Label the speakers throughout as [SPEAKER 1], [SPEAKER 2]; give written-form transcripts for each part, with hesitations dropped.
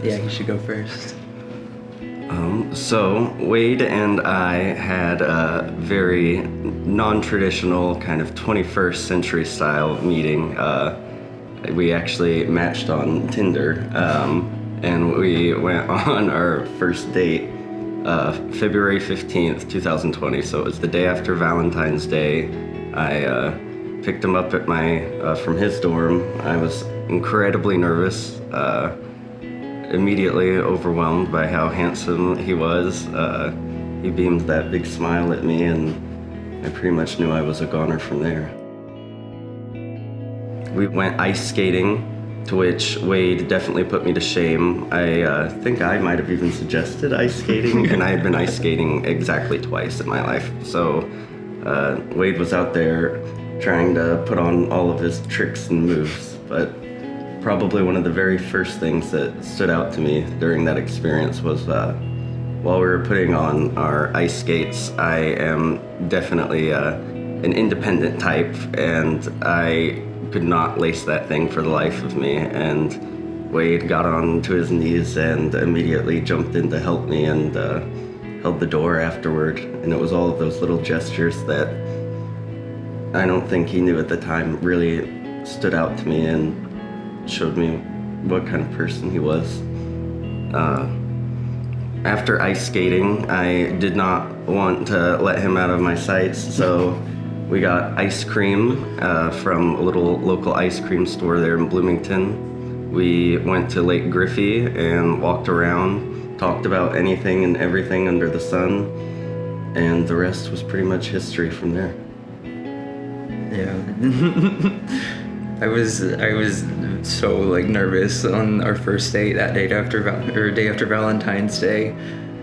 [SPEAKER 1] Yeah, you should go first.
[SPEAKER 2] So Wade and I had a very non-traditional kind of 21st century style meeting. We actually matched on Tinder, and we went on our first date February 15th, 2020. So it was the day after Valentine's Day. I picked him up at from his dorm. I was incredibly nervous. Immediately overwhelmed by how handsome he was. He beamed that big smile at me, and I pretty much knew I was a goner from there. We went ice skating, to which Wade definitely put me to shame. I think I might have even suggested ice skating, and I had been ice skating exactly twice in my life. So Wade was out there trying to put on all of his tricks and moves, but probably one of the very first things that stood out to me during that experience was while we were putting on our ice skates, I am definitely an independent type, and I could not lace that thing for the life of me. And Wade got onto his knees and immediately jumped in to help me and held the door afterward. And it was all of those little gestures that I don't think he knew at the time really stood out to me and showed me what kind of person he was. After ice skating, I did not want to let him out of my sights, so we got ice cream from a little local ice cream store there in Bloomington. We went to Lake Griffey and walked around, talked about anything and everything under the sun, and the rest was pretty much history from there.
[SPEAKER 1] Yeah. I was so like nervous on our first date that day after Valentine's Day.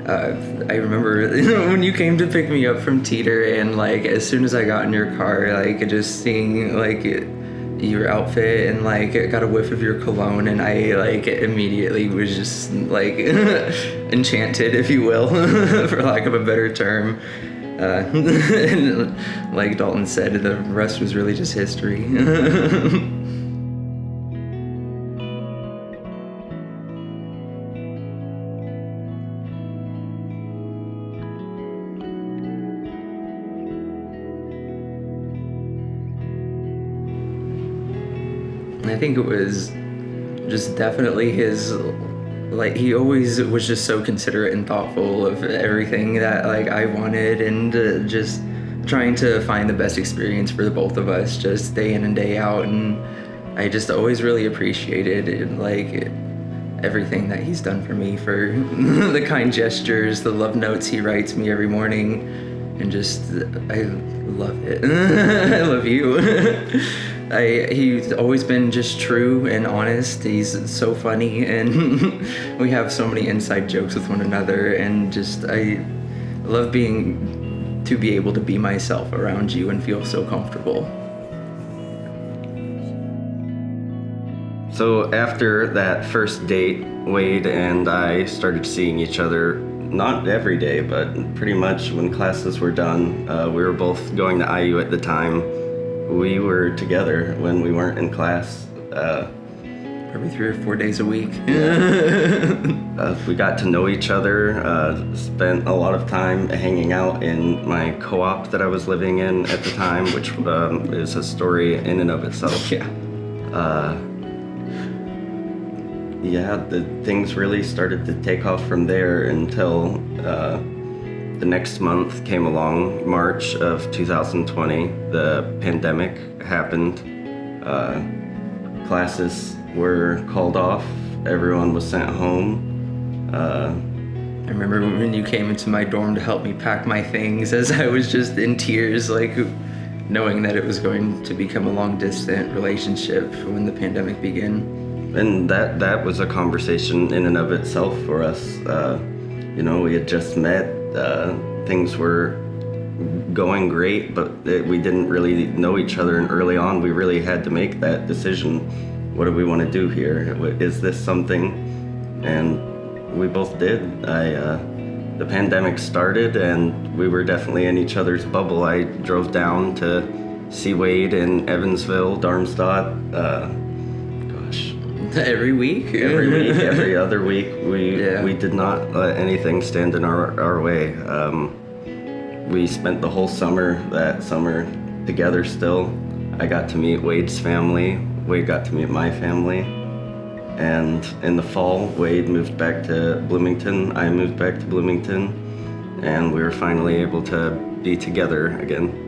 [SPEAKER 1] I remember when you came to pick me up from Teeter, and like as soon as I got in your car, like just seeing like your outfit and like got a whiff of your cologne, and I like immediately was just like enchanted, if you will, for lack of a better term. And like Dalton said, the rest was really just history. I think it was just definitely his, like, he always was just so considerate and thoughtful of everything that like I wanted, and just trying to find the best experience for the both of us, just day in and day out. And I just always really appreciated like everything that he's done for me, for the kind gestures, the love notes he writes me every morning, and just I love it. I love you. He's always been just true and honest. He's so funny, and we have so many inside jokes with one another, and just I love to be able to be myself around you and feel so comfortable.
[SPEAKER 2] So after that first date, Wade and I started seeing each other, not every day, but pretty much when classes were done. We were both going to IU at the time. We were together when we weren't in class.
[SPEAKER 1] Probably 3 or 4 days a week.
[SPEAKER 2] We got to know each other, spent a lot of time hanging out in my co-op that I was living in at the time, which is a story in and of itself.
[SPEAKER 1] Yeah.
[SPEAKER 2] The things really started to take off from there until the next month came along, March of 2020. The pandemic happened. Classes were called off. Everyone was sent home.
[SPEAKER 1] I remember when you came into my dorm to help me pack my things, as I was just in tears, like knowing that it was going to become a long-distance relationship when the pandemic began.
[SPEAKER 2] And that was a conversation in and of itself for us. We had just met. Things were going great, but we didn't really know each other, and early on we really had to make that decision. What do we want to do here? Is this something? And we both did. The pandemic started, and we were definitely in each other's bubble. I drove down to see Wade in Evansville, Darmstadt.
[SPEAKER 1] Every week?
[SPEAKER 2] Every week, every other week,
[SPEAKER 1] Yeah.
[SPEAKER 2] we did not let anything stand in our way. We spent the whole that summer together still. I got to meet Wade's family. Wade got to meet my family. And in the fall, Wade moved back to Bloomington. I moved back to Bloomington. And we were finally able to be together again.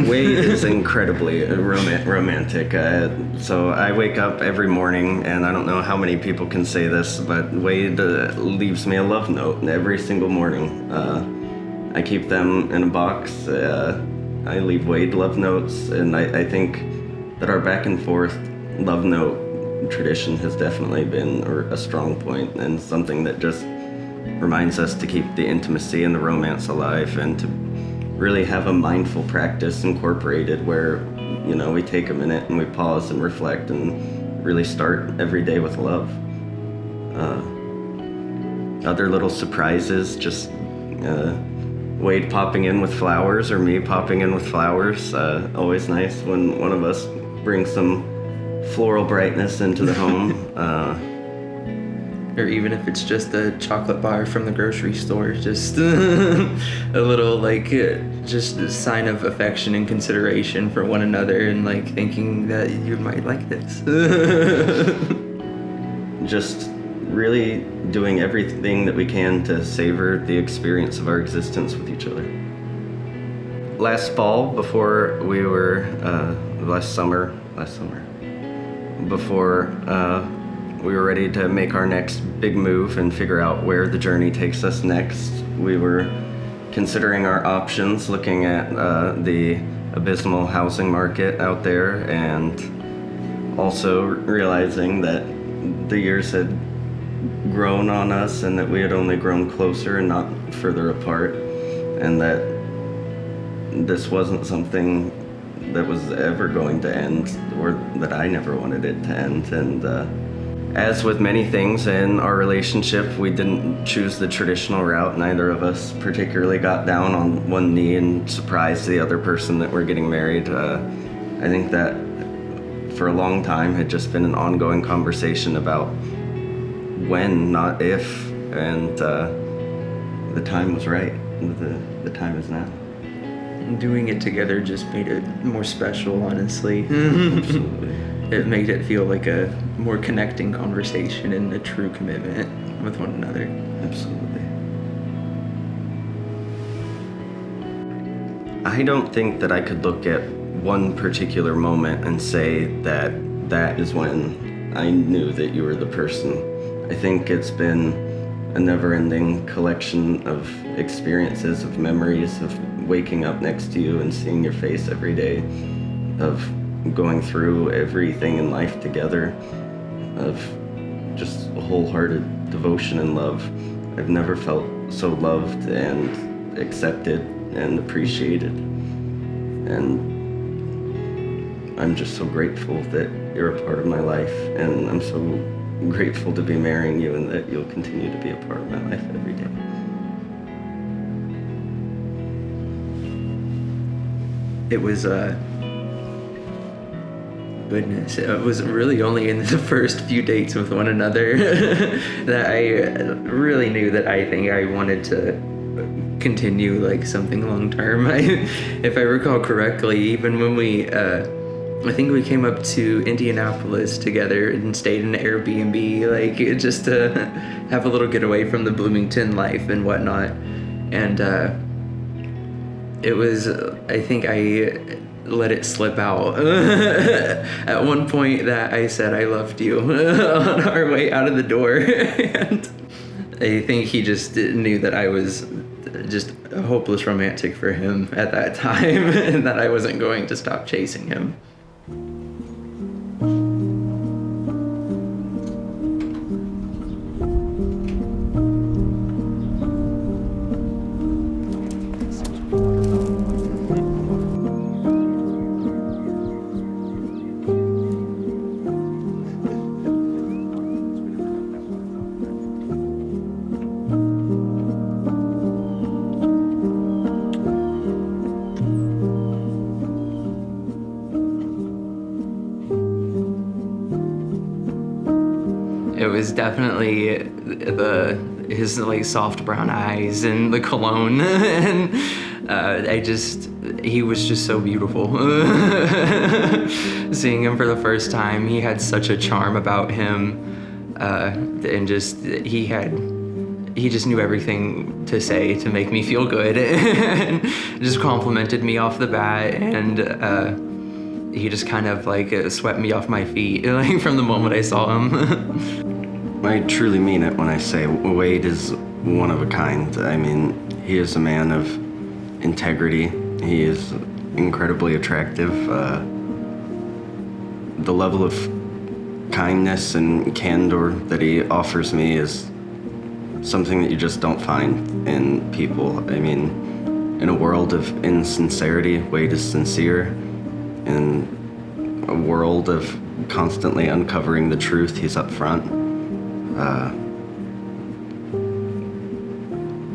[SPEAKER 2] Wade is incredibly romantic. So I wake up every morning, and I don't know how many people can say this, but Wade leaves me a love note every single morning. I keep them in a box. I leave Wade love notes, and I think that our back and forth love note tradition has definitely been a strong point, and something that just reminds us to keep the intimacy and the romance alive, and to really have a mindful practice incorporated where, we take a minute and we pause and reflect and really start every day with love. Other little surprises, just Wade popping in with flowers or me popping in with flowers. Always nice when one of us brings some floral brightness into the home.
[SPEAKER 1] Or even if it's just a chocolate bar from the grocery store, just a little just a sign of affection and consideration for one another, and thinking that you might like this.
[SPEAKER 2] Just really doing everything that we can to savor the experience of our existence with each other. Last fall, before we were, last summer, before we were ready to make our next big move and figure out where the journey takes us next, we were considering our options, looking at the abysmal housing market out there, and also realizing that the years had grown on us and that we had only grown closer and not further apart, and that this wasn't something that was ever going to end, or that I never wanted it to end. And as with many things in our relationship, we didn't choose the traditional route. Neither of us particularly got down on one knee and surprised the other person that we're getting married. I think that for a long time had just been an ongoing conversation about when, not if, and the time was right. The time is now.
[SPEAKER 1] Doing it together just made it more special, honestly.
[SPEAKER 2] Absolutely.
[SPEAKER 1] It made it feel like a more connecting conversation and a true commitment with one another.
[SPEAKER 2] Absolutely. I don't think that I could look at one particular moment and say that that is when I knew that you were the person. I think it's been a never-ending collection of experiences, of memories, of waking up next to you and seeing your face every day, of going through everything in life together, of just wholehearted devotion and love. I've never felt so loved and accepted and appreciated. And I'm just so grateful that you're a part of my life, and I'm so grateful to be marrying you and that you'll continue to be a part of my life every day.
[SPEAKER 1] It was goodness, it was really only in the first few dates with one another that I really knew that I think I wanted to continue something long term. If I recall correctly, even when we I think we came up to Indianapolis together and stayed in an Airbnb, just to have a little getaway from the Bloomington life and whatnot. And it was, I think I let it slip out at one point that I said I loved you on our way out of the door. And I think he just knew that I was just a hopeless romantic for him at that time, and that I wasn't going to stop chasing him. It was definitely his like soft brown eyes and the cologne, and he was just so beautiful. Seeing him for the first time, he had such a charm about him, and he just knew everything to say to make me feel good, and just complimented me off the bat, and he just kind of like swept me off my feet like from the moment I saw him.
[SPEAKER 2] I truly mean it when I say Wade is one of a kind. I mean, he is a man of integrity. He is incredibly attractive. The level of kindness and candor that he offers me is something that you just don't find in people. I mean, in a world of insincerity, Wade is sincere. In a world of constantly uncovering the truth, he's upfront.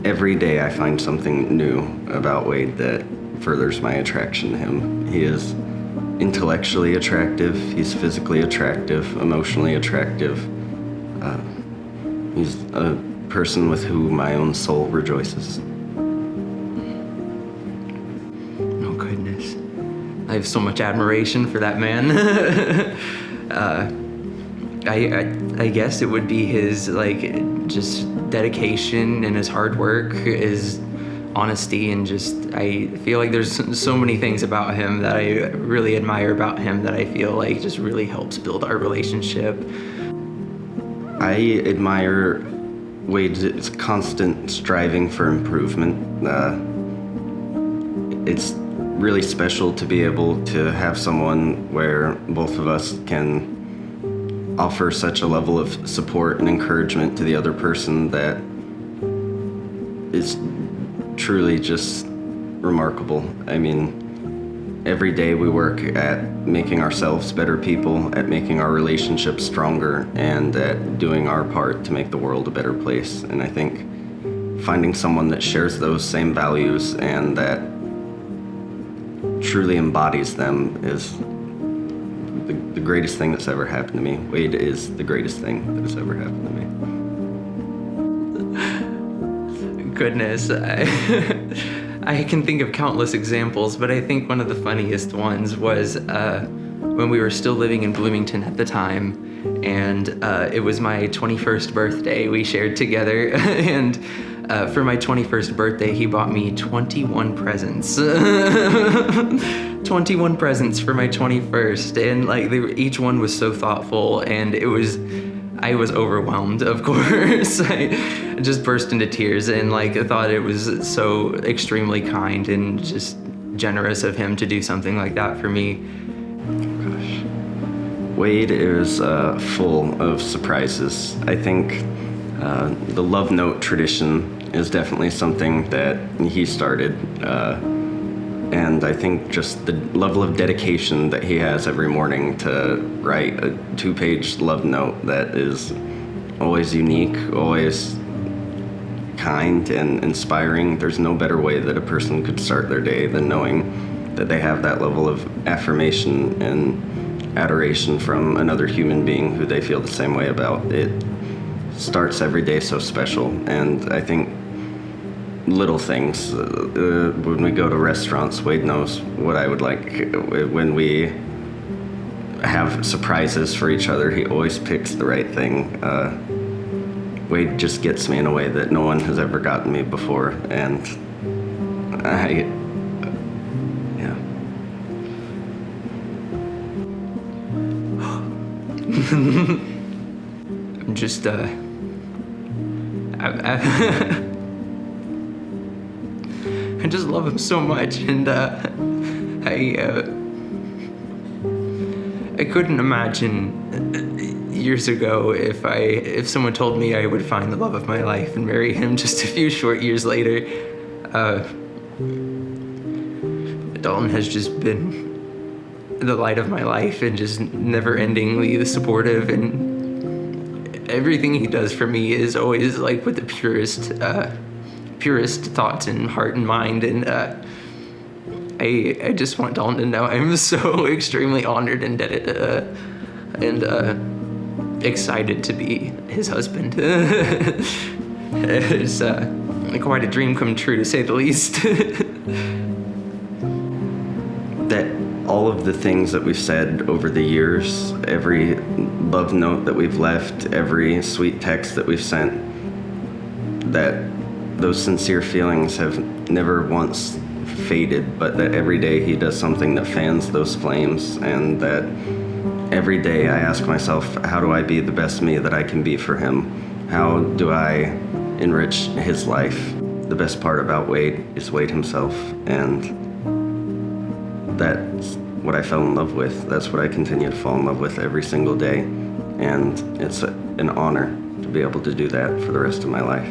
[SPEAKER 2] Every day I find something new about Wade that furthers my attraction to him. He is intellectually attractive, he's physically attractive, emotionally attractive. He's a person with whom my own soul rejoices.
[SPEAKER 1] Oh, goodness. I have so much admiration for that man. I guess it would be his like just dedication and his hard work, his honesty, and just I feel like there's so many things about him that I really admire about him that I feel like just really helps build our relationship.
[SPEAKER 2] I admire Wade's constant striving for improvement. It's really special to be able to have someone where both of us can offer such a level of support and encouragement to the other person that is truly just remarkable. I mean, every day we work at making ourselves better people, at making our relationships stronger, and at doing our part to make the world a better place. And I think finding someone that shares those same values and that truly embodies them is the greatest thing that's ever happened to me. Wade is the greatest thing that has ever happened to me.
[SPEAKER 1] Goodness, I can think of countless examples, but I think one of the funniest ones was when we were still living in Bloomington at the time, and it was my 21st birthday we shared together, and for my 21st birthday, he bought me 21 presents. 21 presents for my 21st, and like each one was so thoughtful, and I was overwhelmed, of course. I just burst into tears and like thought it was so extremely kind and just generous of him to do something like that for me.
[SPEAKER 2] Gosh. Wade is full of surprises. I think the love note tradition is definitely something that he started. And I think just the level of dedication that he has every morning to write a 2-page love note that is always unique, always kind and inspiring. There's no better way that a person could start their day than knowing that they have that level of affirmation and adoration from another human being who they feel the same way about. It starts every day so special, and I think little things. When we go to restaurants, Wade knows what I would like. When we have surprises for each other, he always picks the right thing. Wade just gets me in a way that no one has ever gotten me before, and yeah.
[SPEAKER 1] I'm just I just love him so much, and I couldn't imagine years ago if someone told me I would find the love of my life and marry him just a few short years later. Dalton has just been the light of my life and just never-endingly supportive, and everything he does for me is always like with the purest thoughts and heart and mind, and I just want Dalton to know I'm so extremely honored and excited to be his husband. It's quite a dream come true, to say the least.
[SPEAKER 2] That all of the things that we've said over the years, every love note that we've left, every sweet text that we've sent, that those sincere feelings have never once faded, but that every day he does something that fans those flames, and that every day I ask myself, how do I be the best me that I can be for him? How do I enrich his life? The best part about Wade is Wade himself, and that's what I fell in love with. That's what I continue to fall in love with every single day, and it's an honor to be able to do that for the rest of my life.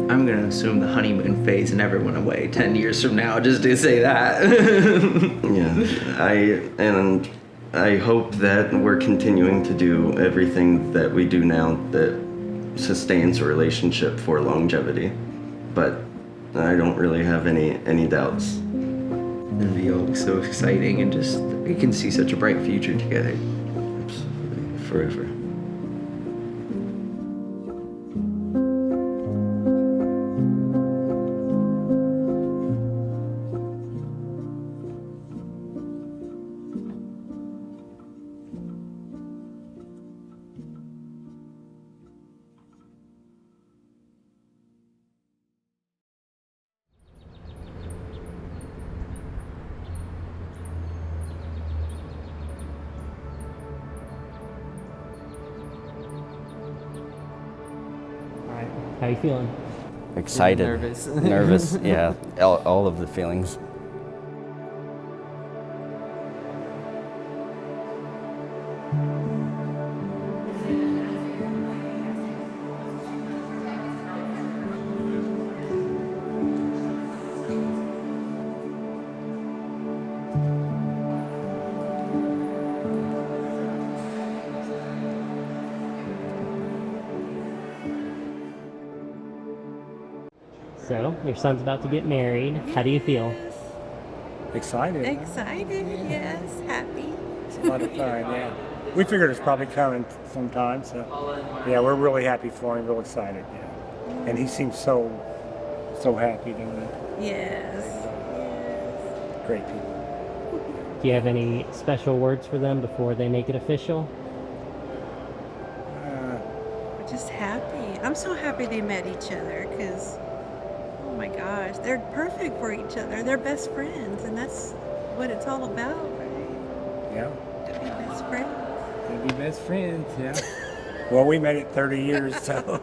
[SPEAKER 1] I'm gonna assume the honeymoon phase never went away 10 years from now, just to say that.
[SPEAKER 2] Yeah, I hope that we're continuing to do everything that we do now that sustains a relationship for longevity, but I don't really have any doubts.
[SPEAKER 1] It'd be all so exciting, and just we can see such a bright future together.
[SPEAKER 2] Absolutely, forever.
[SPEAKER 3] How you feeling?
[SPEAKER 4] Excited.
[SPEAKER 3] Nervous.
[SPEAKER 4] Nervous, yeah. All of the feelings.
[SPEAKER 3] So, your son's about to get married. How do you feel?
[SPEAKER 5] Excited.
[SPEAKER 6] Excited, yes, happy.
[SPEAKER 5] It's a lot of fun, yeah. We figured it's probably coming sometime, so yeah, we're really happy for him, real excited, yeah. And he seems so happy doing it.
[SPEAKER 6] Yes.
[SPEAKER 5] Great people.
[SPEAKER 3] Do you have any special words for them before they make it official?
[SPEAKER 6] We're just happy. I'm so happy they met each other because, oh my gosh, they're perfect for each other. They're best friends, and that's what it's all about, right?
[SPEAKER 5] Yeah.
[SPEAKER 6] To be best friends.
[SPEAKER 5] They'll be best friends, yeah. Well, we made it 30 years, so.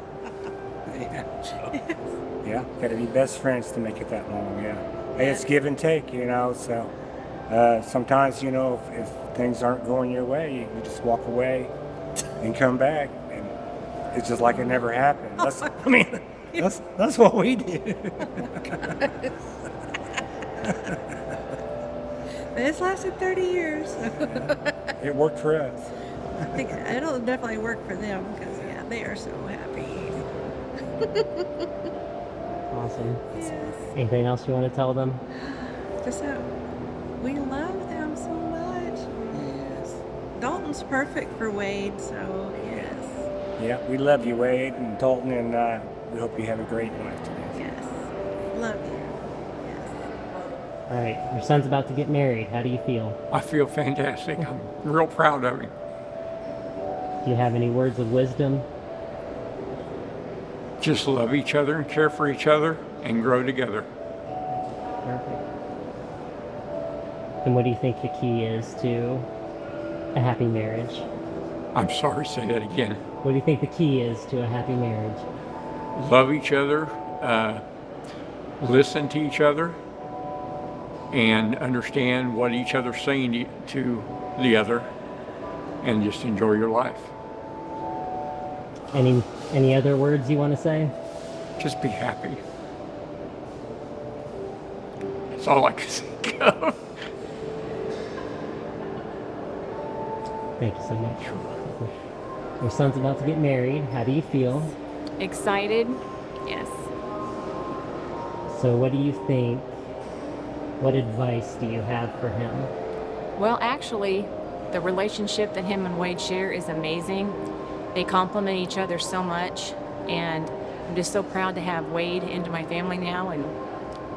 [SPEAKER 5] Yeah, gotta be best friends to make it that long, yeah. Hey, it's give and take, you know, so sometimes, you know, if things aren't going your way, you just walk away and come back, and it's just like it never happened. That's what we do.
[SPEAKER 6] This lasted 30 years.
[SPEAKER 5] It worked for us.
[SPEAKER 6] I think it'll definitely work for them because, yeah, they are so happy.
[SPEAKER 3] Awesome.
[SPEAKER 6] Yes.
[SPEAKER 3] Anything else you want to tell them?
[SPEAKER 6] Just how we love them so much. Yes. Dalton's perfect for Wade, so yes.
[SPEAKER 5] Yeah, we love you, Wade and Dalton, and we hope you have a great life today.
[SPEAKER 6] Yes. Love you. Yes.
[SPEAKER 3] All right, your son's about to get married. How do you feel?
[SPEAKER 7] I feel fantastic. I'm real proud of him.
[SPEAKER 3] Do you have any words of wisdom?
[SPEAKER 7] Just love each other and care for each other and grow together.
[SPEAKER 3] Perfect. And what do you think the key is to a happy marriage?
[SPEAKER 7] I'm sorry, say that again.
[SPEAKER 3] What do you think the key is to a happy marriage?
[SPEAKER 7] Love each other, listen to each other, and understand what each other's saying to the other, and just enjoy your life.
[SPEAKER 3] Any other words you want to say?
[SPEAKER 7] Just be happy. That's all I can think of.
[SPEAKER 3] Thank you so much. Your son's about to get married. How do you feel?
[SPEAKER 8] Excited? Yes.
[SPEAKER 3] So what do you think? What advice do you have for him?
[SPEAKER 8] Well, actually, the relationship that him and Wade share is amazing. They complement each other so much, and I'm just so proud to have Wade into my family now, and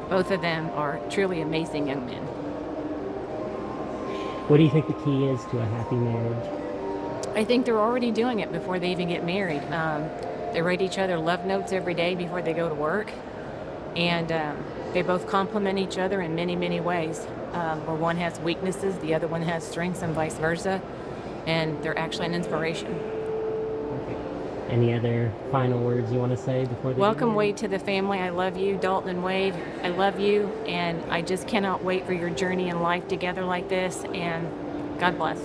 [SPEAKER 8] both of them are truly amazing young men.
[SPEAKER 3] What do you think the key is to a happy marriage?
[SPEAKER 8] I think they're already doing it before they even get married. They write each other love notes every day before they go to work, and they both complement each other in many, many ways. Where one has weaknesses, the other one has strengths, and vice versa, and they're actually an inspiration.
[SPEAKER 3] Okay. Any other final words you want to say before they
[SPEAKER 8] Welcome,
[SPEAKER 3] get married?
[SPEAKER 8] Wade, to the family. I love you, Dalton and Wade. I love you, and I just cannot wait for your journey in life together like this, and God bless.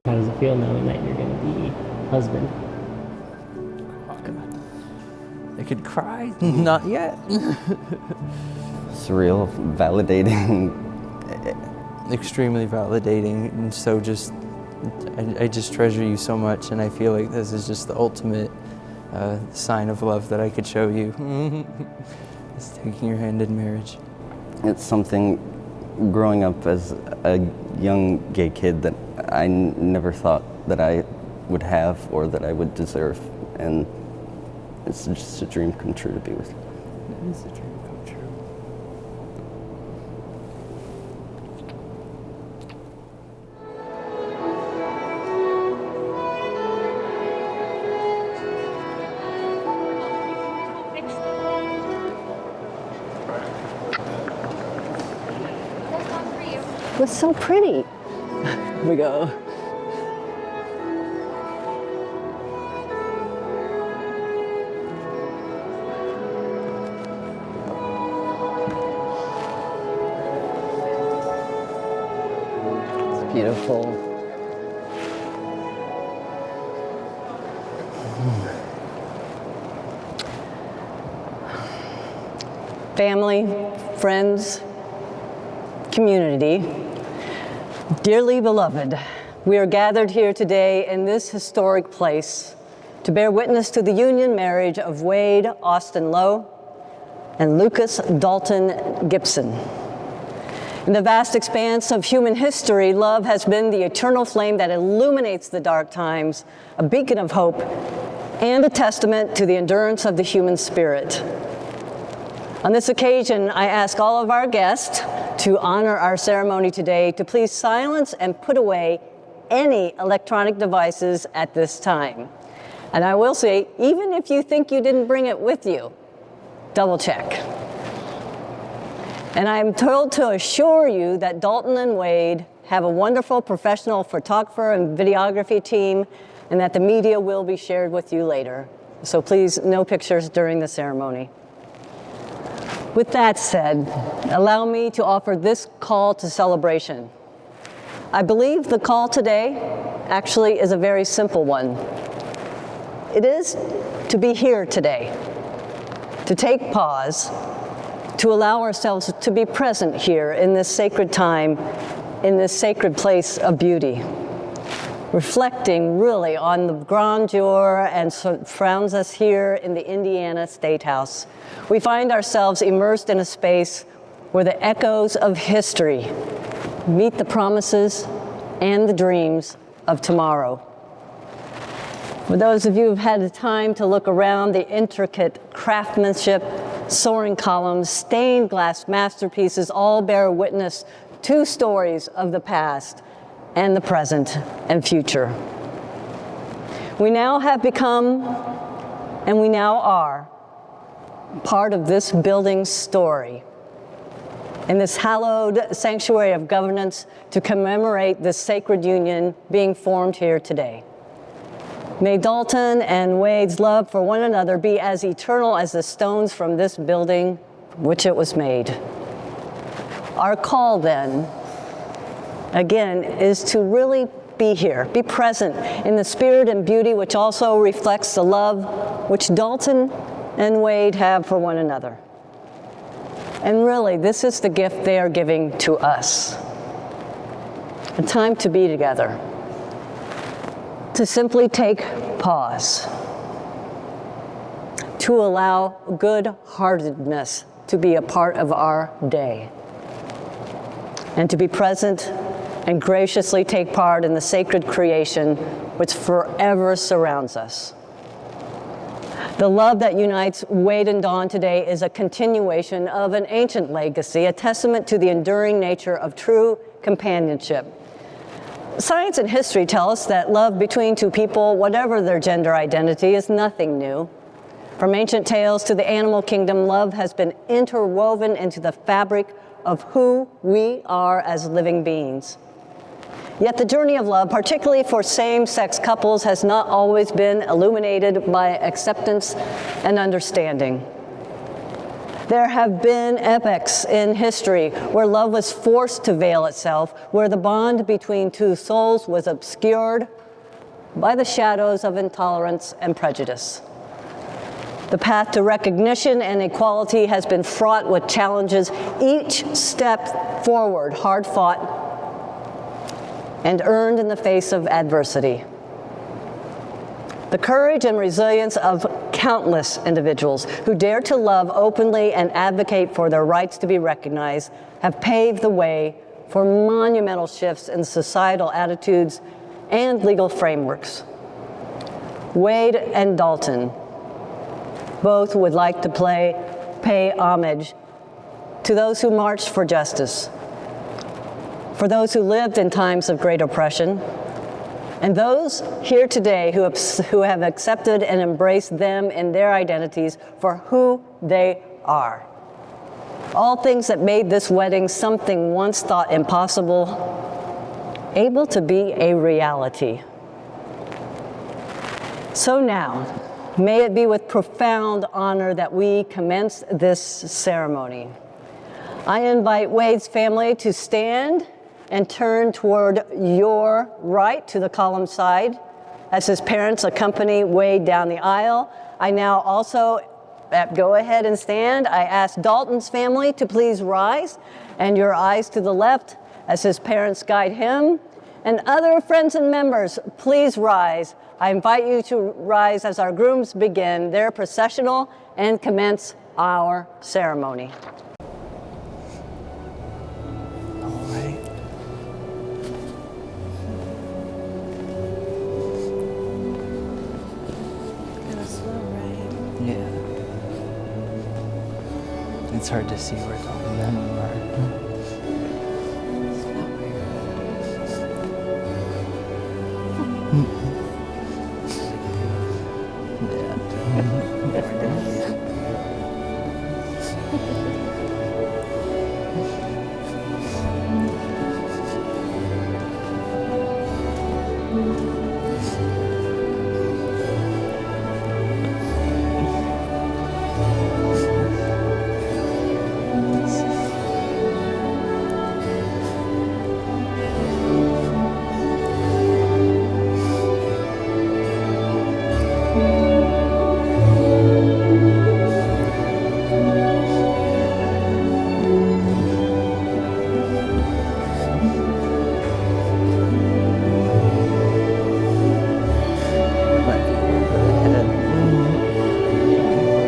[SPEAKER 3] How does it feel knowing that you're going to be husband?
[SPEAKER 9] I could cry. Not yet.
[SPEAKER 4] Surreal, validating.
[SPEAKER 9] Extremely validating, and so I just treasure you so much, and I feel like this is just the ultimate sign of love that I could show you. It's taking your hand in marriage.
[SPEAKER 4] It's something, growing up as a young gay kid, that I never thought that I would have or that I would deserve, and it's just a dream come true to be with you.
[SPEAKER 9] It is a dream come true.
[SPEAKER 10] What's so pretty? Here we go. It's beautiful. Family, friends, community, dearly beloved, we are gathered here today in this historic place to bear witness to the union marriage of Wade Austin Lowe and Lucas Dalton Gibson. In the vast expanse of human history, love has been the eternal flame that illuminates the dark times, a beacon of hope, and a testament to the endurance of the human spirit. On this occasion, I ask all of our guests to honor our ceremony today to please silence and put away any electronic devices at this time. And I will say, even if you think you didn't bring it with you, double check. And I'm told to assure you that Dalton and Wade have a wonderful professional photographer and videography team, and that the media will be shared with you later. So please, no pictures during the ceremony. With that said, allow me to offer this call to celebration. I believe the call today actually is a very simple one. It is to be here today, to take pause, to allow ourselves to be present here in this sacred time, in this sacred place of beauty, reflecting really on the grandeur and surrounds us here in the Indiana State House. We find ourselves immersed in a space where the echoes of history meet the promises and the dreams of tomorrow. For those of you who've had the time to look around, the intricate craftsmanship, soaring columns, stained glass masterpieces all bear witness to stories of the past and the present and future. We now have become, and we now are, part of this building's story, in this hallowed sanctuary of governance to commemorate this sacred union being formed here today. May Dalton and Wade's love for one another be as eternal as the stones from this building which it was made. Our call then, again, is to really be here, be present in the spirit and beauty which also reflects the love which Dalton and Wade have for one another. And really, this is the gift they are giving to us. A time to be together. To simply take pause. To allow good-heartedness to be a part of our day. And to be present and graciously take part in the sacred creation which forever surrounds us. The love that unites Wade and Dawn today is a continuation of an ancient legacy, a testament to the enduring nature of true companionship. Science and history tell us that love between two people, whatever their gender identity, is nothing new. From ancient tales to the animal kingdom, love has been interwoven into the fabric of who we are as living beings. Yet the journey of love, particularly for same-sex couples, has not always been illuminated by acceptance and understanding. There have been epochs in history where love was forced to veil itself, where the bond between two souls was obscured by the shadows of intolerance and prejudice. The path to recognition and equality has been fraught with challenges, each step forward hard-fought and earned in the face of adversity. The courage and resilience of countless individuals who dare to love openly and advocate for their rights to be recognized have paved the way for monumental shifts in societal attitudes and legal frameworks. Wade and Dalton both would like to pay homage to those who marched for justice, for those who lived in times of great oppression, and those here today who have accepted and embraced them in their identities for who they are. All things that made this wedding something once thought impossible, able to be a reality. So now, may it be with profound honor that we commence this ceremony. I invite Wade's family to stand and turn toward your right to the column side as his parents accompany Wade down the aisle. I now also go ahead and stand. I ask Dalton's family to please rise and your eyes to the left as his parents guide him. And other friends and members, please rise. I invite you to rise as our grooms begin their processional and commence our ceremony.
[SPEAKER 9] Yeah. It's hard to see where Dalton and them are.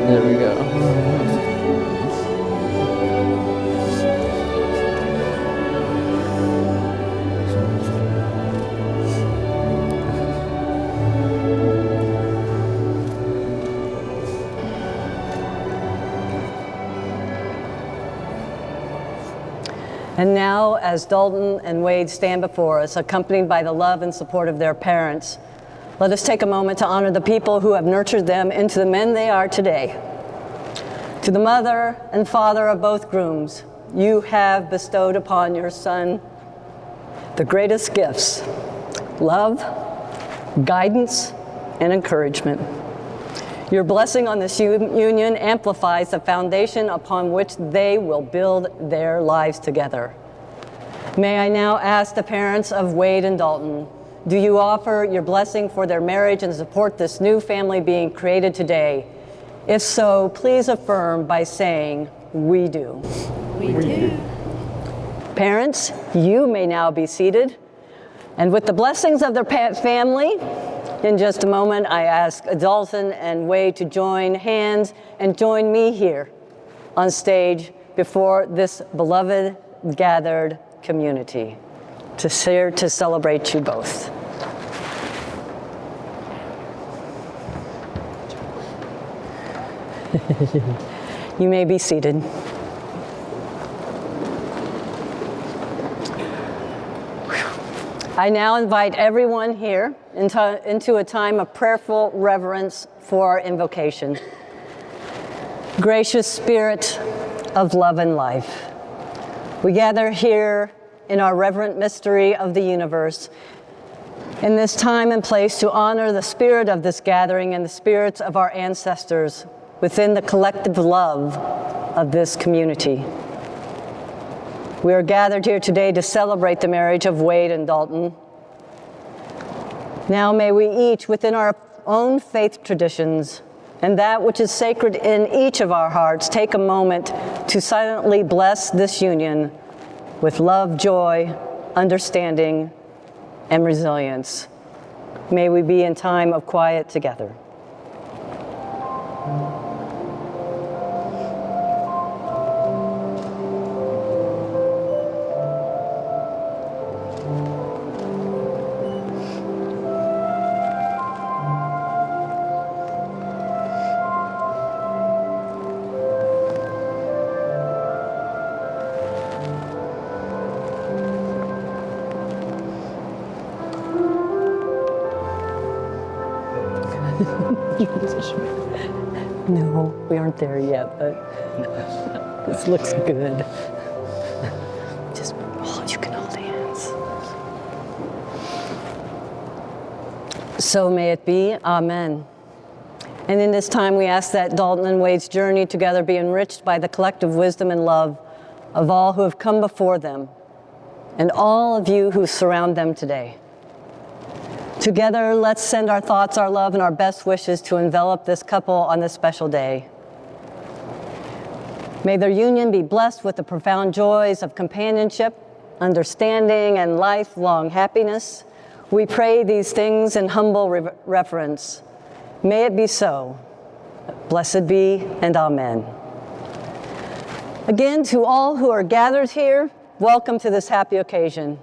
[SPEAKER 9] There we go.
[SPEAKER 10] And now, as Dalton and Wade stand before us, accompanied by the love and support of their parents, let us take a moment to honor the people who have nurtured them into the men they are today. To the mother and father of both grooms, you have bestowed upon your son the greatest gifts: love, guidance, and encouragement. Your blessing on this union amplifies the foundation upon which they will build their lives together. May I now ask the parents of Wade and Dalton, do you offer your blessing for their marriage and support this new family being created today? If so, please affirm by saying, we do.
[SPEAKER 6] We do.
[SPEAKER 10] Parents, you may now be seated. And with the blessings of their family, in just a moment, I ask Dalton and Wade to join hands and join me here on stage before this beloved gathered community to celebrate you both. You may be seated. I now invite everyone here into a time of prayerful reverence for our invocation. Gracious Spirit of love and life, we gather here in our reverent mystery of the universe in this time and place to honor the spirit of this gathering and the spirits of our ancestors within the collective love of this community. We are gathered here today to celebrate the marriage of Wade and Dalton. Now may we each, within our own faith traditions and that which is sacred in each of our hearts, take a moment to silently bless this union with love, joy, understanding, and resilience. May we be in time of quiet together. No, we aren't there yet, but this looks good. Just hold, you can hold hands. So may it be, amen. And in this time we ask that Dalton and Wade's journey together be enriched by the collective wisdom and love of all who have come before them and all of you who surround them today. Together, let's send our thoughts, our love, and our best wishes to envelop this couple on this special day. May their union be blessed with the profound joys of companionship, understanding, and lifelong happiness. We pray these things in humble reverence. May it be so. Blessed be, and amen. Again, to all who are gathered here, welcome to this happy occasion.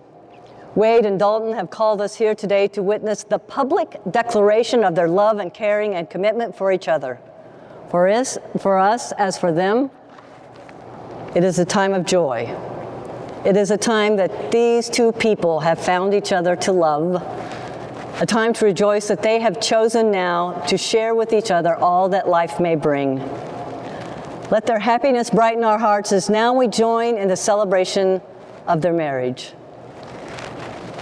[SPEAKER 10] Wade and Dalton have called us here today to witness the public declaration of their love and caring and commitment for each other. For us, as for them, it is a time of joy. It is a time that these two people have found each other to love, a time to rejoice that they have chosen now to share with each other all that life may bring. Let their happiness brighten our hearts as now we join in the celebration of their marriage.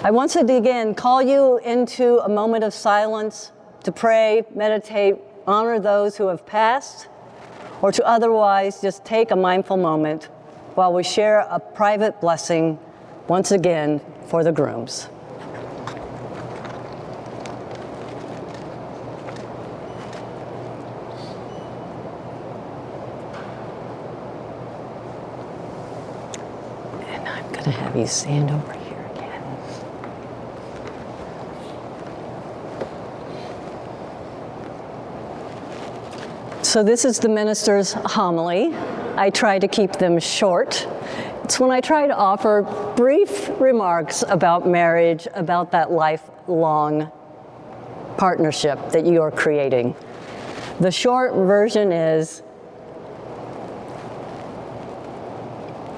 [SPEAKER 10] I once again call you into a moment of silence to pray, meditate, honor those who have passed, or to otherwise just take a mindful moment while we share a private blessing once again for the grooms. And I'm going to have you stand over here. So this is the minister's homily. I try to keep them short. It's when I try to offer brief remarks about marriage, about that lifelong partnership that you are creating. The short version is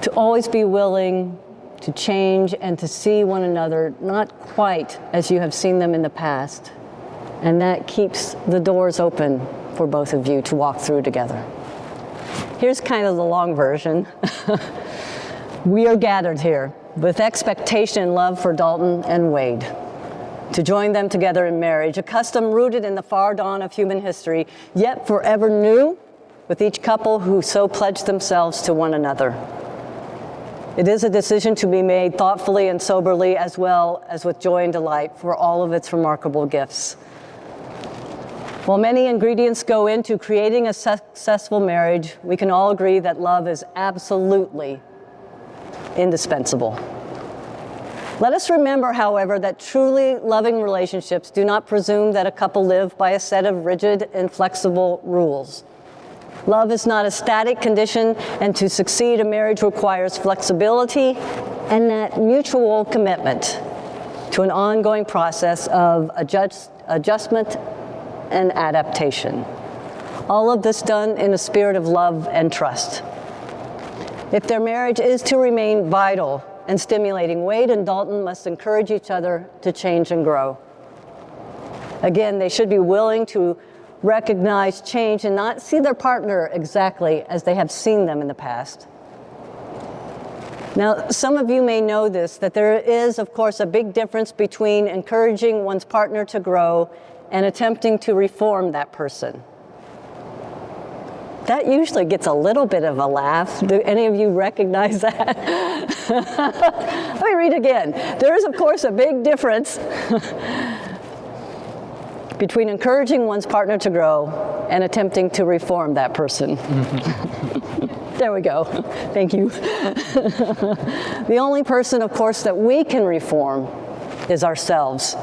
[SPEAKER 10] to always be willing to change and to see one another not quite as you have seen them in the past. And that keeps the doors open for both of you to walk through together. Here's kind of the long version. We are gathered here with expectation and love for Dalton and Wade, to join them together in marriage, a custom rooted in the far dawn of human history, yet forever new with each couple who so pledged themselves to one another. It is a decision to be made thoughtfully and soberly, as well as with joy and delight for all of its remarkable gifts. While many ingredients go into creating a successful marriage, we can all agree that love is absolutely indispensable. Let us remember, however, that truly loving relationships do not presume that a couple live by a set of rigid and flexible rules. Love is not a static condition, and to succeed, a marriage requires flexibility and that mutual commitment to an ongoing process of adjustment and adaptation. All of this done in a spirit of love and trust. If their marriage is to remain vital and stimulating, Wade and Dalton must encourage each other to change and grow. Again, they should be willing to recognize change and not see their partner exactly as they have seen them in the past. Now, some of you may know this, that there is, of course, a big difference between encouraging one's partner to grow and attempting to reform that person. That usually gets a little bit of a laugh. Do any of you recognize that? Let me read again. There is, of course, a big difference between encouraging one's partner to grow and attempting to reform that person. There we go. Thank you. The only person, of course, that we can reform is ourselves.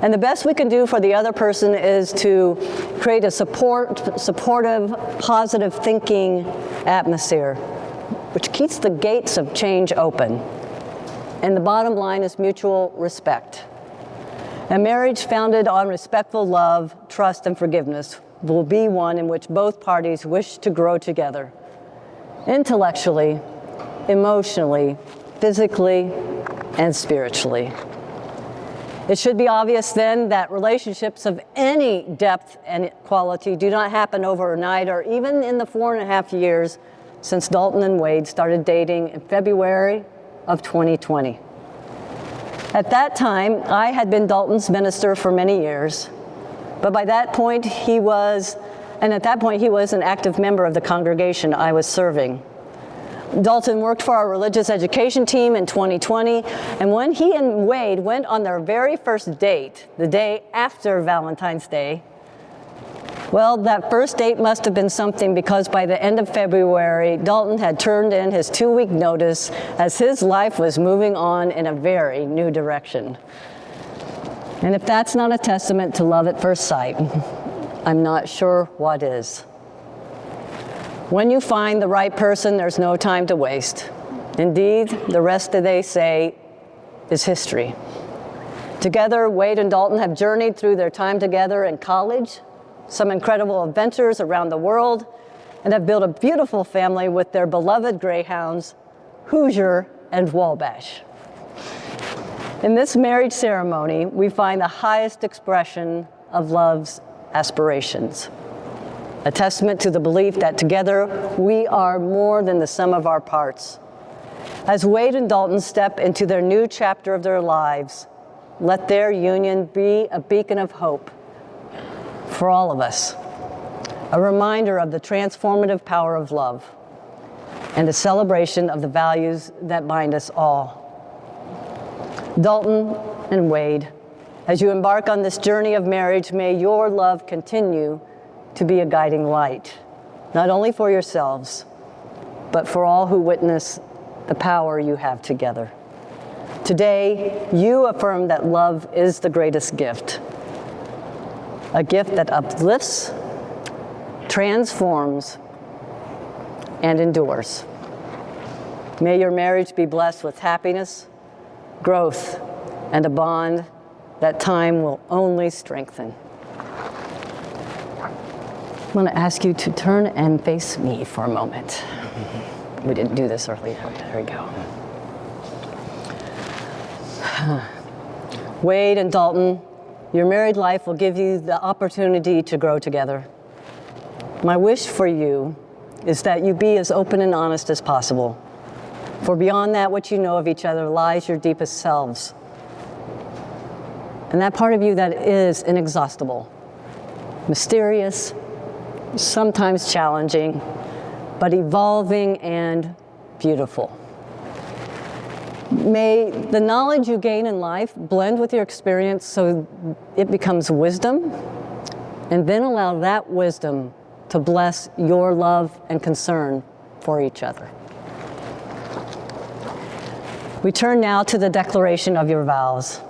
[SPEAKER 10] And the best we can do for the other person is to create a supportive, positive thinking atmosphere, which keeps the gates of change open. And the bottom line is mutual respect. A marriage founded on respectful love, trust, and forgiveness will be one in which both parties wish to grow together, intellectually, emotionally, physically, and spiritually. It should be obvious then that relationships of any depth and quality do not happen overnight or even in the 4.5 years since Dalton and Wade started dating in February of 2020. At that time, I had been Dalton's minister for many years, but by that point he was an active member of the congregation I was serving. Dalton worked for our religious education team in 2020, and when he and Wade went on their very first date, the day after Valentine's Day, well, that first date must have been something, because by the end of February, Dalton had turned in his 2-week notice as his life was moving on in a very new direction. And if that's not a testament to love at first sight, I'm not sure what is. When you find the right person, there's no time to waste. Indeed, the rest, they say, is history. Together, Wade and Dalton have journeyed through their time together in college, some incredible adventures around the world, and have built a beautiful family with their beloved greyhounds, Hoosier and Wabash. In this marriage ceremony, we find the highest expression of love's aspirations, a testament to the belief that together we are more than the sum of our parts. As Wade and Dalton step into their new chapter of their lives, let their union be a beacon of hope for all of us, a reminder of the transformative power of love, and a celebration of the values that bind us all. Dalton and Wade, as you embark on this journey of marriage, may your love continue to be a guiding light, not only for yourselves, but for all who witness the power you have together. Today, you affirm that love is the greatest gift, a gift that uplifts, transforms, and endures. May your marriage be blessed with happiness, growth, and a bond that time will only strengthen. I'm going to ask you to turn and face me for a moment. We didn't do this earlier. There we go. Wade and Dalton, your married life will give you the opportunity to grow together. My wish for you is that you be as open and honest as possible. For beyond that, what you know of each other lies your deepest selves. And that part of you that is inexhaustible, mysterious, sometimes challenging, but evolving and beautiful. May the knowledge you gain in life blend with your experience so it becomes wisdom, and then allow that wisdom to bless your love and concern for each other. We turn now to the declaration of your vows.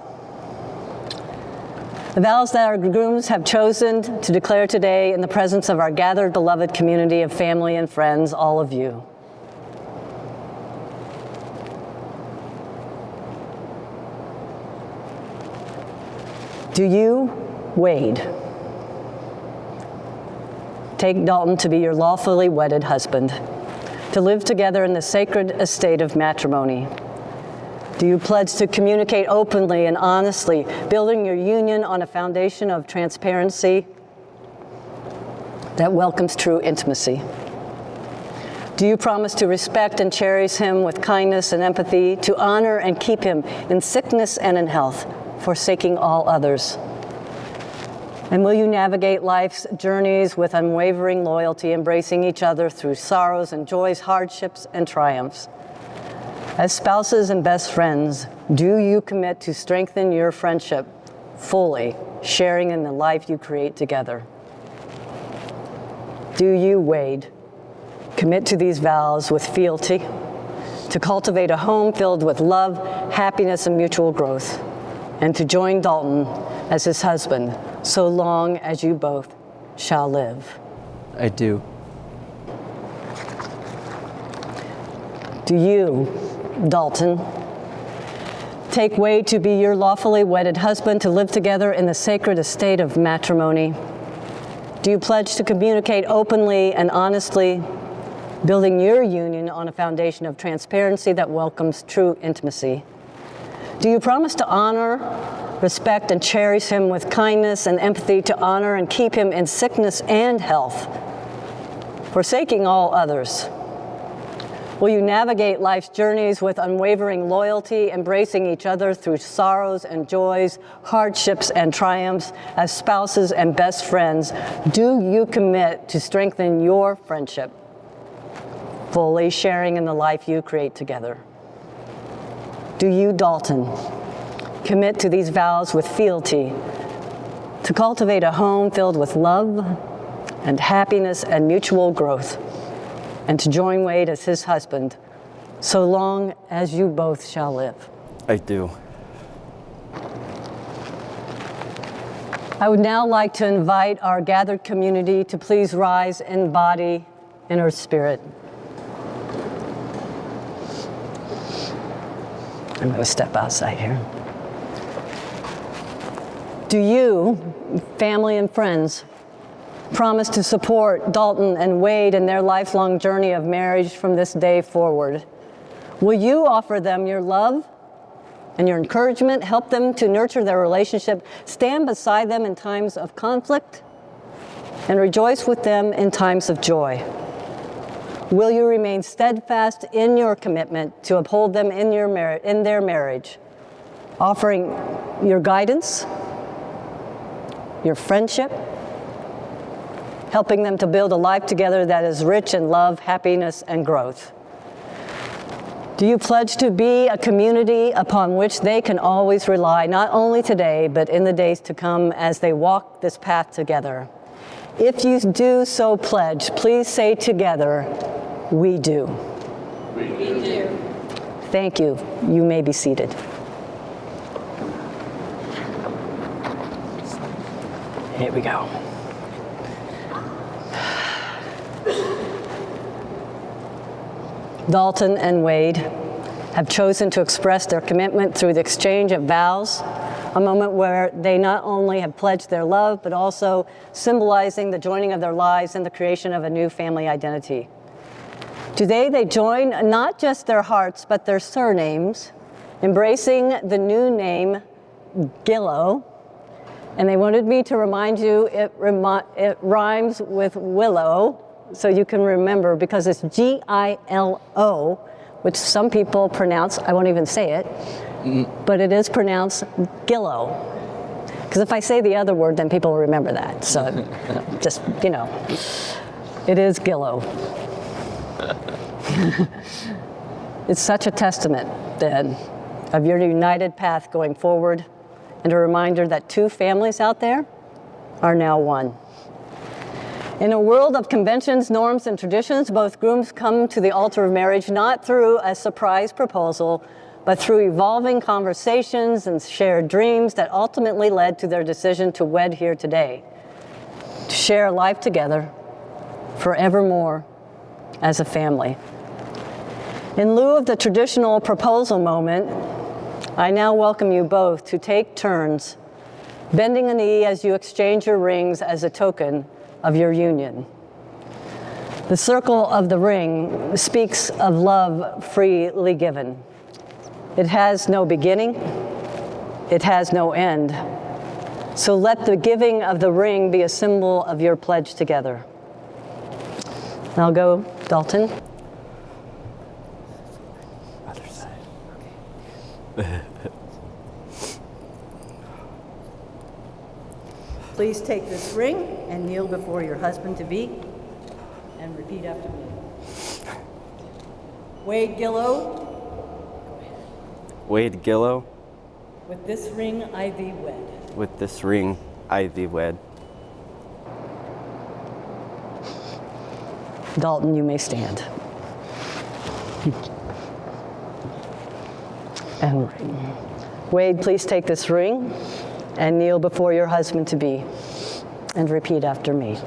[SPEAKER 10] The vows that our grooms have chosen to declare today in the presence of our gathered beloved community of family and friends, all of you. Do you, Wade, take Dalton to be your lawfully wedded husband, to live together in the sacred estate of matrimony? Do you pledge to communicate openly and honestly, building your union on a foundation of transparency that welcomes true intimacy? Do you promise to respect and cherish him with kindness and empathy, to honor and keep him in sickness and in health, forsaking all others? And will you navigate life's journeys with unwavering loyalty, embracing each other through sorrows and joys, hardships and triumphs? As spouses and best friends, do you commit to strengthen your friendship fully, sharing in the life you create together? Do you, Wade, commit to these vows with fealty, to cultivate a home filled with love, happiness, and mutual growth, and to join Dalton as his husband, so long as you both shall live?
[SPEAKER 9] I do.
[SPEAKER 10] Do you, Dalton, take Wade to be your lawfully wedded husband, to live together in the sacred estate of matrimony? Do you pledge to communicate openly and honestly, building your union on a foundation of transparency that welcomes true intimacy? Do you promise to honor, respect, and cherish him with kindness and empathy, to honor and keep him in sickness and health, forsaking all others? Will you navigate life's journeys with unwavering loyalty, embracing each other through sorrows and joys, hardships and triumphs? As spouses and best friends, do you commit to strengthen your friendship, fully sharing in the life you create together? Do you, Dalton, commit to these vows with fealty, to cultivate a home filled with love and happiness and mutual growth, and to join Wade as his husband, so long as you both shall live?
[SPEAKER 4] I do.
[SPEAKER 10] I would now like to invite our gathered community to please rise in body and or spirit. I'm going to step outside here. Do you, family and friends, promise to support Dalton and Wade in their lifelong journey of marriage from this day forward? Will you offer them your love and your encouragement, help them to nurture their relationship, stand beside them in times of conflict, and rejoice with them in times of joy? Will you remain steadfast in your commitment to uphold them in their marriage, offering your guidance, your friendship, helping them to build a life together that is rich in love, happiness, and growth? Do you pledge to be a community upon which they can always rely, not only today, but in the days to come as they walk this path together? If you do so pledge, please say together, "We do."
[SPEAKER 11] We do.
[SPEAKER 10] Thank you. You may be seated. Here we go. Dalton and Wade have chosen to express their commitment through the exchange of vows, a moment where they not only have pledged their love, but also symbolizing the joining of their lives and the creation of a new family identity. Today they join not just their hearts, but their surnames, embracing the new name Gillo. And they wanted me to remind you it rhymes with willow, so you can remember, because it's G-I-L-O, which some people pronounce, I won't even say it, but it is pronounced Gillo. Because if I say the other word, then people will remember that. So just, it is Gillo. It's such a testament, then, of your united path going forward, and a reminder that two families out there are now one. In a world of conventions, norms, and traditions, both grooms come to the altar of marriage not through a surprise proposal, but through evolving conversations and shared dreams that ultimately led to their decision to wed here today, to share life together forevermore as a family. In lieu of the traditional proposal moment, I now welcome you both to take turns, bending a knee as you exchange your rings as a token of your union. The circle of the ring speaks of love freely given. It has no beginning, it has no end. So let the giving of the ring be a symbol of your pledge together. I'll go, Dalton.
[SPEAKER 4] Other side.
[SPEAKER 12] Please take this ring and kneel before your husband-to-be and repeat after me. Wade Gillow.
[SPEAKER 4] Wade Gillow.
[SPEAKER 12] With this ring I thee wed.
[SPEAKER 4] With this ring I thee wed.
[SPEAKER 10] Dalton, you may stand. And Wade, please take this ring and kneel before your husband-to-be and repeat after me.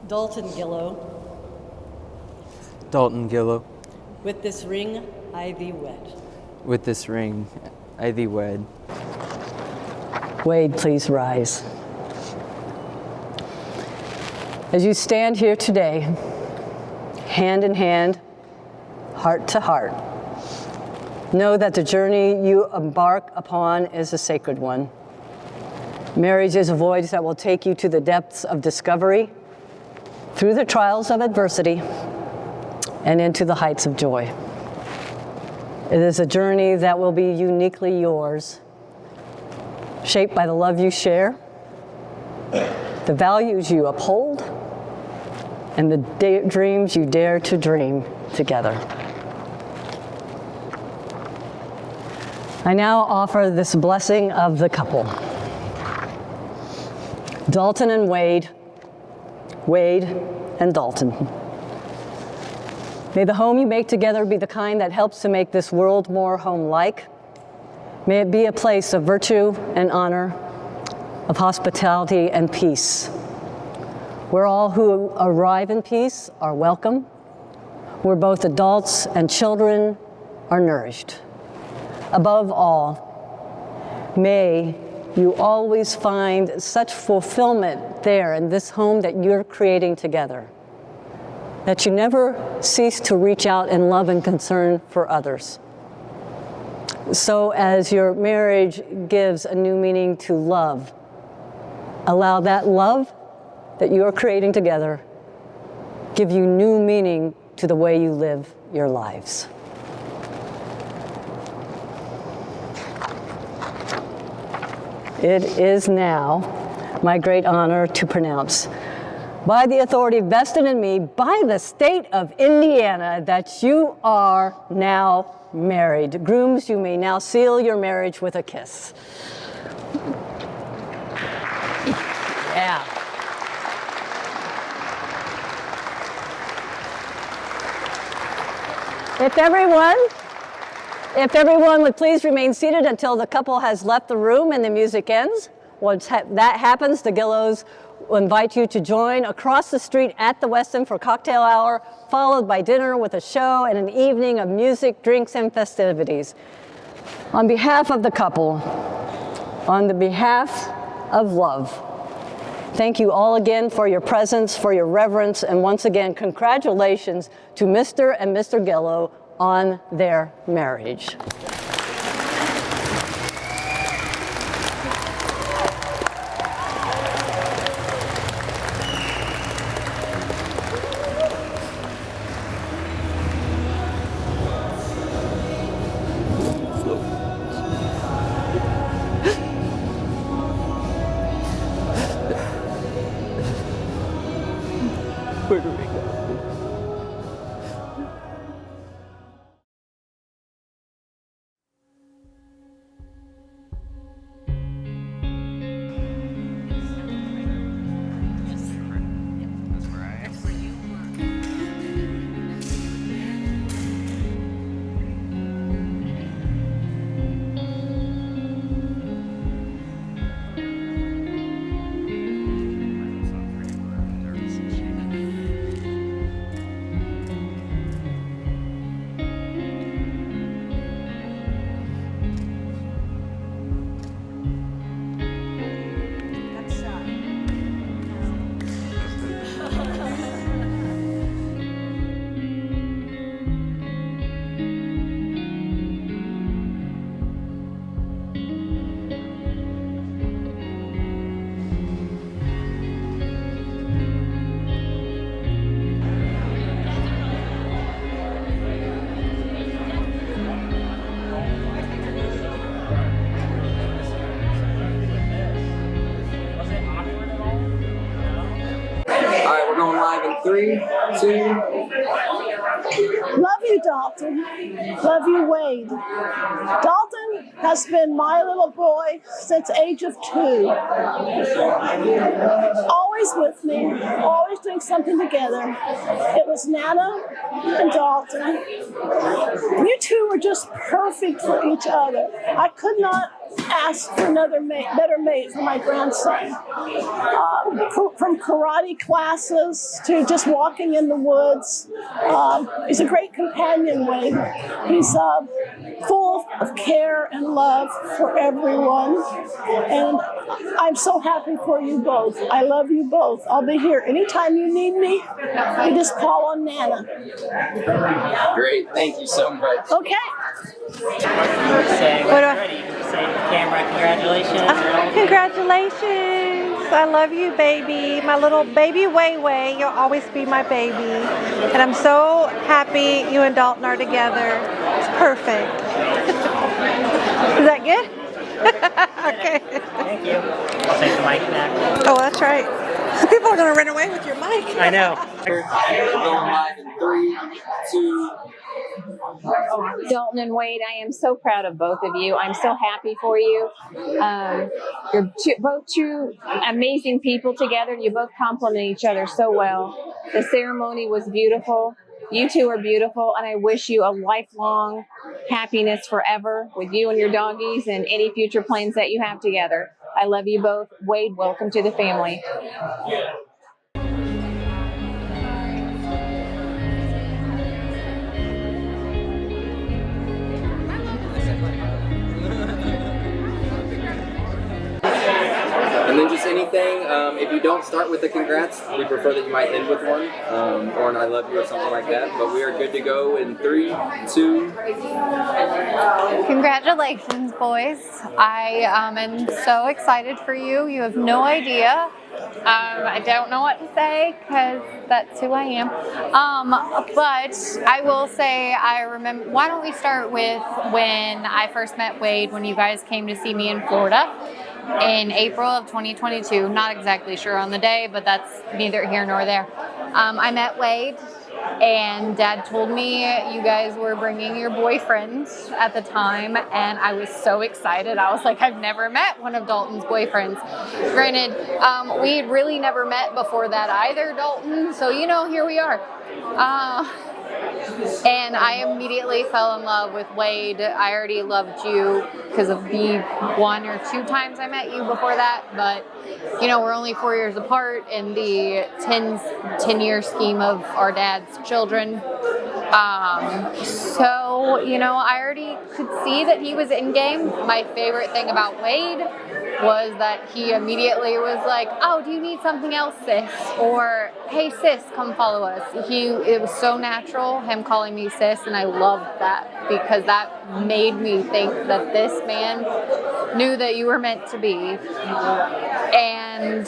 [SPEAKER 12] Dalton Gillow.
[SPEAKER 9] Dalton Gillow.
[SPEAKER 12] With this ring I thee wed.
[SPEAKER 9] With this ring I thee wed.
[SPEAKER 10] Wade, please rise. As you stand here today, hand in hand, heart to heart, know that the journey you embark upon is a sacred one. Marriage is a voyage that will take you to the depths of discovery, through the trials of adversity, and into the heights of joy. It is a journey that will be uniquely yours, shaped by the love you share, the values you uphold, and the dreams you dare to dream together. I now offer this blessing of the couple. Dalton and Wade, Wade and Dalton. May the home you make together be the kind that helps to make this world more home-like. May it be a place of virtue and honor, of hospitality and peace, where all who arrive in peace are welcome, where both adults and children are nourished. Above all, may you always find such fulfillment there in this home that you're creating together, that you never cease to reach out in love and concern for others. So as your marriage gives a new meaning to love, allow that love that you are creating together give you new meaning to the way you live your lives. It is now my great honor to pronounce, by the authority vested in me by the state of Indiana, that you are now married. Grooms, you may now seal your marriage with a kiss. Yeah. If everyone would please remain seated until the couple has left the room and the music ends. Once that happens, the Gillows will invite you to join across the street at the Westin for cocktail hour, followed by dinner with a show and an evening of music, drinks, and festivities. On behalf of the couple, on the behalf of love, thank you all again for your presence, for your reverence, and once again, congratulations to Mr. and Mr. Gillow on their marriage.
[SPEAKER 9] Where do we go?
[SPEAKER 13] going live in 3, 2.
[SPEAKER 14] Love you, Dalton. Love you, Wade. Dalton has been my little boy since age of 2. Always with me, always doing something together. It was Nana and Dalton. You two were just perfect for each other. I could not ask for another better mate for my grandson. From karate classes to just walking in the woods. He's a great companion, Wade. He's full of care and love for everyone. And I'm so happy for you both. I love you both. I'll be here anytime you need me. You just call on Nana.
[SPEAKER 13] Great, thank you so much.
[SPEAKER 14] Okay.
[SPEAKER 3] Say, when you're ready, you can say to the camera, congratulations.
[SPEAKER 15] Congratulations. I love you, baby. My little baby Wei Wei. You'll always be my baby. And I'm so happy you and Dalton are together. It's perfect. Is that good? Okay.
[SPEAKER 3] Thank you. I'll take the mic back.
[SPEAKER 15] Oh, that's right. People are going to run away with your mic.
[SPEAKER 3] I know.
[SPEAKER 13] We're going live in 3, 2.
[SPEAKER 16] Dalton and Wade, I am so proud of both of you. I'm so happy for you. You're both two amazing people together. You both complement each other so well. The ceremony was beautiful. You two are beautiful, and I wish you a lifelong happiness forever with you and your doggies and any future plans that you have together. I love you both. Wade, welcome to the family.
[SPEAKER 13] And then just anything, if you don't start with the congrats, we prefer that you might end with one, or an I love you or something like that. But we are good to go in 3, 2.
[SPEAKER 17] Congratulations, boys. I am so excited for you. You have no idea. I don't know what to say because that's who I am. But I will say I remember, why don't we start with when I first met Wade, when you guys came to see me in Florida in April of 2022. Not exactly sure on the day, but that's neither here nor there. I met Wade, and Dad told me you guys were bringing your boyfriends at the time, and I was so excited. I was like, I've never met one of Dalton's boyfriends. Granted, we had really never met before that either, Dalton, so you know, here we are. And I immediately fell in love with Wade. I already loved you because of the 1 or 2 times I met you before that, but you know, we're only 4 years apart in the 10-year scheme of our dad's children. So, you know, I already could see that he was in game. My favorite thing about Wade was that he immediately was like, oh, do you need something else, sis? Or, hey, sis, come follow us. It was so natural, him calling me sis, and I loved that because that made me think that this man knew that you were meant to be. And,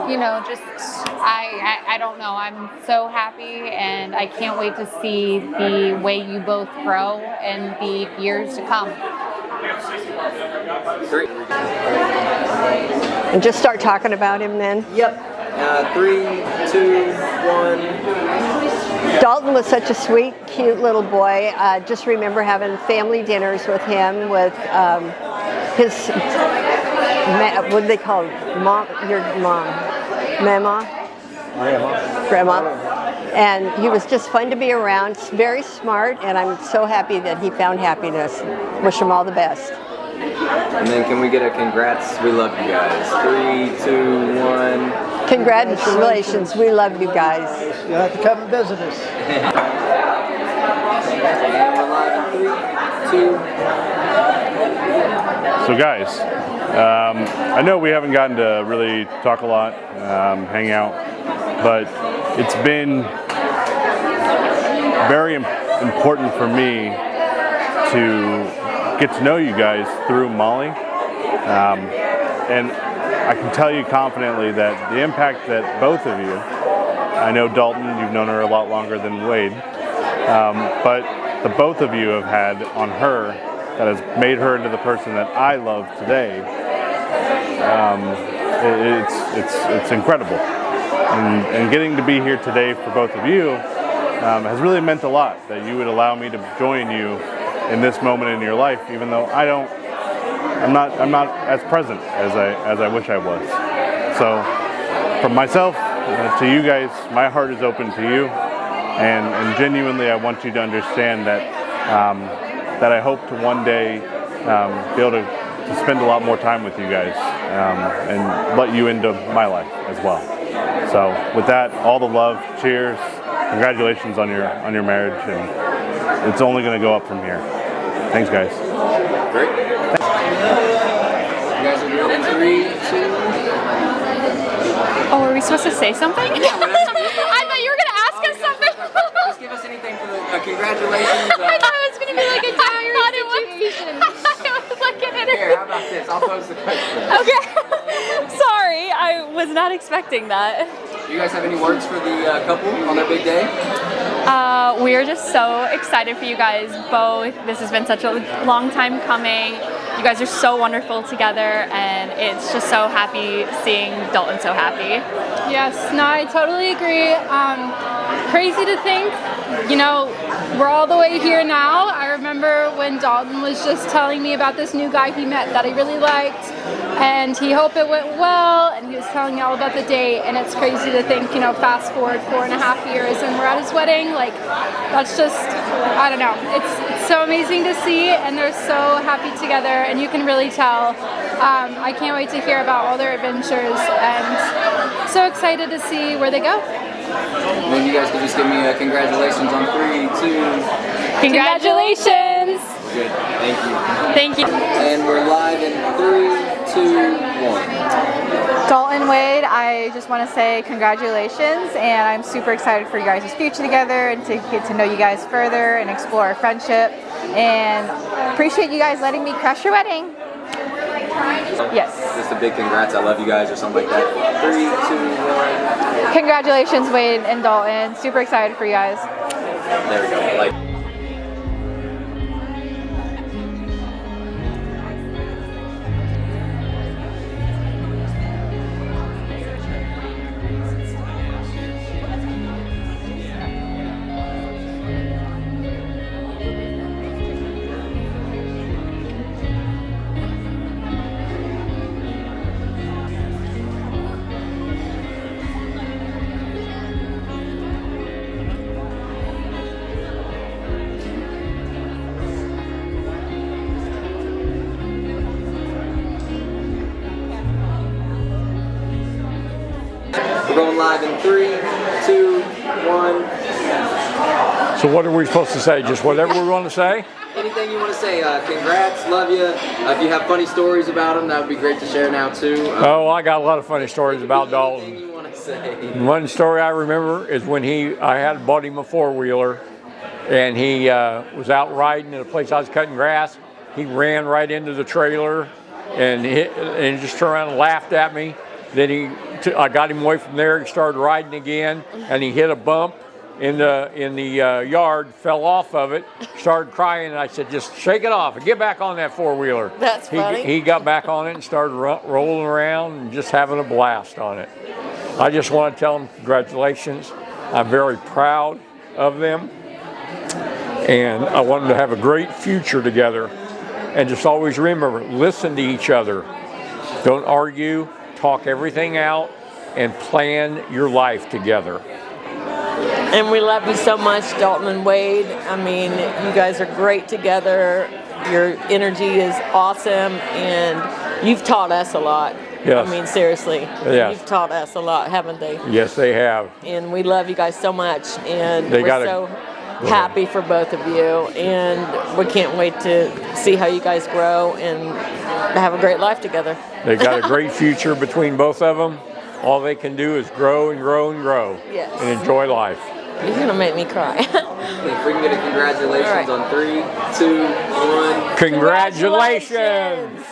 [SPEAKER 17] you know, just, I don't know, I'm so happy, and I can't wait to see the way you both grow in the years to come.
[SPEAKER 13] Great.
[SPEAKER 15] And just start talking about him then.
[SPEAKER 13] Yep. 3, 2, 1.
[SPEAKER 15] Dalton was such a sweet, cute little boy. Just remember having family dinners with him, with his, what do they call it? Mom, your mom, Mama? Grandma. And he was just fun to be around, very smart, and I'm so happy that he found happiness. Wish him all the best.
[SPEAKER 13] And then can we get a congrats? We love you guys. 3, 2, 1.
[SPEAKER 15] Congratulations. We love you guys.
[SPEAKER 18] You'll have to come and visit us.
[SPEAKER 13] And we're live in 3, 2.
[SPEAKER 19] So guys, I know we haven't gotten to really talk a lot, hang out, but it's been very important for me to get to know you guys through Molly, and I can tell you confidently that the impact that both of you, I know Dalton, you've known her a lot longer than Wade, but the both of you have had on her that has made her into the person that I love today. It's incredible. and getting to be here today for both of you has really meant a lot, that you would allow me to join you in this moment in your life, even though I'm not as present as I wish I was. So from myself to you guys, my heart is open to you, and genuinely I want you to understand that that I hope to one day be able to spend a lot more time with you guys and let you into my life as well. So with that, all the love, cheers, congratulations on your marriage, and it's only going to go up from here. Thanks, guys.
[SPEAKER 13] Great. You guys are good in 3, 2.
[SPEAKER 20] Oh, are we supposed to say something? I thought you were going to ask us something.
[SPEAKER 13] Just give us anything for the congratulations.
[SPEAKER 20] I thought it was going to be like a dire situation. It was like an interview.
[SPEAKER 13] Here, how about this? I'll pose the question.
[SPEAKER 20] Okay. Sorry, I was not expecting that.
[SPEAKER 13] Do you guys have any words for the couple on their big day?
[SPEAKER 20] We are just so excited for you guys both. This has been such a long time coming. You guys are so wonderful together, and it's just so happy seeing Dalton so happy.
[SPEAKER 21] Yes, no, I totally agree. Crazy to think, you know, we're all the way here now. I remember when Dalton was just telling me about this new guy he met that he really liked, and he hoped it went well, and he was telling me all about the date, and it's crazy to think, you know, fast forward 4.5 years and we're at his wedding. Like, that's just, I don't know, it's so amazing to see, and they're so happy together, and you can really tell. I can't wait to hear about all their adventures, and so excited to see where they go.
[SPEAKER 13] And then you guys can just give me a congratulations on 3, 2.
[SPEAKER 20] Congratulations!
[SPEAKER 13] Good. Thank you.
[SPEAKER 20] Thank you.
[SPEAKER 13] And we're live in 3, 2, 1.
[SPEAKER 22] Dalton, Wade, I just want to say congratulations, and I'm super excited for you guys' future together and to get to know you guys further and explore our friendship, and appreciate you guys letting me crash your wedding. Yes.
[SPEAKER 13] Just a big congrats. I love you guys or something like that. 3, 2, 1.
[SPEAKER 22] Congratulations, Wade and Dalton. Super excited for you guys.
[SPEAKER 13] There we go. Like. We're going live in 3, 2, 1.
[SPEAKER 7] So what are we supposed to say? Just whatever we want to say?
[SPEAKER 13] Anything you want to say? Congrats, love you. If you have funny stories about them, that would be great to share now too.
[SPEAKER 7] Oh, I got a lot of funny stories about Dalton.
[SPEAKER 13] Anything you want to say?
[SPEAKER 7] One story I remember is when I had bought him a 4-wheeler, and he was out riding at a place I was cutting grass. He ran right into the trailer and just turned around and laughed at me. Then I got him away from there. He started riding again, and he hit a bump in the yard, fell off of it, started crying, and I said, "Just shake it off and get back on that 4-wheeler."
[SPEAKER 23] That's funny.
[SPEAKER 7] He got back on it and started rolling around and just having a blast on it. I just want to tell them congratulations. I'm very proud of them, and I want them to have a great future together. And just always remember, listen to each other. Don't argue. Talk everything out and plan your life together.
[SPEAKER 23] And we love you so much, Dalton and Wade. I mean, you guys are great together. Your energy is awesome, and you've taught us a lot.
[SPEAKER 7] Yes.
[SPEAKER 23] I mean, seriously.
[SPEAKER 7] Yes.
[SPEAKER 23] You've taught us a lot, haven't they?
[SPEAKER 7] Yes, they have.
[SPEAKER 23] And we love you guys so much, and
[SPEAKER 7] They
[SPEAKER 23] we're
[SPEAKER 7] gotta-
[SPEAKER 23] so happy for both of you, and we can't wait to see how you guys grow and have a great life together.
[SPEAKER 7] They got a great future between both of them. All they can do is grow and grow and grow
[SPEAKER 23] Yes.
[SPEAKER 7] and enjoy life.
[SPEAKER 23] You're gonna make me cry.
[SPEAKER 13] If we can get a congratulations
[SPEAKER 23] All right.
[SPEAKER 13] on 3, 2, 1.
[SPEAKER 7] Congratulations!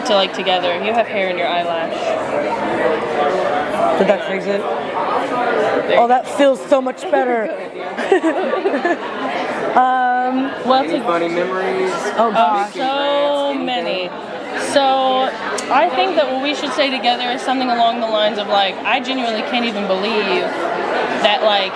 [SPEAKER 1] to like together. You have hair in your eyelash.
[SPEAKER 2] Did that fix it? Oh, that feels so much better.
[SPEAKER 1] Well,
[SPEAKER 13] Any funny memories?
[SPEAKER 2] Oh gosh.
[SPEAKER 1] So many. So I think that what we should say together is something along the lines of like, I genuinely can't even believe that like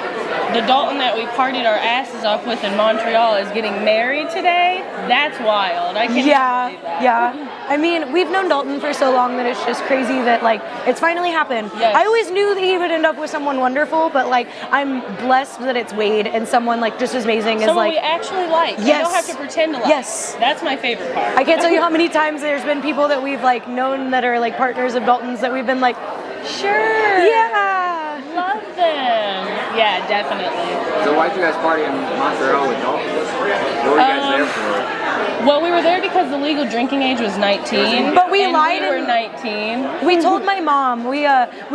[SPEAKER 1] the Dalton that we partied our asses off with in Montreal is getting married today. That's wild. I can't even believe that.
[SPEAKER 2] Yeah. I mean, we've known Dalton for so long that it's just crazy that like it's finally happened.
[SPEAKER 1] Yes.
[SPEAKER 2] I always knew that he would end up with someone wonderful, but like I'm blessed that it's Wade and someone like just as amazing as
[SPEAKER 1] Someone
[SPEAKER 2] like
[SPEAKER 1] we actually like.
[SPEAKER 2] Yes.
[SPEAKER 1] You don't have to pretend to like.
[SPEAKER 2] Yes.
[SPEAKER 1] That's my favorite part.
[SPEAKER 2] I can't tell you how many times there's been people that we've like known that are like partners of Dalton's that we've been like,
[SPEAKER 1] sure.
[SPEAKER 2] Yeah.
[SPEAKER 1] Love them. Yeah, definitely.
[SPEAKER 13] So why'd you guys party in Montreal with Dalton? What were you guys there for?
[SPEAKER 1] Well, we were there because the legal drinking age was 19.
[SPEAKER 2] But we
[SPEAKER 1] and
[SPEAKER 2] lied
[SPEAKER 1] We were
[SPEAKER 2] and-
[SPEAKER 1] 19.
[SPEAKER 2] We told my mom, we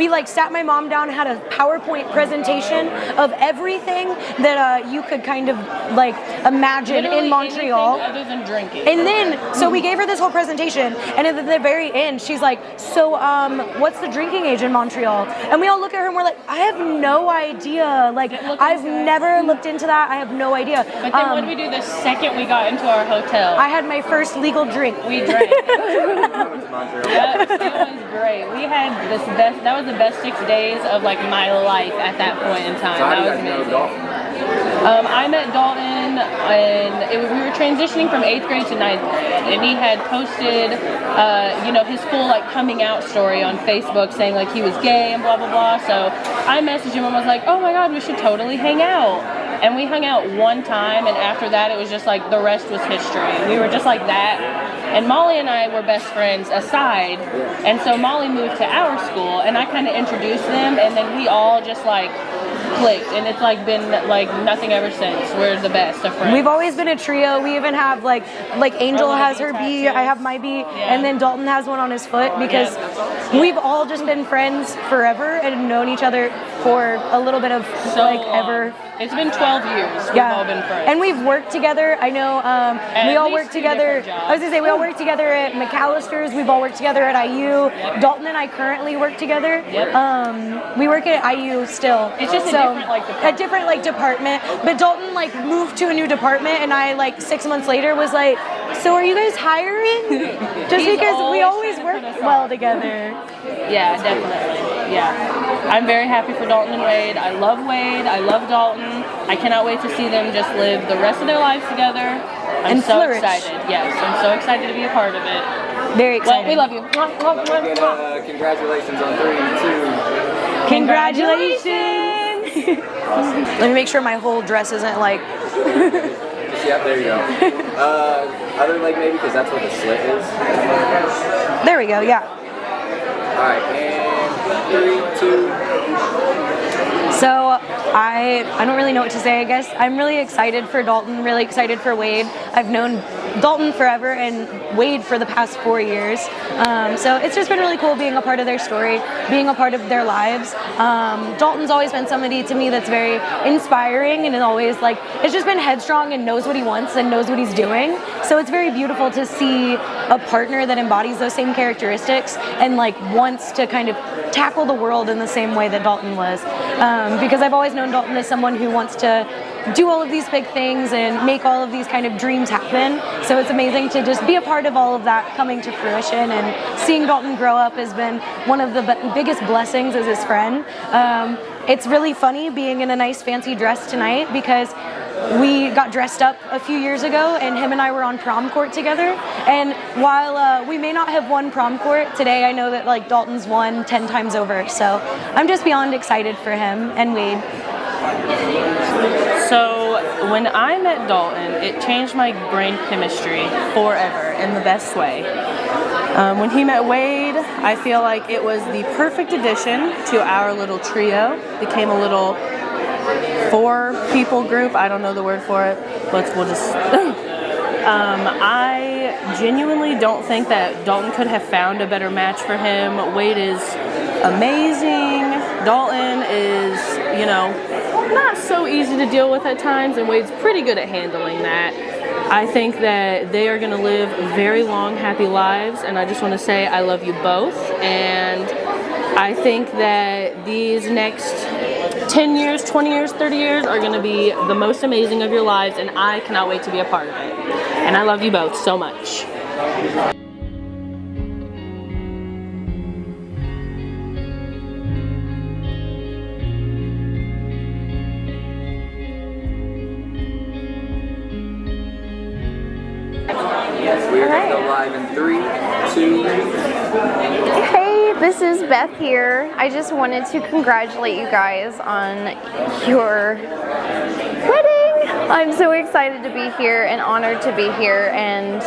[SPEAKER 2] like sat my mom down, had a PowerPoint presentation of everything that you could kind of like imagine
[SPEAKER 1] Literally
[SPEAKER 2] in Montreal.
[SPEAKER 1] anything other than drinking.
[SPEAKER 2] And then, so we gave her this whole presentation, and at the very end, she's like, so what's the drinking age in Montreal? And we all look at her and we're like, I have no idea. Like, I've never looked into that. I have no idea.
[SPEAKER 1] But then what did we do the second we got into our hotel?
[SPEAKER 2] I had my first legal drink.
[SPEAKER 1] We drank. It was great. We had that was the best 6 days of like my life at that point in time.
[SPEAKER 13] So how
[SPEAKER 1] That
[SPEAKER 13] do you
[SPEAKER 1] was
[SPEAKER 13] guys know
[SPEAKER 1] amazing.
[SPEAKER 13] Dalton?
[SPEAKER 1] I met Dalton, and we were transitioning from 8th grade to 9th grade, and he had posted, his full like coming out story on Facebook, saying like he was gay and blah blah blah. So I messaged him and was like, oh my God, we should totally hang out. And we hung out one time, and after that, it was just like the rest was history. We were just like that. And Molly and I were best friends aside, and so Molly moved to our school, and I kind of introduced them, and then we all just like clicked, and it's like been like nothing ever since. We're the best of friends.
[SPEAKER 2] We've always been a trio. We even have like Angel has her bee, I have my bee, and then Dalton has one on his foot because we've all just been friends forever and known each other for a little bit of ever.
[SPEAKER 1] It's been 12 years. We've all been friends.
[SPEAKER 2] And we've worked together. I know we all worked together. I was gonna say we all worked together at McAllister's. We've all worked together at IU. Dalton and I currently work together. We work at IU still.
[SPEAKER 1] It's just
[SPEAKER 2] a different department. But Dalton like moved to a new department, and I like 6 months later was like, so are you guys hiring? Just because we always work well together.
[SPEAKER 1] Yeah, definitely. Yeah. I'm very happy for Dalton and Wade. I love Wade. I love Dalton. I cannot wait to see them just live the rest of their lives together. I'm
[SPEAKER 2] And
[SPEAKER 1] so
[SPEAKER 2] flourish.
[SPEAKER 1] excited. Yes, I'm so excited to be a part of it.
[SPEAKER 2] Very excited.
[SPEAKER 1] Well, we love you.
[SPEAKER 13] Congratulations on 3 and 2.
[SPEAKER 2] Congratulations! Let me make sure my whole dress isn't like.
[SPEAKER 13] Yeah, there you go. Other leg maybe, because that's what the slit is.
[SPEAKER 2] There we go. Yeah.
[SPEAKER 13] All right, and 3, 2.
[SPEAKER 2] So I don't really know what to say, I guess. I'm really excited for Dalton, really excited for Wade. I've known Dalton forever and Wade for the past 4 years. So it's just been really cool being a part of their story, being a part of their lives. Dalton's always been somebody to me that's very inspiring and is always it's just been headstrong and knows what he wants and knows what he's doing. So it's very beautiful to see a partner that embodies those same characteristics and wants to kind of tackle the world in the same way that Dalton was. Because I've always known Dalton as someone who wants to do all of these big things and make all of these kind of dreams happen. So it's amazing to just be a part of all of that coming to fruition, and seeing Dalton grow up has been one of the biggest blessings as his friend. It's really funny being in a nice fancy dress tonight because we got dressed up a few years ago and him and I were on prom court together. And while we may not have won prom court, today I know that Dalton's won 10 times over. So I'm just beyond excited for him and Wade.
[SPEAKER 1] So when I met Dalton, it changed my brain chemistry forever in the best way. When he met Wade, I feel like it was the perfect addition to our little trio. Became a little 4-people group. I don't know the word for it. We'll just. I genuinely don't think that Dalton could have found a better match for him. Wade is amazing. Dalton is, not so easy to deal with at times, and Wade's pretty good at handling that. I think that they are going to live very long, happy lives, and I just want to say I love you both, and I think that these next 10 years, 20 years, 30 years are going to be the most amazing of your lives, and I cannot wait to be a part of it. And I love you both so much.
[SPEAKER 13] Yes, we are going to go live in 3, 2.
[SPEAKER 5] Hey, this is Beth here. I just wanted to congratulate you guys on your wedding. I'm so excited to be here and honored to be here, and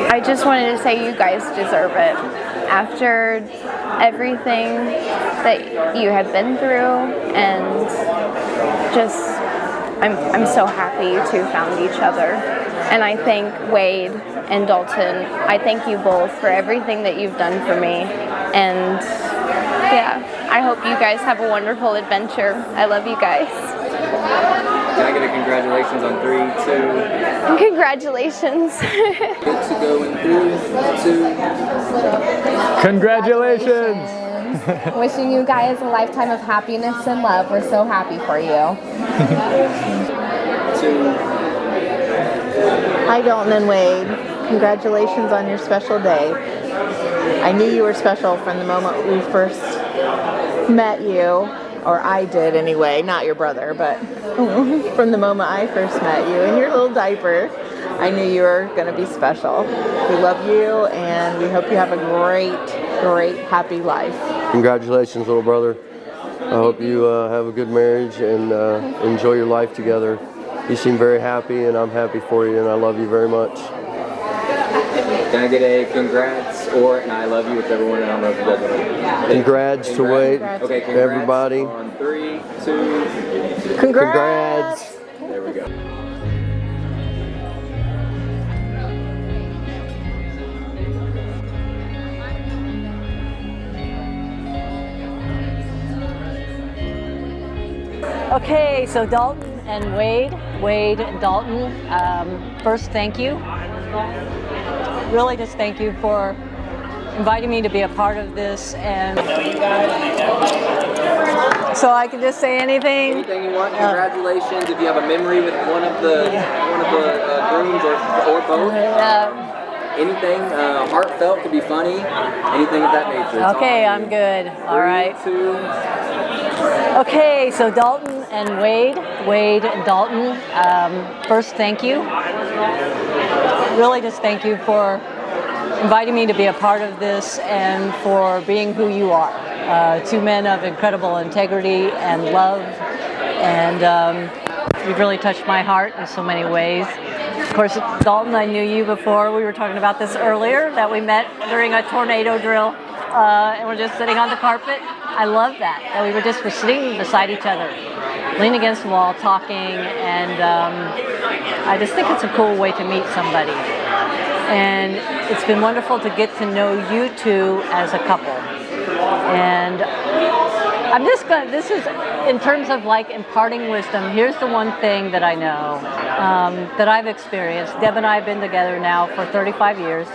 [SPEAKER 5] I just wanted to say you guys deserve it. After everything that you have been through, and just I'm so happy you two found each other. And I thank Wade and Dalton. I thank you both for everything that you've done for me. And yeah, I hope you guys have a wonderful adventure. I love you guys.
[SPEAKER 13] Can I get a congratulations on 3, 2?
[SPEAKER 5] Congratulations.
[SPEAKER 13] Good to go in 3, 2.
[SPEAKER 6] Congratulations.
[SPEAKER 8] Wishing you guys a lifetime of happiness and love. We're so happy for you.
[SPEAKER 13] 2.
[SPEAKER 22] Hi, Dalton and Wade. Congratulations on your special day. I knew you were special from the moment we first met you, or I did anyway, not your brother, but from the moment I first met you in your little diaper, I knew you were going to be special. We love you, and we hope you have a great, happy life.
[SPEAKER 24] Congratulations, little brother. I hope you have a good marriage and enjoy your life together. You seem very happy, and I'm happy for you, and I love you very much.
[SPEAKER 13] Can I get a congrats or an I love you, whichever one? I don't know if you guys want to.
[SPEAKER 24] Congrats to Wade,
[SPEAKER 13] Okay, congrats
[SPEAKER 24] everybody.
[SPEAKER 13] On 3, 2.
[SPEAKER 24] Congrats.
[SPEAKER 13] There we go.
[SPEAKER 10] Okay, so Dalton and Wade and Dalton, first thank you. Really just thank you for inviting me to be a part of this, and so I can just say anything.
[SPEAKER 13] Anything you want. Congratulations. If you have a memory with one of the grooms or both. Anything heartfelt, could be funny. Anything of that nature.
[SPEAKER 10] Okay, I'm good. All right.
[SPEAKER 13] 3, 2.
[SPEAKER 10] Okay, so Dalton and Wade and Dalton, first thank you. Really just thank you for inviting me to be a part of this and for being who you are. Two men of incredible integrity and love, and you've really touched my heart in so many ways. Of course, Dalton, I knew you before. We were talking about this earlier, that we met during a tornado drill, and we're just sitting on the carpet. I love that we were just sitting beside each other, leaning against the wall, talking, and I just think it's a cool way to meet somebody. And it's been wonderful to get to know you two as a couple. And I'm just going to, this is, in terms of like imparting wisdom, here's the one thing that I know, that I've experienced. Deb and I have been together now for 35 years.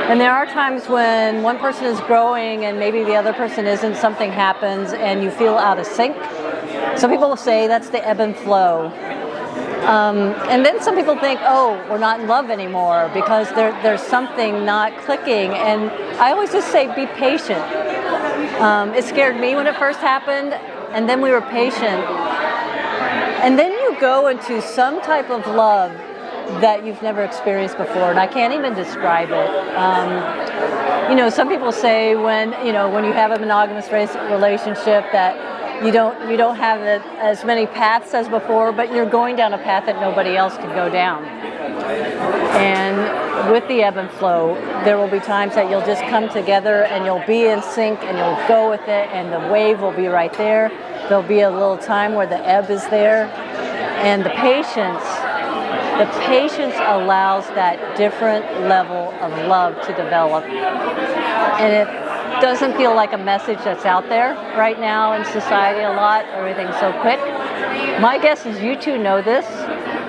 [SPEAKER 10] And there are times when one person is growing and maybe the other person isn't, something happens and you feel out of sync. Some people will say that's the ebb and flow. And then some people think, oh, we're not in love anymore because there's something not clicking. And I always just say, be patient. It scared me when it first happened, and then we were patient. And then you go into some type of love that you've never experienced before, and I can't even describe it. You know, some people say when you have a monogamous relationship that you don't have as many paths as before, but you're going down a path that nobody else can go down. And with the ebb and flow, there will be times that you'll just come together and you'll be in sync and you'll go with it, and the wave will be right there. There'll be a little time where the ebb is there, and the patience allows that different level of love to develop. And it doesn't feel like a message that's out there right now in society a lot. Everything's so quick. My guess is you two know this,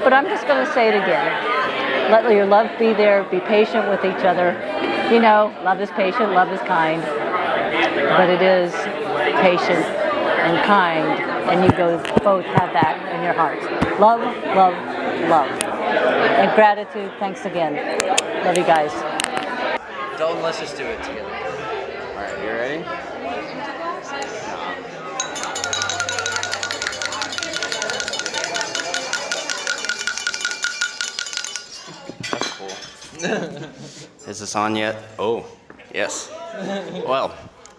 [SPEAKER 10] but I'm just going to say it again. Let your love be there. Be patient with each other. You know, love is patient, love is kind. But it is patient and kind, and you both have that in your hearts. Love, love, love. And gratitude, thanks again. Love you guys.
[SPEAKER 13] Dalton, let's just do it together. All right, you ready? That's cool. Is this on yet? Oh, yes. Well,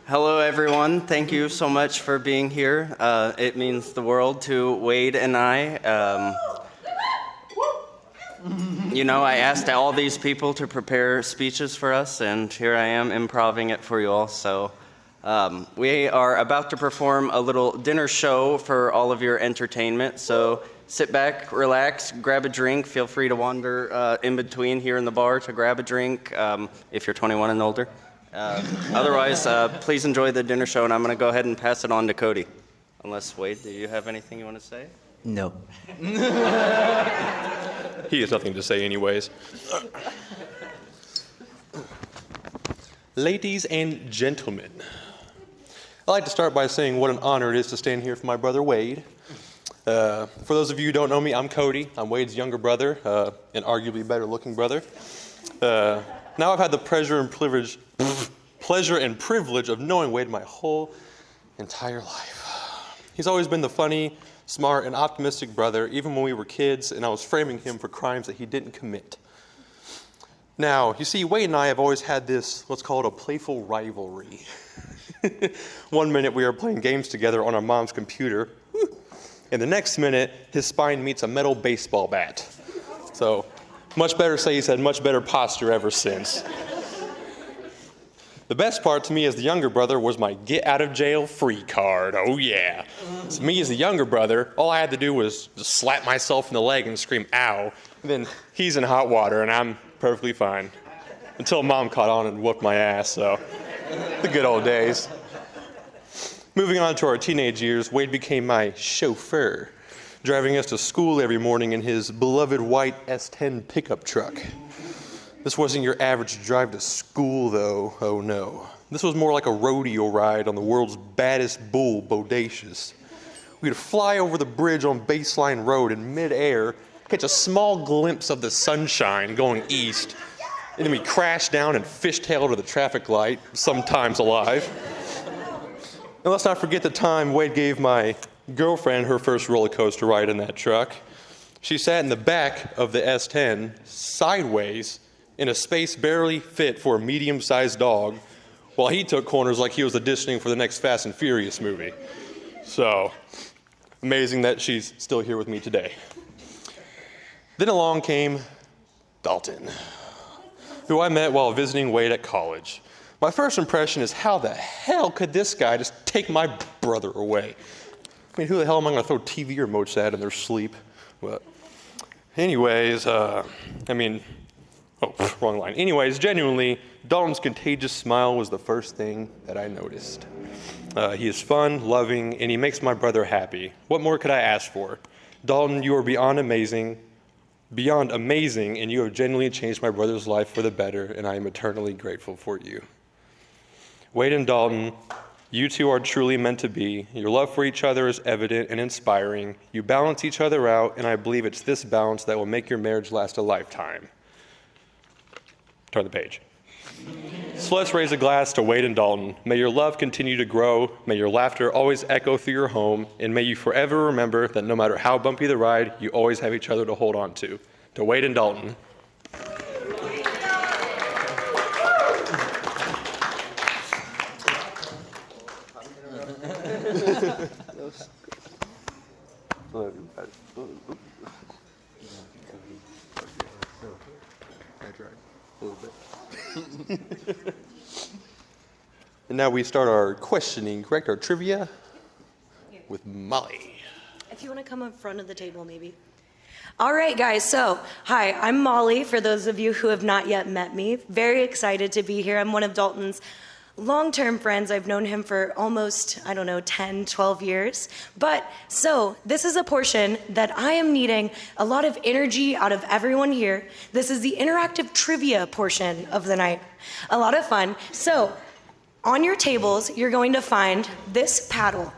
[SPEAKER 13] hello everyone. Thank you so much for being here. It means the world to Wade and I. You know, I asked all these people to prepare speeches for us, and here I am improvising it for you all. So we are about to perform a little dinner show for all of your entertainment. So sit back, relax, grab a drink. Feel free to wander in between here in the bar to grab a drink if you're 21 and older. Otherwise, please enjoy the dinner show, and I'm going to go ahead and pass it on to Cody. Unless, Wade, do you have anything you want to say?
[SPEAKER 9] No.
[SPEAKER 4] He has nothing to say anyways. Ladies and gentlemen, I'd like to start by saying what an honor it is to stand here for my brother Wade. For those of you who don't know me, I'm Cody. I'm Wade's younger brother, and arguably better looking brother. Now I've had the pleasure and privilege of knowing Wade my whole entire life. He's always been the funny, smart, and optimistic brother, even when we were kids and I was framing him for crimes that he didn't commit. Now, you see, Wade and I have always had this, let's call it a playful rivalry. One minute we are playing games together on our mom's computer, and the next minute his spine meets a metal baseball bat. So, much better say he's had much better posture ever since. The best part to me as the younger brother was my get out of jail free card. Oh yeah. So me as the younger brother, all I had to do was just slap myself in the leg and scream, ow. And then he's in hot water and I'm perfectly fine. Until mom caught on and whooped my ass, so the good old days. Moving on to our teenage years, Wade became my chauffeur, driving us to school every morning in his beloved white S10 pickup truck. This wasn't your average drive to school, though. Oh, no. This was more like a rodeo ride on the world's baddest bull, Bodacious. We'd fly over the bridge on Baseline Road in midair, catch a small glimpse of the sunshine going east, and then we'd crash down and fishtail to the traffic light, sometimes alive. And let's not forget the time Wade gave my girlfriend her first roller coaster ride in that truck. She sat in the back of the S10, sideways, in a space barely fit for a medium-sized dog, while he took corners like he was auditioning for the next Fast and Furious movie. So, amazing that she's still here with me today. Then along came Dalton, who I met while visiting Wade at college. My first impression is, how the hell could this guy just take my brother away? I mean, who the hell am I going to throw TV remotes at in their sleep? But anyways, wrong line. Anyways, genuinely, Dalton's contagious smile was the first thing that I noticed. He is fun, loving, and he makes my brother happy. What more could I ask for? Dalton, you are beyond amazing, and you have genuinely changed my brother's life for the better, and I am eternally grateful for you. Wade and Dalton, you two are truly meant to be. Your love for each other is evident and inspiring. You balance each other out, and I believe it's this balance that will make your marriage last a lifetime. Turn the page. So let's raise a glass to Wade and Dalton. May your love continue to grow. May your laughter always echo through your home. And may you forever remember that no matter how bumpy the ride, you always have each other to hold on to. To Wade and Dalton. And now we start our questioning, correct? Our trivia with Molly.
[SPEAKER 2] If you want to come up front of the table, maybe. All right, guys. So, hi, I'm Molly, for those of you who have not yet met me. Very excited to be here. I'm one of Dalton's
[SPEAKER 6] long-term friends. I've known him for almost, 10, 12 years. But so this is a portion that I am needing a lot of energy out of everyone here. This is the interactive trivia portion of the night. A lot of fun. So on your tables, you're going to find this paddle.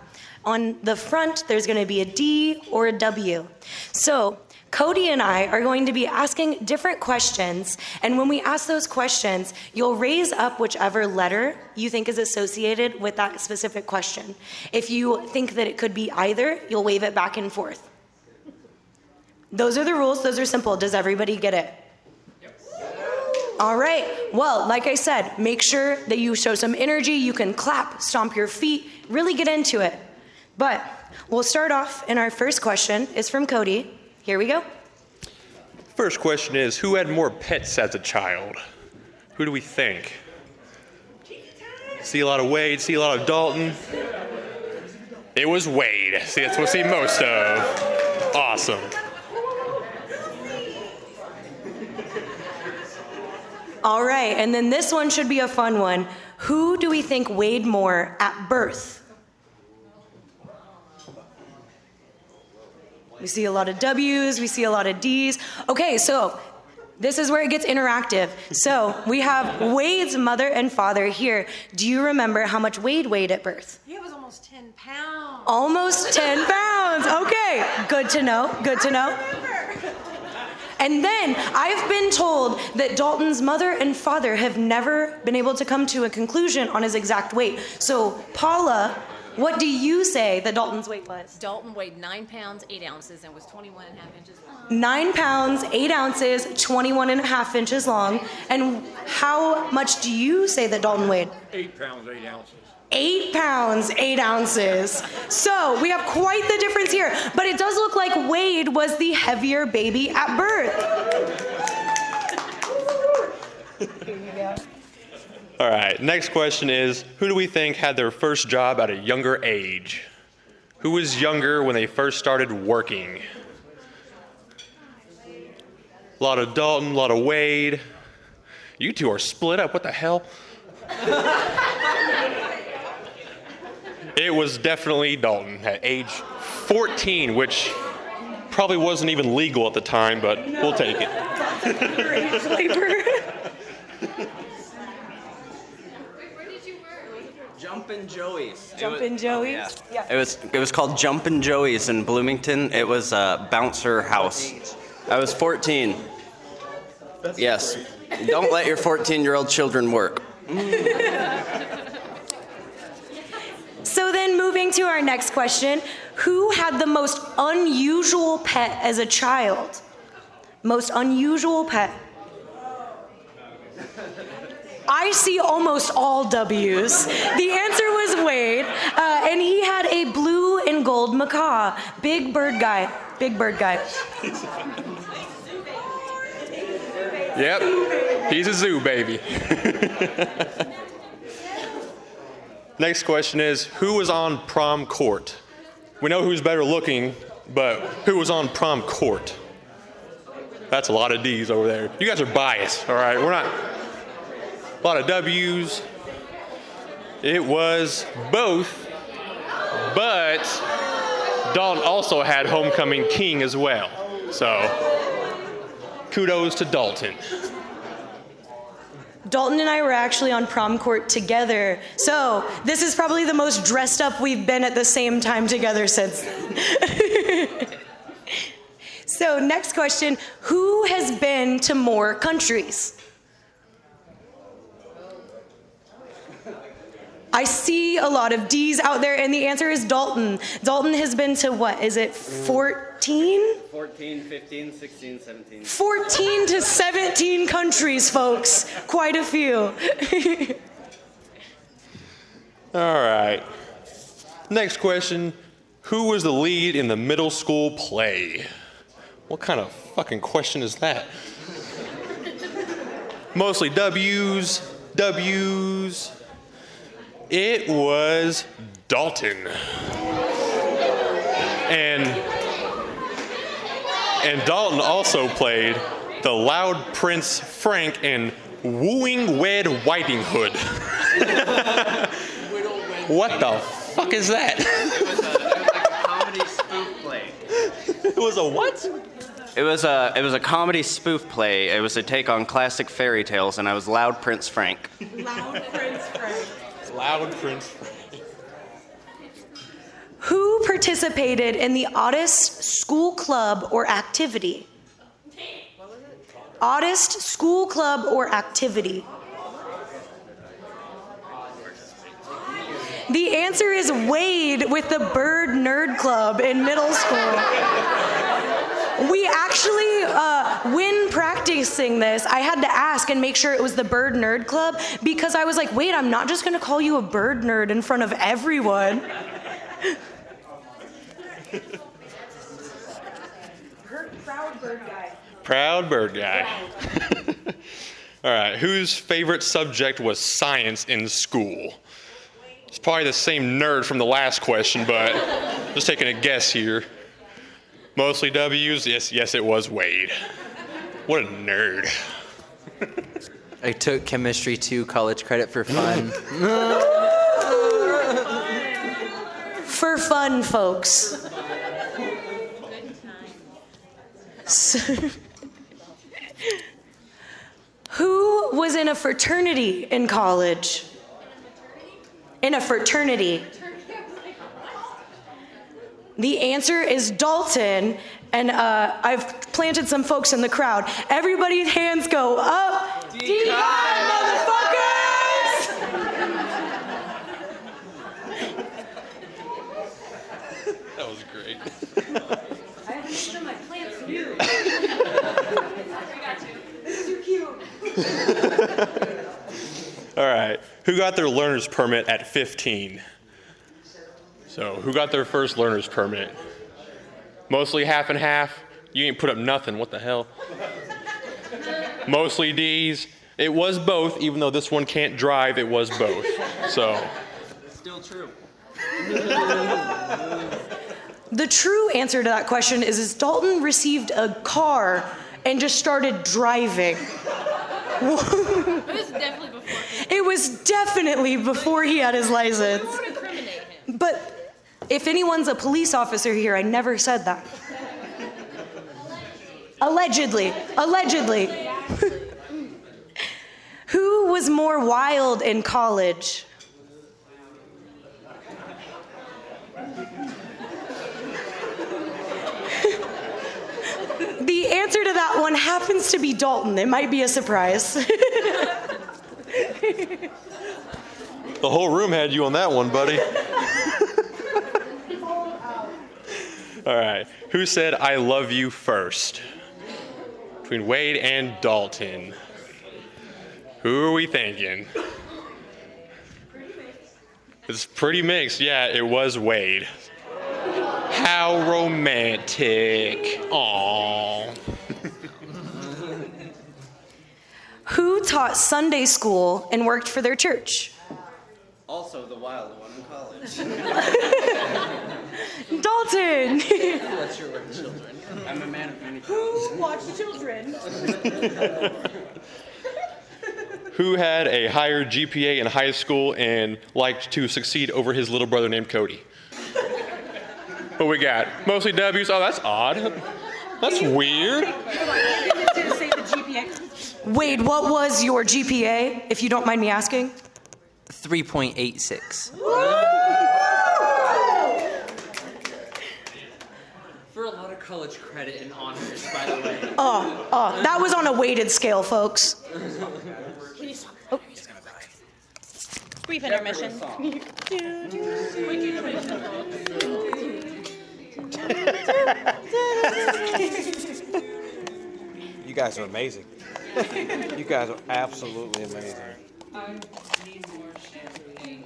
[SPEAKER 6] On the front, there's going to be a D or a W. So Cody and I are going to be asking different questions, and when we ask those questions, you'll raise up whichever letter you think is associated with that specific question. If you think that it could be either, you'll wave it back and forth. Those are the rules. Those are simple. Does everybody get it? All right. Well, like I said, make sure that you show some energy. You can clap, stomp your feet, really get into it. But we'll start off, and our first question is from Cody. Here we go.
[SPEAKER 4] First question is, who had more pets as a child? Who do we think? See a lot of Wade, see a lot of Dalton. It was Wade. See, that's what we see most of. Awesome.
[SPEAKER 6] All right, and then this one should be a fun one. Who do we think weighed more at birth? We see a lot of W's, we see a lot of D's. Okay, so this is where it gets interactive. So we have Wade's mother and father here. Do you remember how much Wade weighed at birth?
[SPEAKER 11] He was almost 10 pounds.
[SPEAKER 6] Almost 10 pounds. Okay, good to know, good to know. And then I've been told that Dalton's mother and father have never been able to come to a conclusion on his exact weight. So Paula, what do you say that Dalton's weight was?
[SPEAKER 12] Dalton weighed 9 pounds, 8 ounces and was 21 and a half inches long.
[SPEAKER 6] 9 pounds, 8 ounces, 21 and a half inches long. And how much do you say that Dalton weighed?
[SPEAKER 7] 8 pounds, 8 ounces.
[SPEAKER 6] 8 pounds, 8 ounces. So we have quite the difference here. But it does look like Wade was the heavier baby at birth. Here you go.
[SPEAKER 4] All right, next question is, who do we think had their first job at a younger age? Who was younger when they first started working? A lot of Dalton, a lot of Wade. You two are split up, what the hell? It was definitely Dalton at age 14, which probably wasn't even legal at the time, but we'll take it.
[SPEAKER 13] Jumpin' Joey's.
[SPEAKER 6] Jumpin' Joey's?
[SPEAKER 13] Yeah. It was called Jumpin' Joey's in Bloomington. It was a bouncer house. I was 14. Yes. Don't let your 14-year-old children work.
[SPEAKER 6] So then moving to our next question, who had the most unusual pet as a child? Most unusual pet. I see almost all W's. The answer was Wade, and he had a blue and gold macaw. Big bird guy, big bird guy.
[SPEAKER 4] Yep, he's a zoo baby. Next question is, who was on prom court? We know who's better looking, but who was on prom court? That's a lot of D's over there. You guys are biased, all right? We're not. A lot of W's. It was both, but Dalton also had homecoming king as well. So kudos to Dalton.
[SPEAKER 6] Dalton and I were actually on prom court together. So this is probably the most dressed up we've been at the same time together since then. So next question, who has been to more countries? I see a lot of D's out there, and the answer is Dalton. Dalton has been to what? Is it 14?
[SPEAKER 13] 14, 15, 16, 17.
[SPEAKER 6] 14 to 17 countries, folks. Quite a few.
[SPEAKER 4] All right. Next question. Who was the lead in the middle school play? What kind of fucking question is that? Mostly W's. It was Dalton. And Dalton also played the Loud Prince Frank in Wooing Wed Whiting Hood. What the fuck is that?
[SPEAKER 13] It was a comedy spoof play.
[SPEAKER 4] It was a what?
[SPEAKER 13] It was a comedy spoof play. It was a take on classic fairy tales, and I was Loud Prince Frank.
[SPEAKER 11] Loud Prince Frank.
[SPEAKER 4] Loud Prince Frank.
[SPEAKER 6] Who participated in the oddest school club or activity? Oddest school club or activity? The answer is Wade with the Bird Nerd Club in middle school. We actually, when practicing this, I had to ask and make sure it was the Bird Nerd Club because I was like, wait, I'm not just gonna call you a bird nerd in front of everyone. Proud bird guy.
[SPEAKER 4] Proud bird guy. All right, whose favorite subject was science in school? It's probably the same nerd from the last question, but just taking a guess here. Mostly W's? Yes, it was Wade. What a nerd.
[SPEAKER 9] I took chemistry 2 college credit for fun.
[SPEAKER 6] For fun, folks. Who was in a fraternity in college? In a fraternity. The answer is Dalton, and I've planted some folks in the crowd. Everybody's hands go up. DEI, motherfuckers!
[SPEAKER 4] That was great.
[SPEAKER 6] I have to show my plants here. This is too cute.
[SPEAKER 4] All right, who got their learner's permit at 15? So, who got their first learner's permit? Mostly half and half? You ain't put up nothing, what the hell? Mostly D's? It was both, even though this one can't drive, it was both. So.
[SPEAKER 13] Still true.
[SPEAKER 6] The true answer to that question is Dalton received a car and just started driving. It was definitely before he had his license. But if anyone's a police officer here, I never said that. Allegedly. Who was more wild in college? The answer to that one happens to be Dalton. It might be a surprise.
[SPEAKER 4] The whole room had you on that one, buddy. All right, who said I love you first? Between Wade and Dalton. Who are we thinking? It's pretty mixed. Yeah, it was Wade. How romantic. Aww.
[SPEAKER 6] Who taught Sunday school and worked for their church?
[SPEAKER 13] Also the wild one in college.
[SPEAKER 6] Dalton!
[SPEAKER 13] What's your word, children? I'm a man of many talents.
[SPEAKER 6] Who watched children?
[SPEAKER 4] Who had a higher GPA in high school and liked to succeed over his little brother named Cody? What we got? Mostly W's. Oh, that's odd. That's weird.
[SPEAKER 6] Wade, what was your GPA, if you don't mind me asking?
[SPEAKER 9] 3.86. For a lot of college credit and honors, by the way.
[SPEAKER 6] That was on a weighted scale, folks.
[SPEAKER 1] Brief intermission.
[SPEAKER 3] You guys are amazing. You guys are absolutely amazing.
[SPEAKER 11] I need more champagne.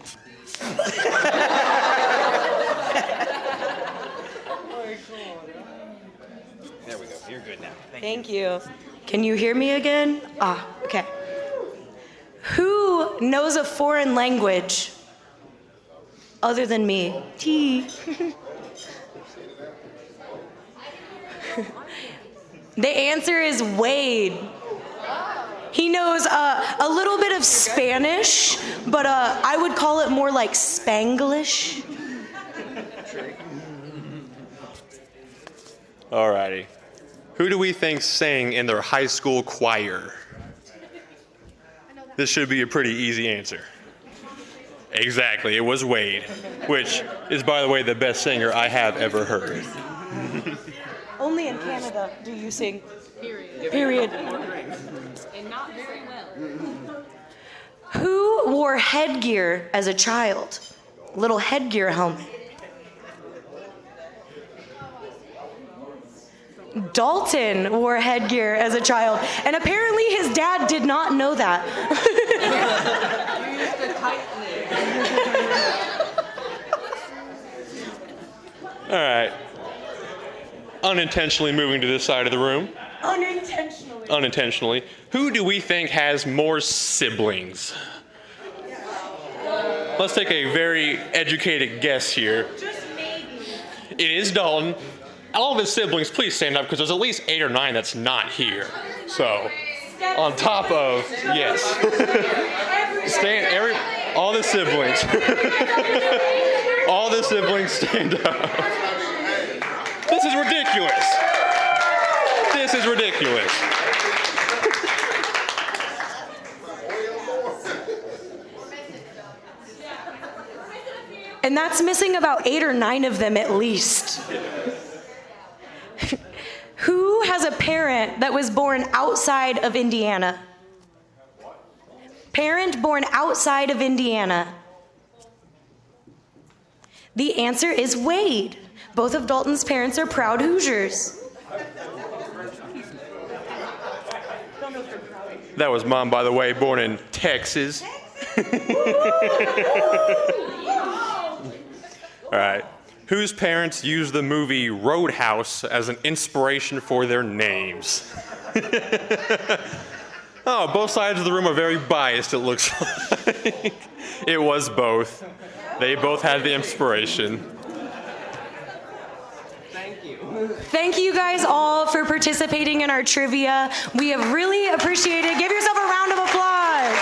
[SPEAKER 3] There we go. You're good now.
[SPEAKER 6] Thank you. Can you hear me again? Okay. Who knows a foreign language other than me? T. The answer is Wade. He knows a little bit of Spanish, but I would call it more like Spanglish.
[SPEAKER 4] Alrighty. Who do we think sang in their high school choir? This should be a pretty easy answer. Exactly, it was Wade, which is, by the way, the best singer I have ever heard.
[SPEAKER 6] Only in Canada do you sing. Period.
[SPEAKER 12] And not very well.
[SPEAKER 6] Who wore headgear as a child? Little headgear helmet. Dalton wore headgear as a child, and apparently his dad did not know that.
[SPEAKER 4] All right. Unintentionally moving to this side of the room. Unintentionally. Who do we think has more siblings? Let's take a very educated guess here. It is Dalton. All of his siblings, please stand up, because there's at least 8 or 9 that's not here. So, on top of, yes. All the siblings. All the siblings stand up. This is ridiculous. This is ridiculous.
[SPEAKER 6] And that's missing about 8 or 9 of them at least. Who has a parent that was born outside of Indiana? Parent born outside of Indiana. The answer is Wade. Both of Dalton's parents are proud Hoosiers.
[SPEAKER 4] That was Mom, by the way, born in Texas. All right. Whose parents used the movie Roadhouse as an inspiration for their names? Oh, both sides of the room are very biased, it looks like. It was both. They both had the inspiration.
[SPEAKER 6] Thank you guys all for participating in our trivia. We have really appreciated it. Give yourself a round of applause.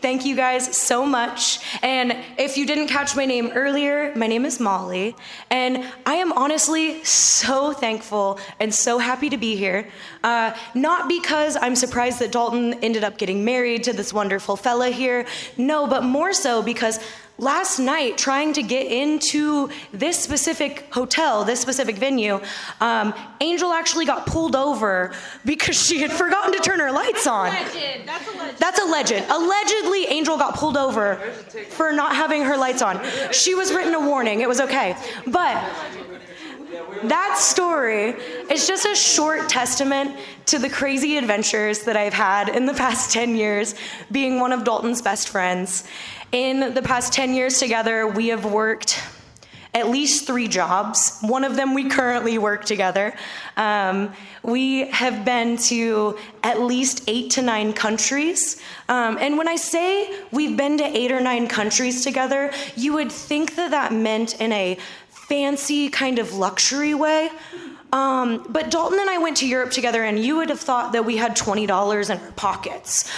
[SPEAKER 6] Thank you guys so much. And if you didn't catch my name earlier, my name is Molly. And I am honestly so thankful and so happy to be here. Not because I'm surprised that Dalton ended up getting married to this wonderful fella here. No, but more so because last night, trying to get into this specific hotel, this specific venue, Angel actually got pulled over because she had forgotten to turn her lights on. That's alleged. Allegedly, Angel got pulled over for not having her lights on. She was written a warning. It was okay. But that story is just a short testament to the crazy adventures that I've had in the past 10 years, being one of Dalton's best friends. In the past 10 years together, we have worked at least 3 jobs. One of them we currently work together. We have been to at least 8 to 9 countries. And when I say we've been to 8 or 9 countries together, you would think that that meant in a fancy kind of luxury way. But Dalton and I went to Europe together, and you would have thought that we had $20 in our pockets.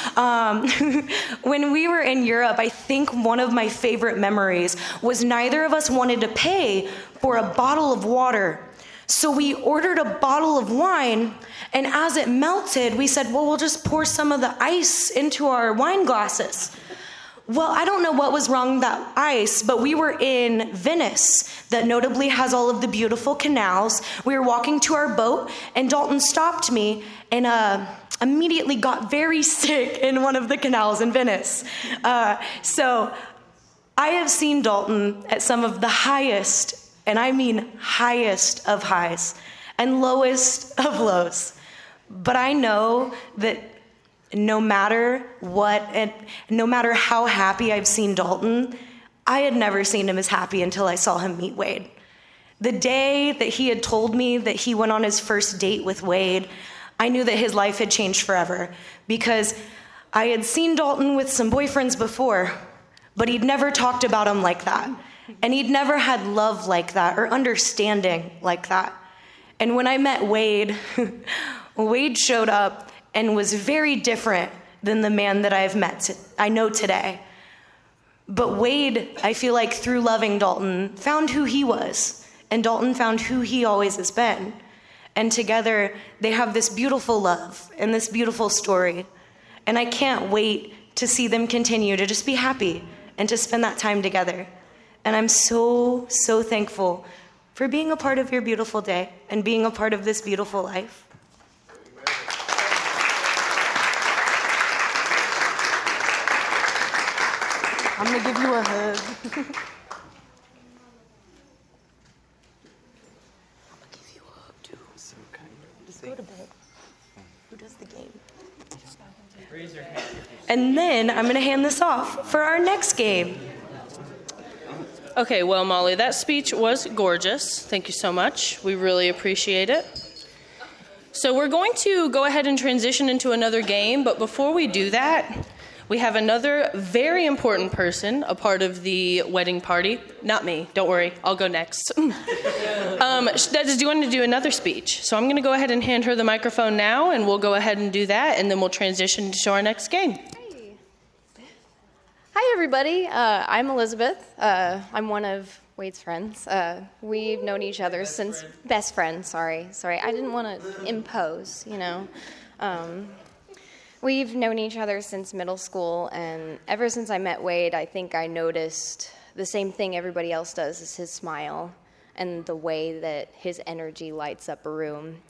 [SPEAKER 6] When we were in Europe, I think one of my favorite memories was neither of us wanted to pay for a bottle of water. So we ordered a bottle of wine, and as it melted, we said, well, we'll just pour some of the ice into our wine glasses. Well, I don't know what was wrong with that ice, but we were in Venice, that notably has all of the beautiful canals. We were walking to our boat, and Dalton stopped me and immediately got very sick in one of the canals in Venice. So I have seen Dalton at some of the highest, and I mean highest of highs, and lowest of lows. But I know that no matter what, and no matter how happy I've seen Dalton, I had never seen him as happy until I saw him meet Wade. The day that he had told me that he went on his first date with Wade, I knew that his life had changed forever, because I had seen Dalton with some boyfriends before, but he'd never talked about him like that. And he'd never had love like that or understanding like that. And when I met Wade, Wade showed up and was very different than the man that I know today. But Wade, I feel like through loving Dalton, found who he was. And Dalton found who he always has been. And together, they have this beautiful love and this beautiful story. And I can't wait to see them continue to just be happy and to spend that time together. And I'm so, so thankful for being a part of your beautiful day and being a part of this beautiful life. I'm gonna give you a hug. Just go to bed. Who does the game? And then I'm gonna hand this off for our next game.
[SPEAKER 1] Okay, well, Molly, that speech was gorgeous. Thank you so much. We really appreciate it. So we're going to go ahead and transition into another game, but before we do that, we have another very important person, a part of the wedding party. Not me, don't worry, I'll go next. That is going to do another speech. So I'm gonna go ahead and hand her the microphone now, and we'll go ahead and do that, and then we'll transition to our next game.
[SPEAKER 14] Hi, everybody. I'm Elizabeth. I'm one of Wade's friends. We've known each other since best friends. Sorry. I didn't want to impose, you know. We've known each other since middle school, and ever since I met Wade, I think I noticed the same thing everybody else does, is his smile and the way that his energy lights up a room.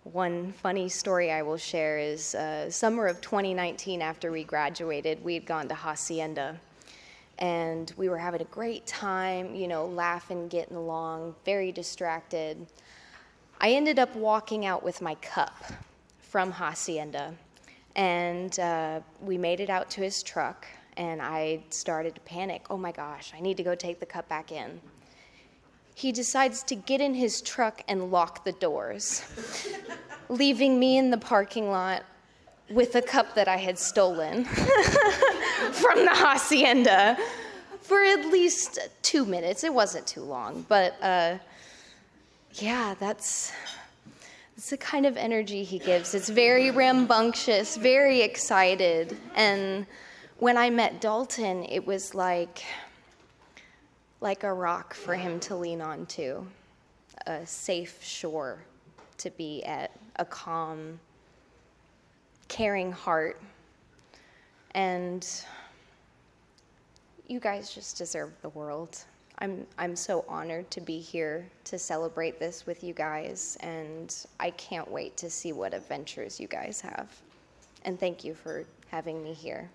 [SPEAKER 14] One funny story I will share is summer of 2019, after we graduated, we had gone to Hacienda, and we were having a great time, you know, laughing, getting along, very distracted. I ended up walking out with my cup from Hacienda, and we made it out to his truck, and I started to panic. Oh my gosh, I need to go take the cup back in. He decides to get in his truck and lock the doors, leaving me in the parking lot with a cup that I had stolen from the Hacienda for at least 2 minutes. It wasn't too long, but yeah, that's the kind of energy he gives. It's very rambunctious, very excited. And when I met Dalton, it was like a rock for him to lean on to, a safe shore to be at, a calm, caring heart. And you guys just deserve the world. I'm so honored to be here to celebrate this with you guys, and I can't wait to see what adventures you guys have. And thank you for having me here.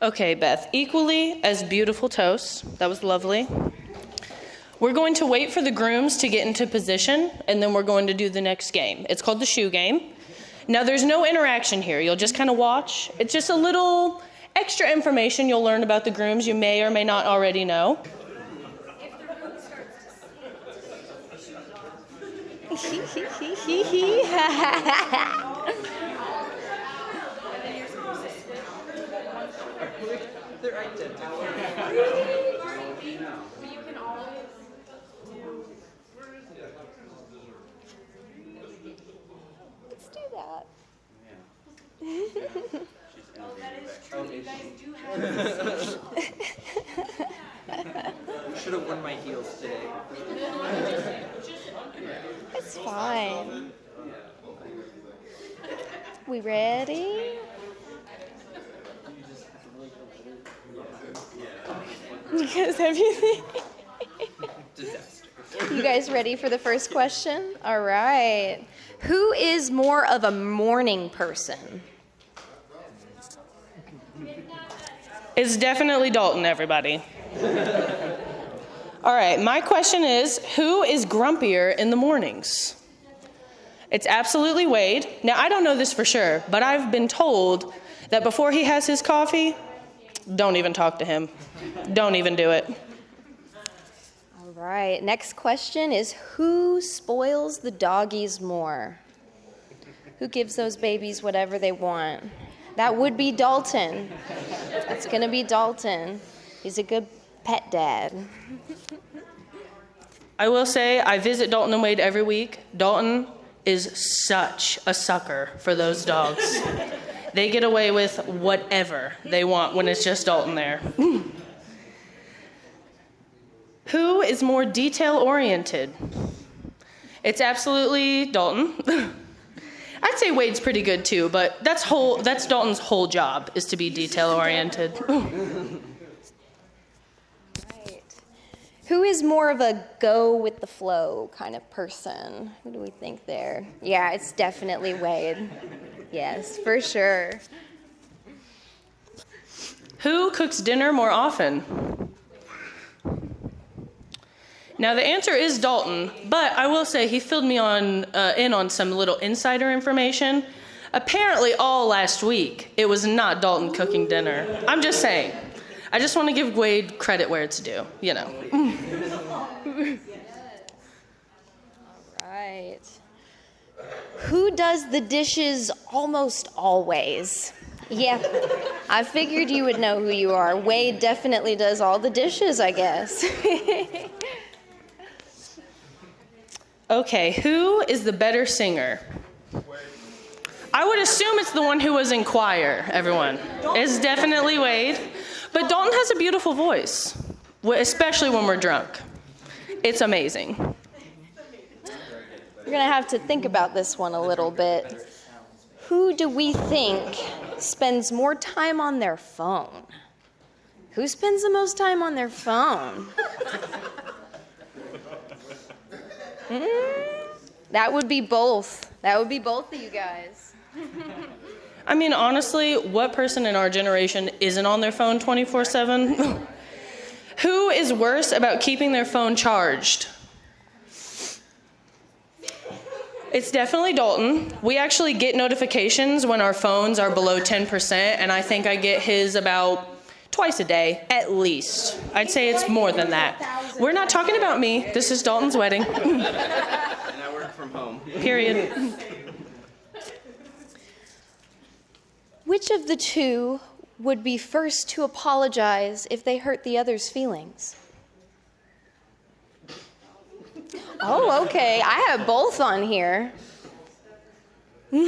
[SPEAKER 1] Okay, Beth, equally as beautiful toasts. That was lovely. We're going to wait for the grooms to get into position, and then we're going to do the next game. It's called the shoe game. Now, there's no interaction here. You'll just kind of watch. It's just a little extra information you'll learn about the grooms you may or may not already know.
[SPEAKER 11] They're identical.
[SPEAKER 14] Let's do that.
[SPEAKER 11] Oh, that is true. You guys do have should have worn my heels today.
[SPEAKER 14] It's fine. We ready? You guys have anything?
[SPEAKER 11] Disaster.
[SPEAKER 14] You guys ready for the first question? All right. Who is more of a morning person?
[SPEAKER 1] It's definitely Dalton, everybody. All right, my question is, who is grumpier in the mornings? It's absolutely Wade. Now, I don't know this for sure, but I've been told that before he has his coffee, don't even talk to him. Don't even do it.
[SPEAKER 14] All right, next question is who spoils the doggies more? Who gives those babies whatever they want? That would be Dalton. That's gonna be Dalton. He's a good pet dad.
[SPEAKER 1] I will say I visit Dalton and Wade every week. Dalton is such a sucker for those dogs. They get away with whatever they want when it's just Dalton there. Who is more detail-oriented? It's absolutely Dalton. I'd say Wade's pretty good too, but that's Dalton's whole job is to be detail-oriented.
[SPEAKER 14] Who is more of a go with the flow kind of person? Who do we think there? Yeah, it's definitely Wade. Yes, for sure.
[SPEAKER 1] Who cooks dinner more often? Now the answer is Dalton, but I will say he filled me in on some little insider information. Apparently all last week it was not Dalton cooking dinner. I'm just saying. I just want to give Wade credit where it's due, you know.
[SPEAKER 14] All right. Who does the dishes almost always? Yeah, I figured you would know who you are. Wade definitely does all the dishes, I guess.
[SPEAKER 1] Okay, who is the better singer? I would assume it's the one who was in choir, everyone. It's definitely Wade. But Dalton has a beautiful voice, especially when we're drunk. It's amazing.
[SPEAKER 14] We're gonna have to think about this one a little bit. Who do we think spends more time on their phone? Who spends the most time on their phone? That would be both. That would be both of you guys.
[SPEAKER 1] I mean, honestly, what person in our generation isn't on their phone 24/7? Who is worse about keeping their phone charged? It's definitely Dalton. We actually get notifications when our phones are below 10%, and I think I get his about twice a day, at least. I'd say it's more than that. We're not talking about me. This is Dalton's wedding.
[SPEAKER 13] And I work from home.
[SPEAKER 1] Period.
[SPEAKER 14] Which of the two would be first to apologize if they hurt the other's feelings? Oh, okay. I have both on here.
[SPEAKER 13] Wade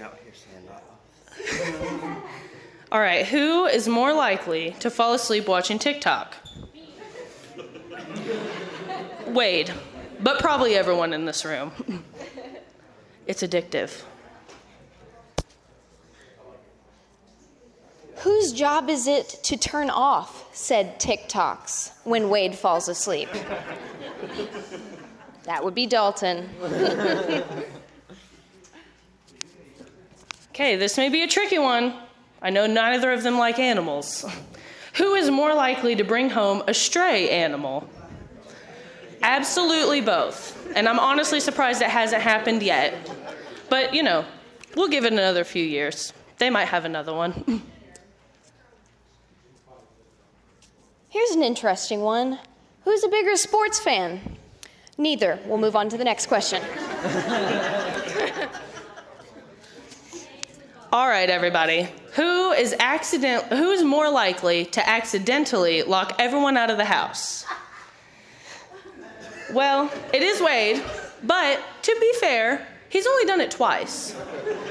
[SPEAKER 13] out here saying that.
[SPEAKER 1] All right, who is more likely to fall asleep watching TikTok? Wade, but probably everyone in this room. It's addictive.
[SPEAKER 14] Whose job is it to turn off said TikToks when Wade falls asleep? That would be Dalton.
[SPEAKER 1] Okay, this may be a tricky one. I know neither of them like animals. Who is more likely to bring home a stray animal? Absolutely both. And I'm honestly surprised it hasn't happened yet. But, you know, we'll give it another few years. They might have another one.
[SPEAKER 14] Here's an interesting one. Who's a bigger sports fan? Neither. We'll move on to the next question.
[SPEAKER 1] All right, everybody. Who is more likely to accidentally lock everyone out of the house? Well, it is Wade, but to be fair, he's only done it twice.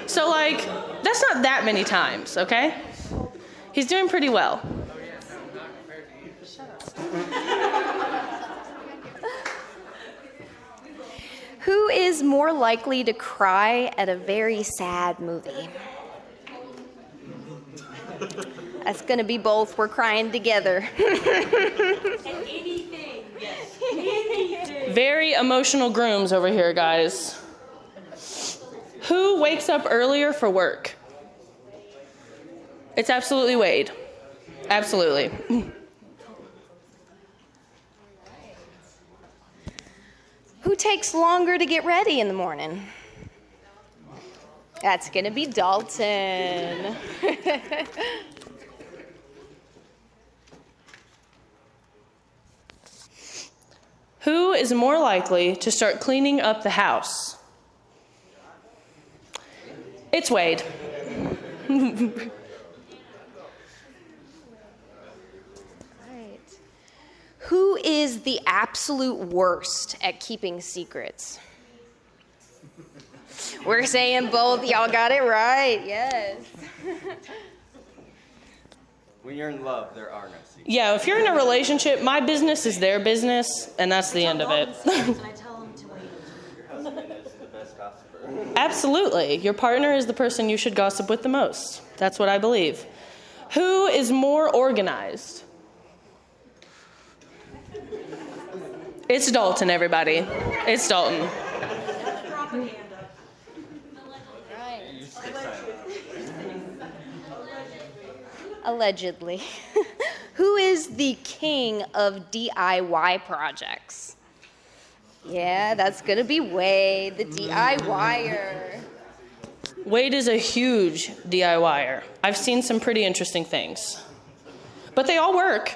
[SPEAKER 1] So, like, that's not that many times, okay? He's doing pretty well.
[SPEAKER 14] Who is more likely to cry at a very sad movie? That's gonna be both. We're crying together.
[SPEAKER 11] Anything, yes. Anything.
[SPEAKER 1] Very emotional grooms over here, guys. Who wakes up earlier for work? It's absolutely Wade. Absolutely.
[SPEAKER 14] Who takes longer to get ready in the morning? That's gonna be Dalton.
[SPEAKER 1] is more likely to start cleaning up the house? It's Wade.
[SPEAKER 14] Who is the absolute worst at keeping secrets? We're saying both. Y'all got it right. Yes.
[SPEAKER 13] When you're in love, there are no secrets.
[SPEAKER 1] Yeah, if you're in a relationship, my business is their business, and that's the end of it. Absolutely. Your partner is the person you should gossip with the most. That's what I believe. Who is more organized? It's Dalton, everybody. It's Dalton.
[SPEAKER 14] Allegedly. Who is the king of DIY projects? Yeah, that's gonna be Wade, the DIYer.
[SPEAKER 1] Wade is a huge DIYer. I've seen some pretty interesting things. But they all work.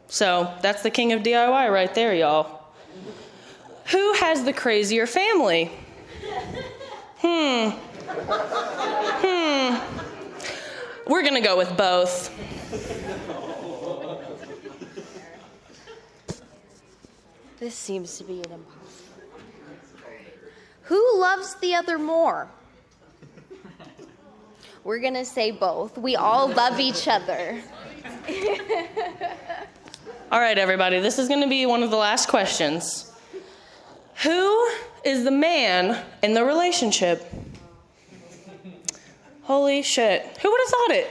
[SPEAKER 1] So that's the king of DIY right there, y'all. Who has the crazier family? We're gonna go with both.
[SPEAKER 14] This seems to be an impossible. Who loves the other more? We're gonna say both. We all love each other.
[SPEAKER 1] All right, everybody, this is gonna be one of the last questions. Who is the man in the relationship? Holy shit. Who would have thought it?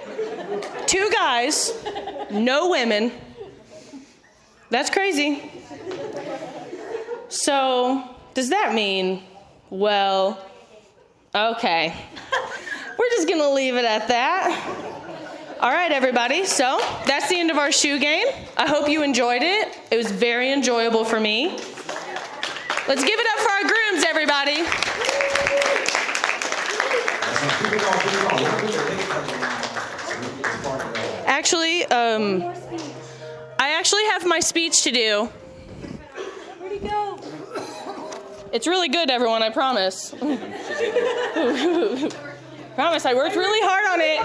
[SPEAKER 1] 2 guys, no women. That's crazy. So, does that mean, well, okay. We're just gonna leave it at that. All right, everybody, so that's the end of our shoe game. I hope you enjoyed it. It was very enjoyable for me. Let's give it up for our grooms, everybody. Actually, I actually have my speech to do.
[SPEAKER 11] Where'd he go?
[SPEAKER 1] It's really good, everyone, I promise. Promise, I worked really hard on it.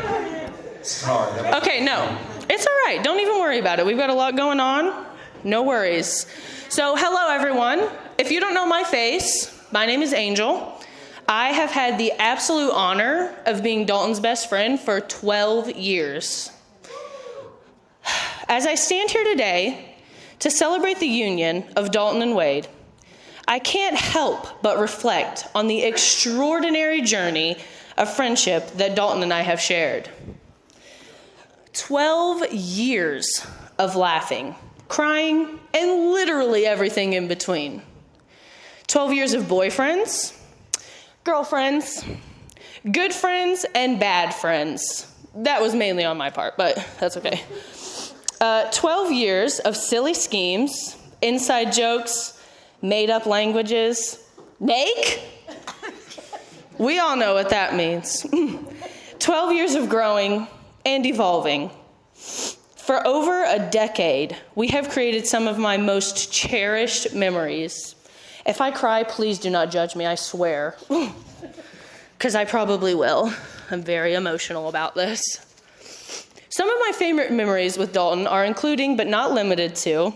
[SPEAKER 1] Okay, no, it's all right. Don't even worry about it. We've got a lot going on. No worries. So, hello, everyone. If you don't know my face, my name is Angel. I have had the absolute honor of being Dalton's best friend for 12 years. As I stand here today to celebrate the union of Dalton and Wade, I can't help but reflect on the extraordinary journey of friendship that Dalton and I have shared. 12 years of laughing, crying, and literally everything in between. 12 years of boyfriends, girlfriends, good friends, and bad friends. That was mainly on my part, but that's okay. 12 years of silly schemes, inside jokes, made-up languages. Nake? We all know what that means. 12 years of growing and evolving. For over a decade, we have created some of my most cherished memories. If I cry, please do not judge me, I swear. Because I probably will. I'm very emotional about this. Some of my favorite memories with Dalton are including, but not limited to,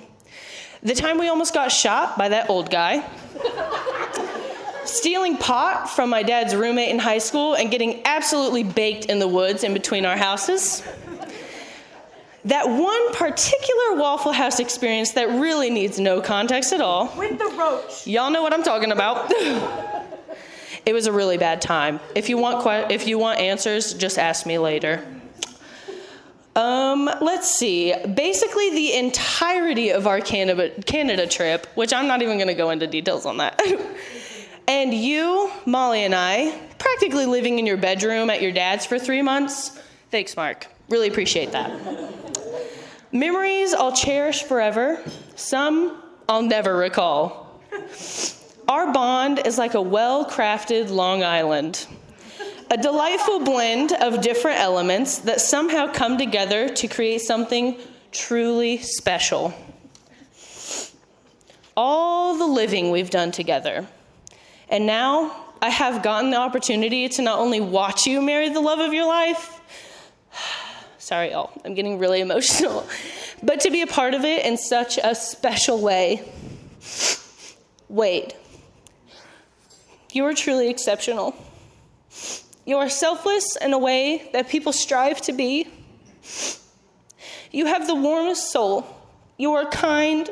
[SPEAKER 1] the time we almost got shot by that old guy, stealing pot from my dad's roommate in high school and getting absolutely baked in the woods in between our houses, that one particular Waffle House experience that really needs no context at all.
[SPEAKER 11] With the roach.
[SPEAKER 1] Y'all know what I'm talking about. It was a really bad time. If you want answers, just ask me later. Let's see. Basically, the entirety of our Canada trip, which I'm not even going to go into details on that. And you, Molly, and I, practically living in your bedroom at your dad's for 3 months. Thanks, Mark. Really appreciate that. Memories I'll cherish forever. Some I'll never recall. Our bond is like a well-crafted Long Island. A delightful blend of different elements that somehow come together to create something truly special. all the living we've done together. And now I have gotten the opportunity to not only watch you marry the love of your life, sorry, y'all, I'm getting really emotional, but to be a part of it in such a special way. Wade, you are truly exceptional. You are selfless in a way that people strive to be. You have the warmest soul. You are kind,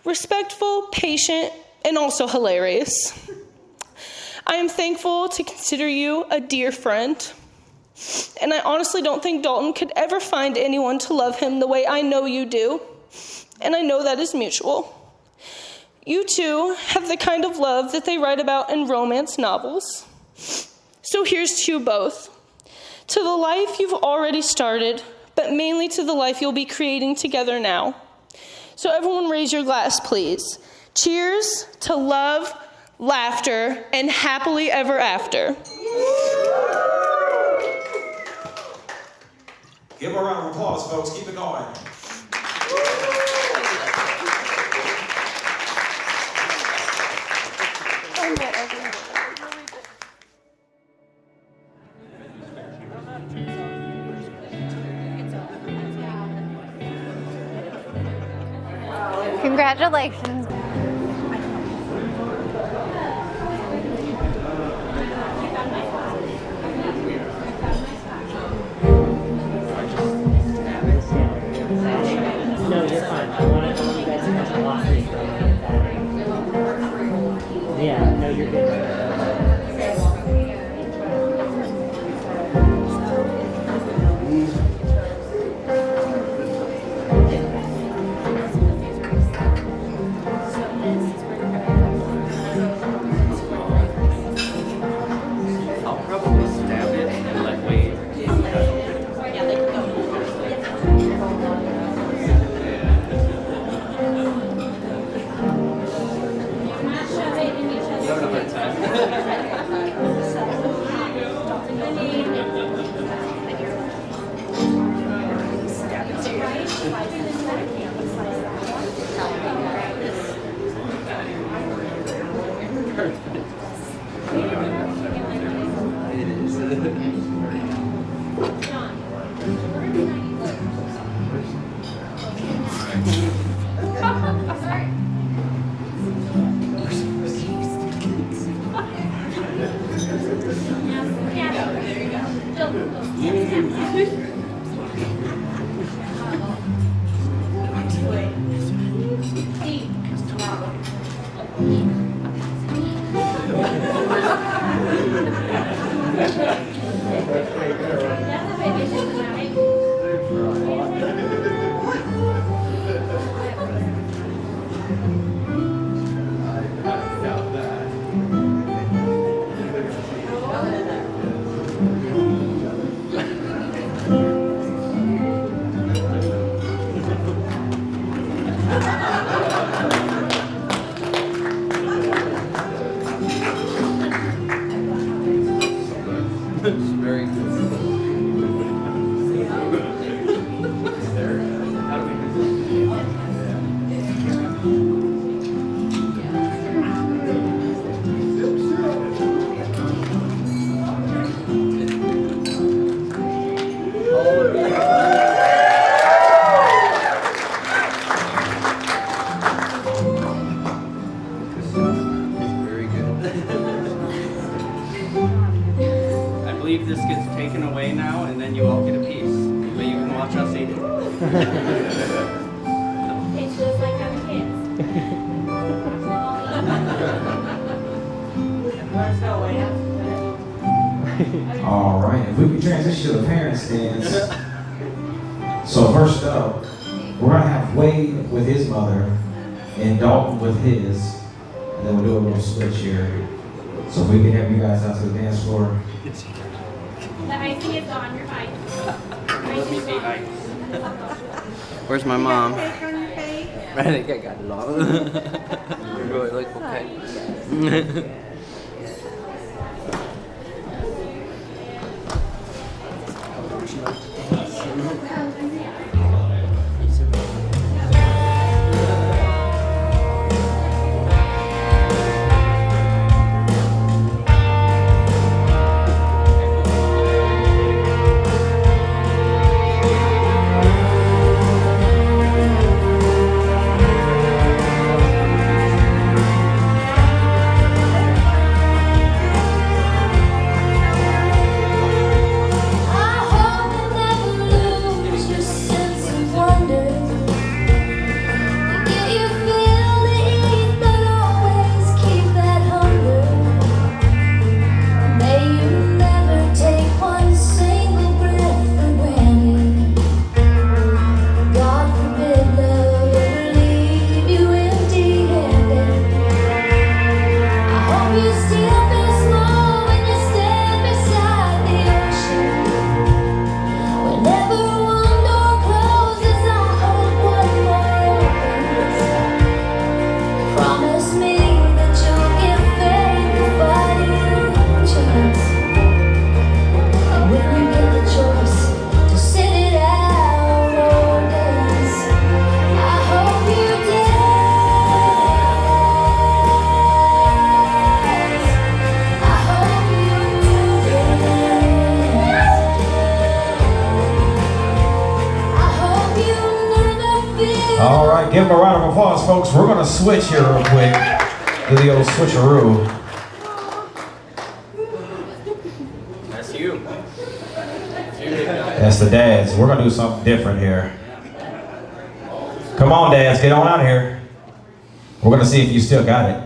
[SPEAKER 1] respectful, patient, and also hilarious. I am thankful to consider you a dear friend. And I honestly don't think Dalton could ever find anyone to love him the way I know you do. And I know that is mutual. You two have the kind of love that they write about in romance novels. So here's to you both. To the life you've already started, but mainly to the life you'll be creating together now. So everyone raise your glass, please. Cheers to love, laughter, and happily ever after.
[SPEAKER 15] Give a round of applause, folks. Keep it going.
[SPEAKER 5] Congratulations.
[SPEAKER 16] No, you're fine. I want you guys to catch a lot. Yeah, no, you're good.
[SPEAKER 13] I'll probably stab it and let Wade
[SPEAKER 17] Very good.
[SPEAKER 13] I believe this gets taken away now, and then you all get a piece. But you can watch us eat it.
[SPEAKER 11] It's just like having kids.
[SPEAKER 15] All right, if we can transition to the parents' dance. So first up, we're gonna have Wade with his mother and Dalton with his, and then we'll do a little switch here. So if we can have you guys out to the dance floor.
[SPEAKER 11] The icing is gone, you're fine. Icing is gone.
[SPEAKER 13] Where's my mom?
[SPEAKER 17] I think I got it all. You really look okay.
[SPEAKER 15] All right, give them a round of applause, folks. We're gonna switch here real quick. Do the old switcheroo.
[SPEAKER 13] That's you.
[SPEAKER 15] That's the dads. We're gonna do something different here. Come on, dads, get on out here. We're gonna see if you still got it.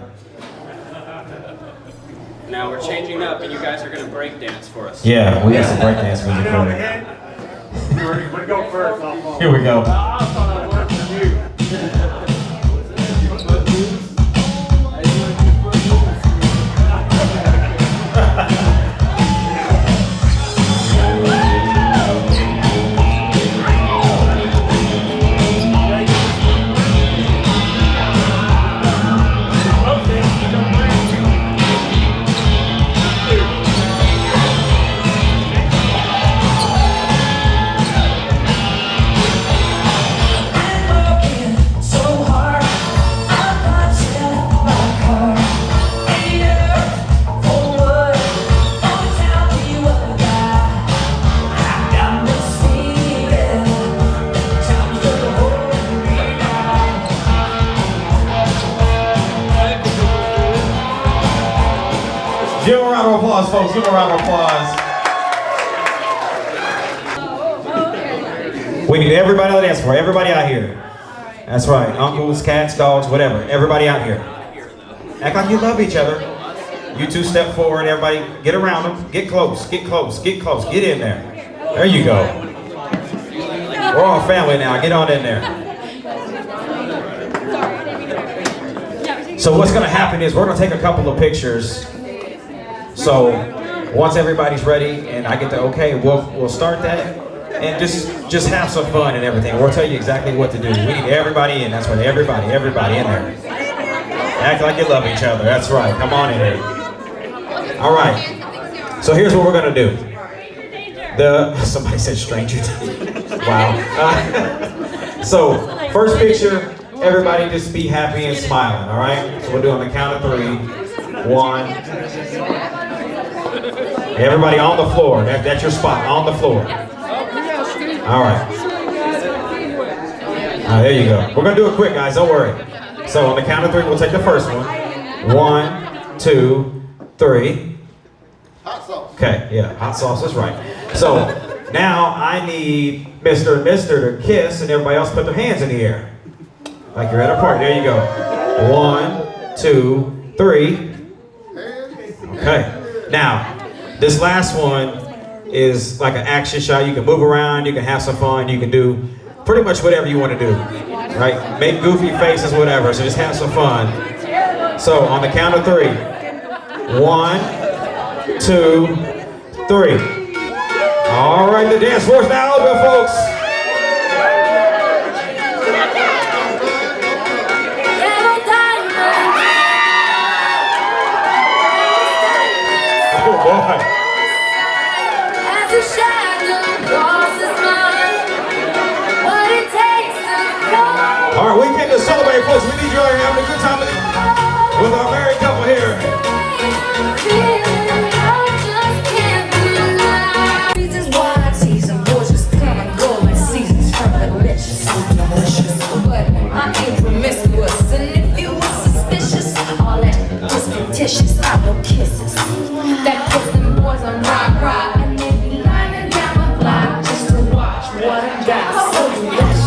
[SPEAKER 18] Now we're changing up, and you guys are gonna break dance for us.
[SPEAKER 15] Yeah, we got some breakdance music for you. Here we go. Give a round of applause, folks. Give a round of applause. We need everybody on the dance floor. Everybody out here. That's right. Uncles, cats, dogs, whatever. Everybody out here. Act like you love each other. You two step forward. Everybody get around them. Get close. Get close. Get close. Get in there. There you go. We're all family now. Get on in there. So what's going to happen is we're going to take a couple of pictures. So once everybody's ready and I get the okay, we'll start that and just have some fun and everything. We'll tell you exactly what to do. We need everybody in. That's right, everybody in there. Act like you love each other. That's right. Come on in here. All right. So here's what we're gonna do. Somebody said stranger. Wow. So first picture, everybody just be happy and smiling. All right. So we'll do on the count of 3. 1. Everybody on the floor. That's your spot, on the floor. All right. There you go. We're going to do it quick, guys. Don't worry. So on the count of 3, we'll take the first one. 1, 2, 3. Okay, yeah, hot sauce is right. So now I need Mr. and Mr. to kiss, and everybody else put their hands in the air. Like you're at a party. There you go. 1, 2, 3. Okay. Now, this last one is like an action shot. You can move around, you can have some fun, you can do pretty much whatever you want to do, right? Make goofy faces, whatever, so just have some fun. So on the count of 3. 1, 2, 3. All right, the dance floor's now open, folks. Oh boy. All right, we came to celebrate, folks. We need you all here having a good time with our married couple here.
[SPEAKER 19] Reasons why I tease them, boys just come and go like seasons from delicious. But I ain't promiscuous, and if you were suspicious, all that is fictitious. I blow kisses. That puts them boys on rock, and they be lining down the block just to watch what I got. So delicious.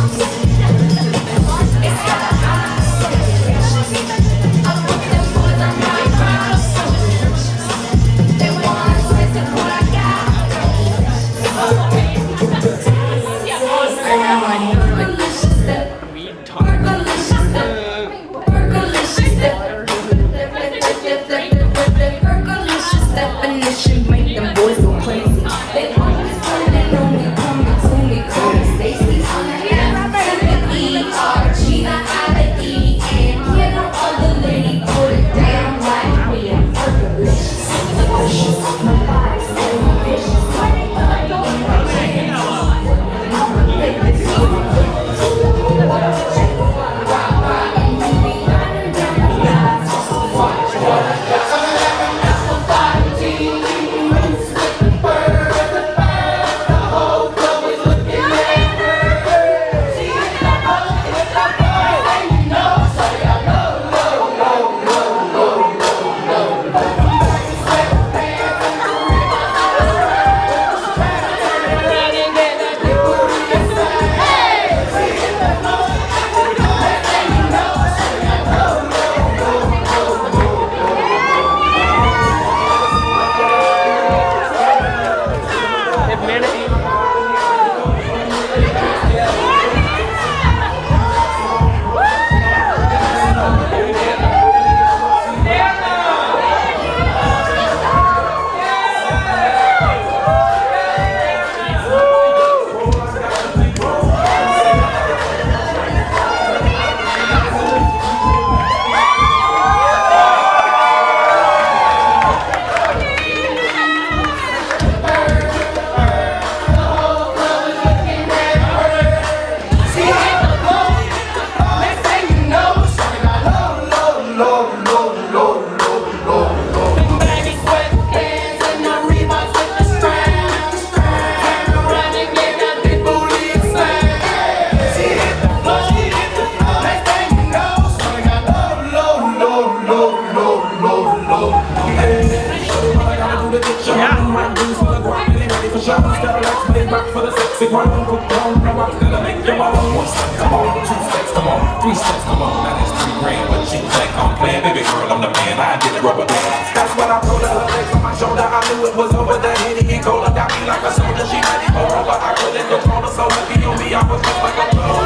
[SPEAKER 8] 3 steps, come on, now that's $3 grand. But she think I'm playing, baby girl, I'm the man. I did the rubber band. That's when I pulled her legs on my shoulder. I knew it was over. The Henny and Cola got me like a soldier. She ready for over. I couldn't control her, so lucky on me, I was just like a clover.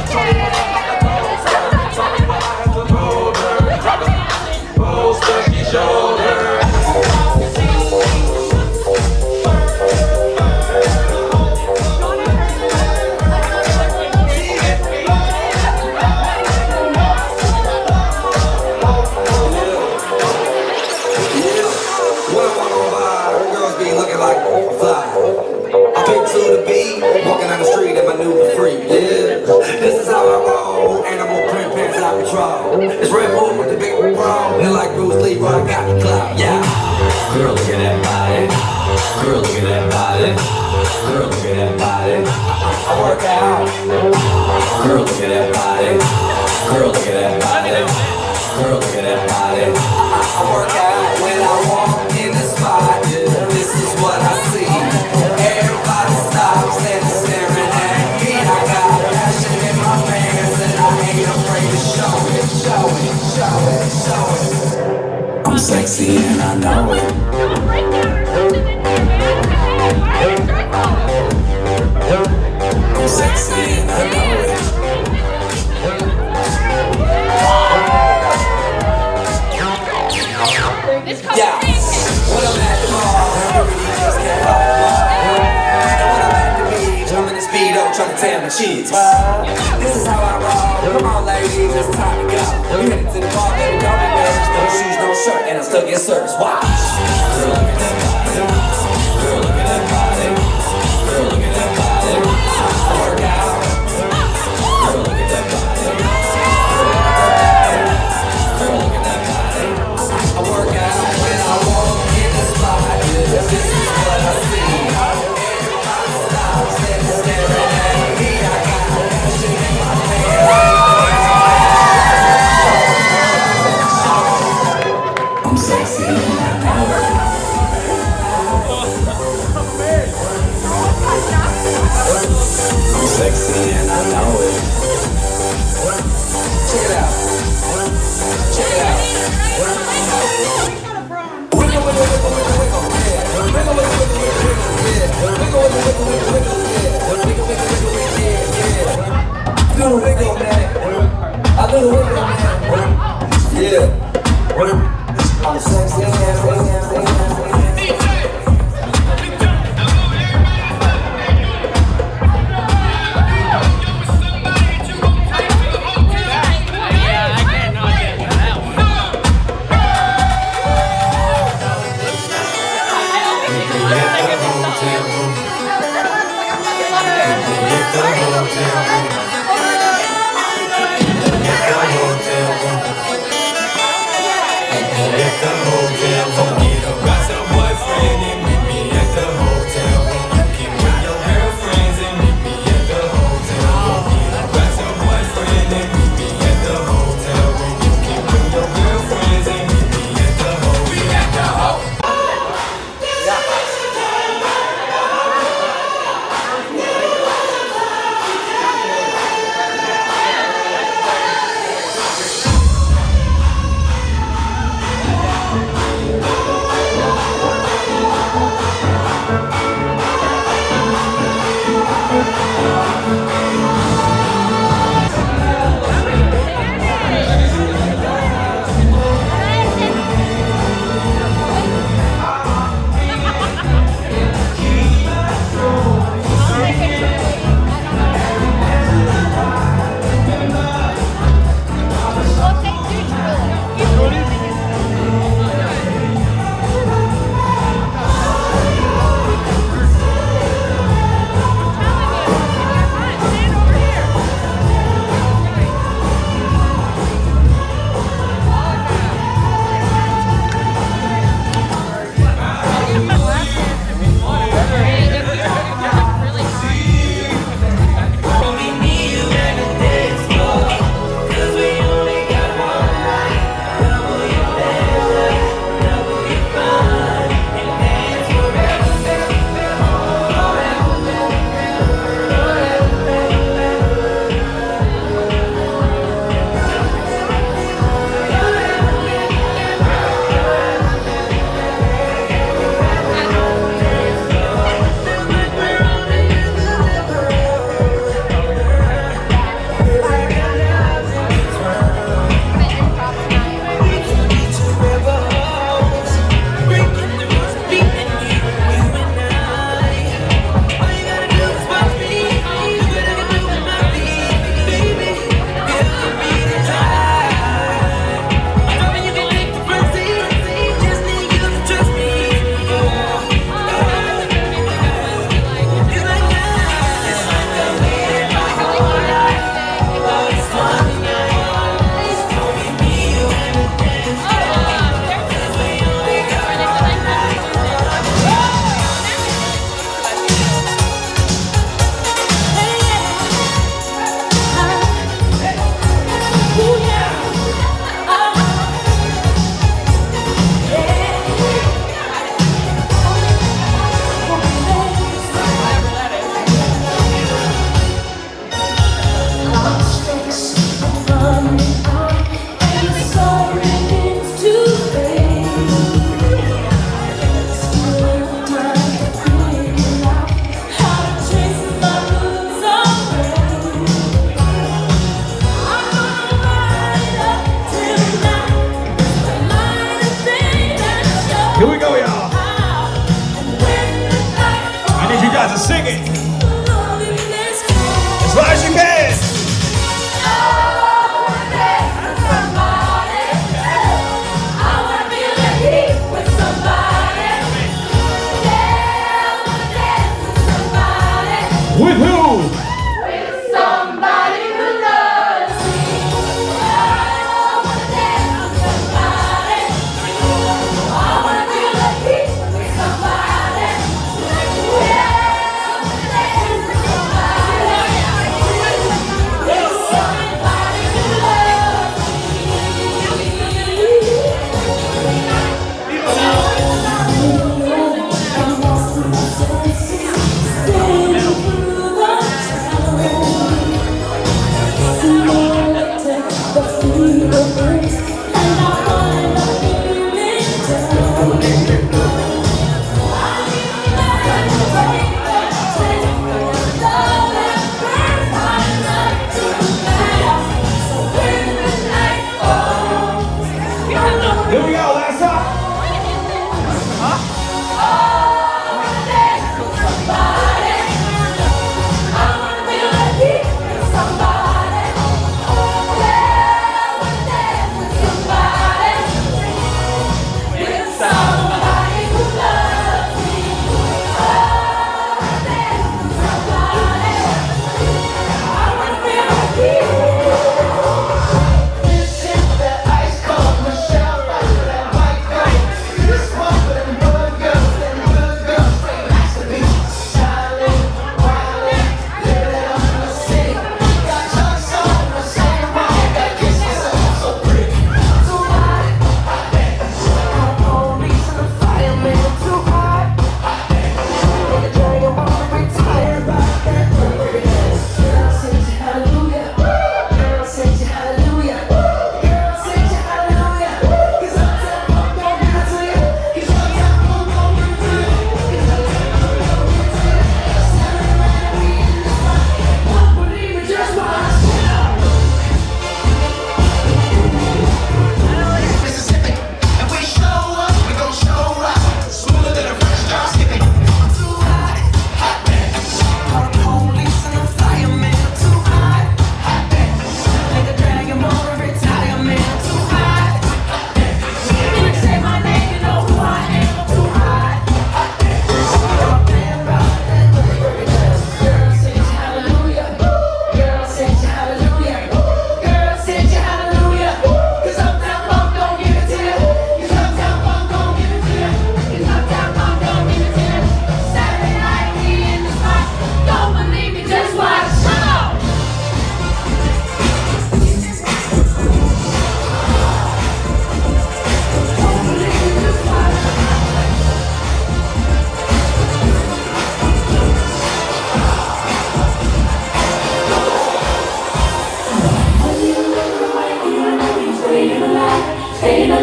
[SPEAKER 8] Shorty was like a toaster. Sorry, but I had to hold her. Poster, she showed her.
[SPEAKER 20] Walking down the street and my new free, yeah. This is how I roll, animal print pants out control. It's Red Bull with the big bro, and like Bruce Lee, I got the clout, yeah. Girl, look at that body. Girl, look at that body. Girl, look at that body. I work out. Girl, look at that body. Girl, look at that body. Girl, look at that body. I work out when I walk in the spot. Yeah. This is what I see. Everybody stops and staring at me. I got passion in my pants and I ain't afraid to show it, show it, show it, show it. I'm sexy and I know it. I'm sexy and I know it. Yeah, when I'm at the mall, everybody just can't find the ball. And when I'm at the beach, I'm in the Speedo trying to tan my cheeks. This is how I roll. Come on, ladies, it's time to go. We headed to the bar, baby, don't be nervous. No shoes, no shirt, and I still get service. Watch. Girl, look at that body. Girl, look at that body. Girl, look at that body. I work out. Girl, look at that body. Girl, look at that body. I work out when I walk in the spot. Yeah, this is what I see. Everybody stops and staring at me. I got passion in my pants. I'm sexy and I know it. I'm sexy and I know it. Check it out. Check it out. Wiggle, wiggle, wiggle, wiggle, wiggle, yeah. Wiggle, wiggle, wiggle, wiggle, wiggle, yeah. Wiggle, wiggle, wiggle, wiggle, wiggle, yeah. Wiggle, wiggle, wiggle, wiggle, yeah. Do the wiggle, man. I do the wiggle, man. Yeah. I'm sexy and I know it.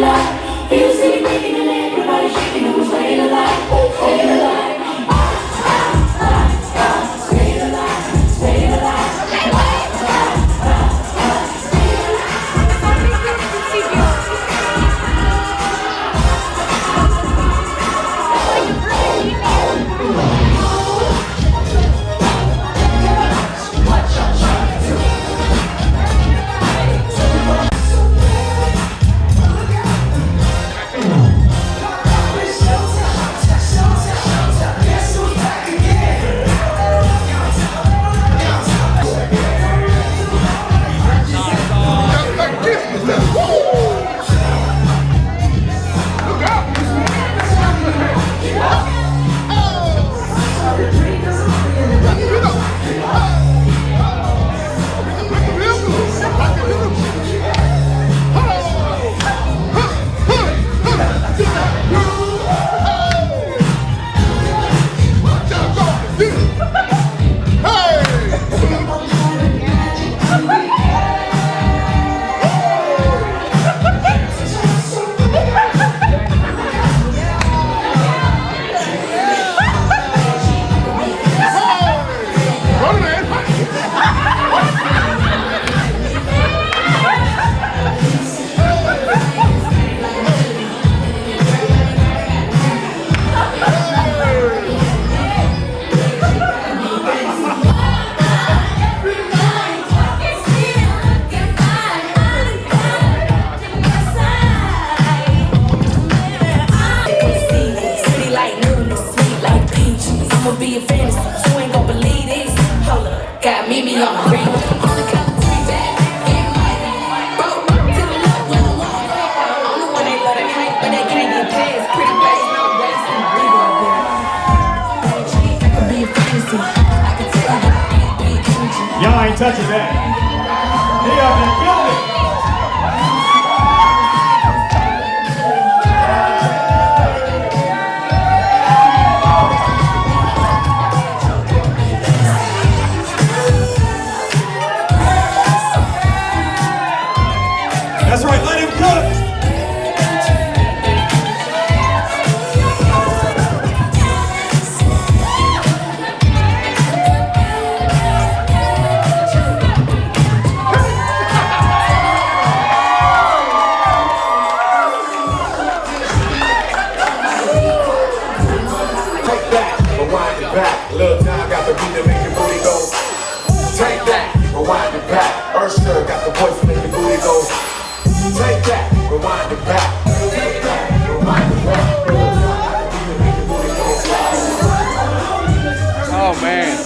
[SPEAKER 19] alive. You see me making and everybody shaking and we're staying alive. Staying alive. Staying alive. Staying alive. Be a fantasy, you ain't gon' believe this. Hold up, got Mimi on the ring. On the count of 3 back, get right. Bro, to the left, where the wall go. I'm the one they love to hate, but they can't get past. Pretty face, no race, and we gon' be. I could be a fantasy. I could tell you how to be a country.
[SPEAKER 21] Y'all ain't touching that. He up there killing it. That's right, let him cook.
[SPEAKER 8] Take that, rewind it back. Lil John got the beat to make your booty go. Take that, rewind it back. Usher got the voice to make your booty go. Take that, rewind it back. Take that, rewind it back.
[SPEAKER 3] Oh man.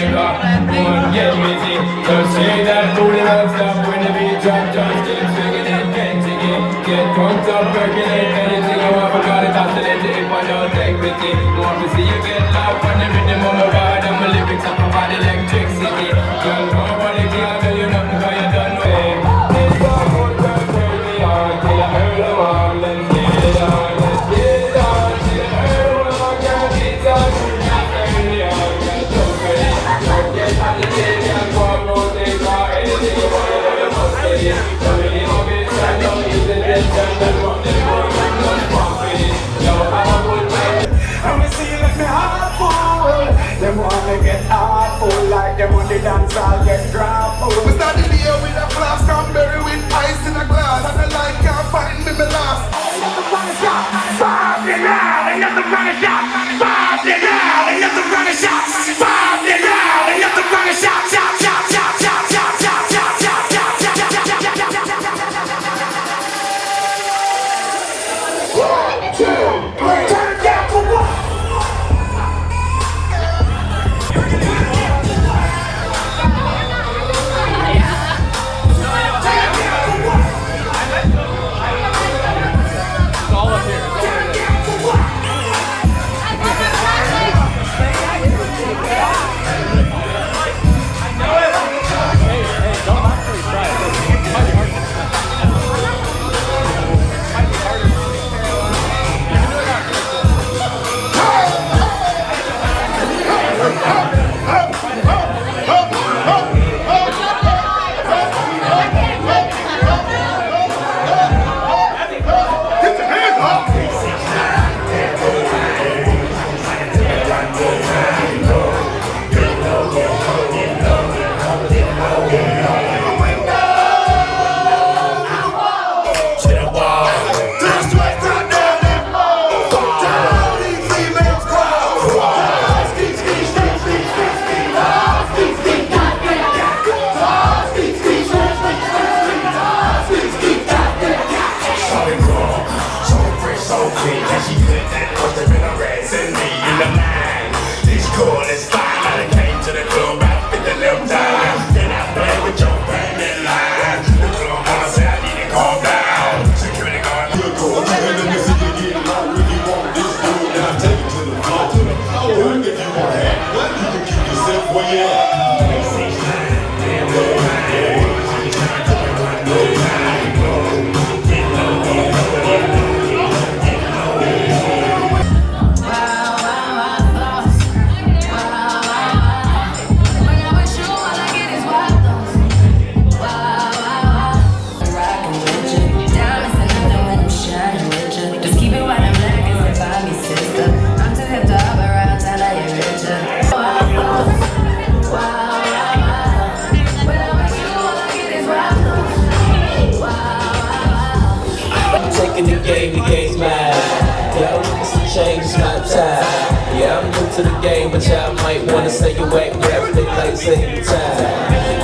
[SPEAKER 8] One get me see. Just say that booty non-stop when the beat drop. Just keep swinging it, can't take it. Get drunk up, percolate anything I want. Forgot it, oscillate it if I don't take pity. Want to see you get loud on the rhythm of my ride. And my lyrics up about electricity. Girl, nobody can tell you nothing 'cause you don't know it. This song will turn me on till I heard them all. Let's get it on, let's get it on. Till I heard them all, girl, it's on. Turn me on, girl, don't get it. Don't get on the day, girl, go on, rotate, or anything you want, you must get it. Don't really love it, stand up, use it, then turn them on, then go, just walk with it. Yo, I'm a good man. And we see you let me heart full. Them wanna get heart full, like them on the dance, I'll get drop full.
[SPEAKER 10] We started the year with a flask, cranberry with ice in a glass. And the light can't find me, my last. Nothing run a shot, bob it now. Ain't nothing run a shot, bob it now. Ain't nothing run a shot, bob it now. Ain't nothing run a shot, shot, shot, shot, shot, shot, shot, shot, shot, shot, shot, shot, shot, shot, shot, shot. 1, 2, 3, turn it down for what?
[SPEAKER 20] To the game, but y'all might wanna say you ain't rap, they like saying time.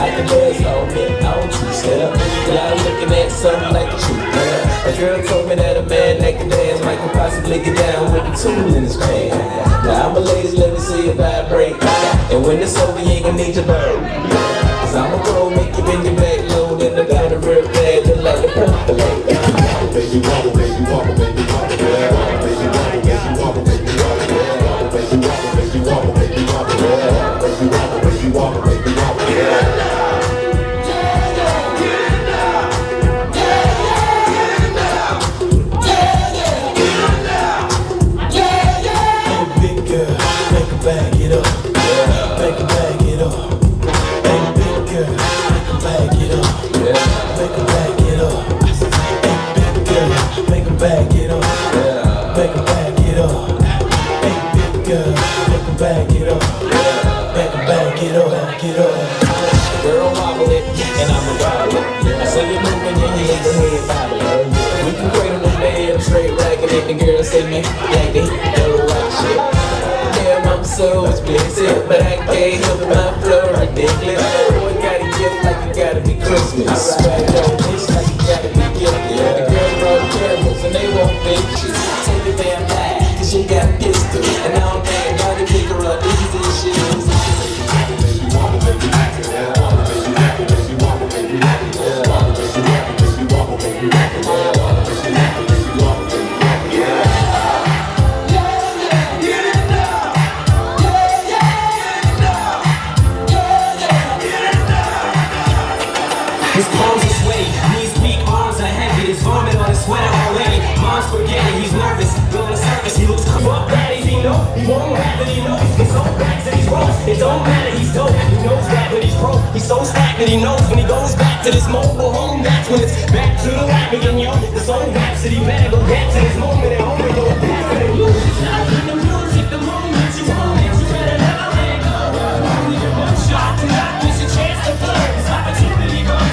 [SPEAKER 20] I can buzz on me, I don't two-step. Y'all looking at something like a truth, man. A girl told me that a man that can dance might can possibly get down with a tool in his hand. Now I'm a ladies, let me see you vibrate. And when it's over, you ain't gonna need your bird. Cause I'm a pro, make you bend your back low, then the down the real bad, look like a percolate. Baby, wobble, baby, wobble, baby, wobble, baby, wobble, baby, wobble, baby, wobble, baby, wobble, baby, wobble, baby, wobble, baby, wobble, baby, wobble, baby, wobble, baby, wobble, yeah. Bag it up, make a bag it up. Hey, big girl, make a bag it up, make a bag it up. Hey, big girl, make a bag it up, make a bag it up. Hey, big girl, make a bag it up, make a bag it up, get up. Girl, wobble it, and I'ma wobble it. I say you moving, and you ain't gonna head bobble it. We can cradle the bed, straight racking it, and girls say me, like they don't watch shit. I'm so expensive, but I can't help it, my flow ridiculous. Boy, gotta gift like you gotta be Christmas. I ride on this like you gotta be gifted. The girl brought cameras and they won't fake shit. Take the damn lie, cause you got a pistol. And I don't think about it, pick her up, easy shit. His palms are sway, knees weak, arms are heavy. His vomit on his sweater already. Mom's spaghetti, he's nervous. On the surface, he looks fuck daddies, he know. He won't have it, he knows. He's so back that he's wrong. It don't matter, he's dope. He knows that, but he's pro. He's so stacked that he knows when he goes back to this mobile home. That's when it's back to the lab again, yo. This old rhapsody better go back to this moment at home and go back to the music. The music, the moment you want it, you better never let it go. Only get one shot, do not miss a chance to blow. This opportunity comes.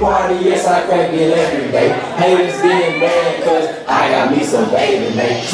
[SPEAKER 20] Party, yes, I crack it every day. Haters getting mad, cause I got me some baby, mate.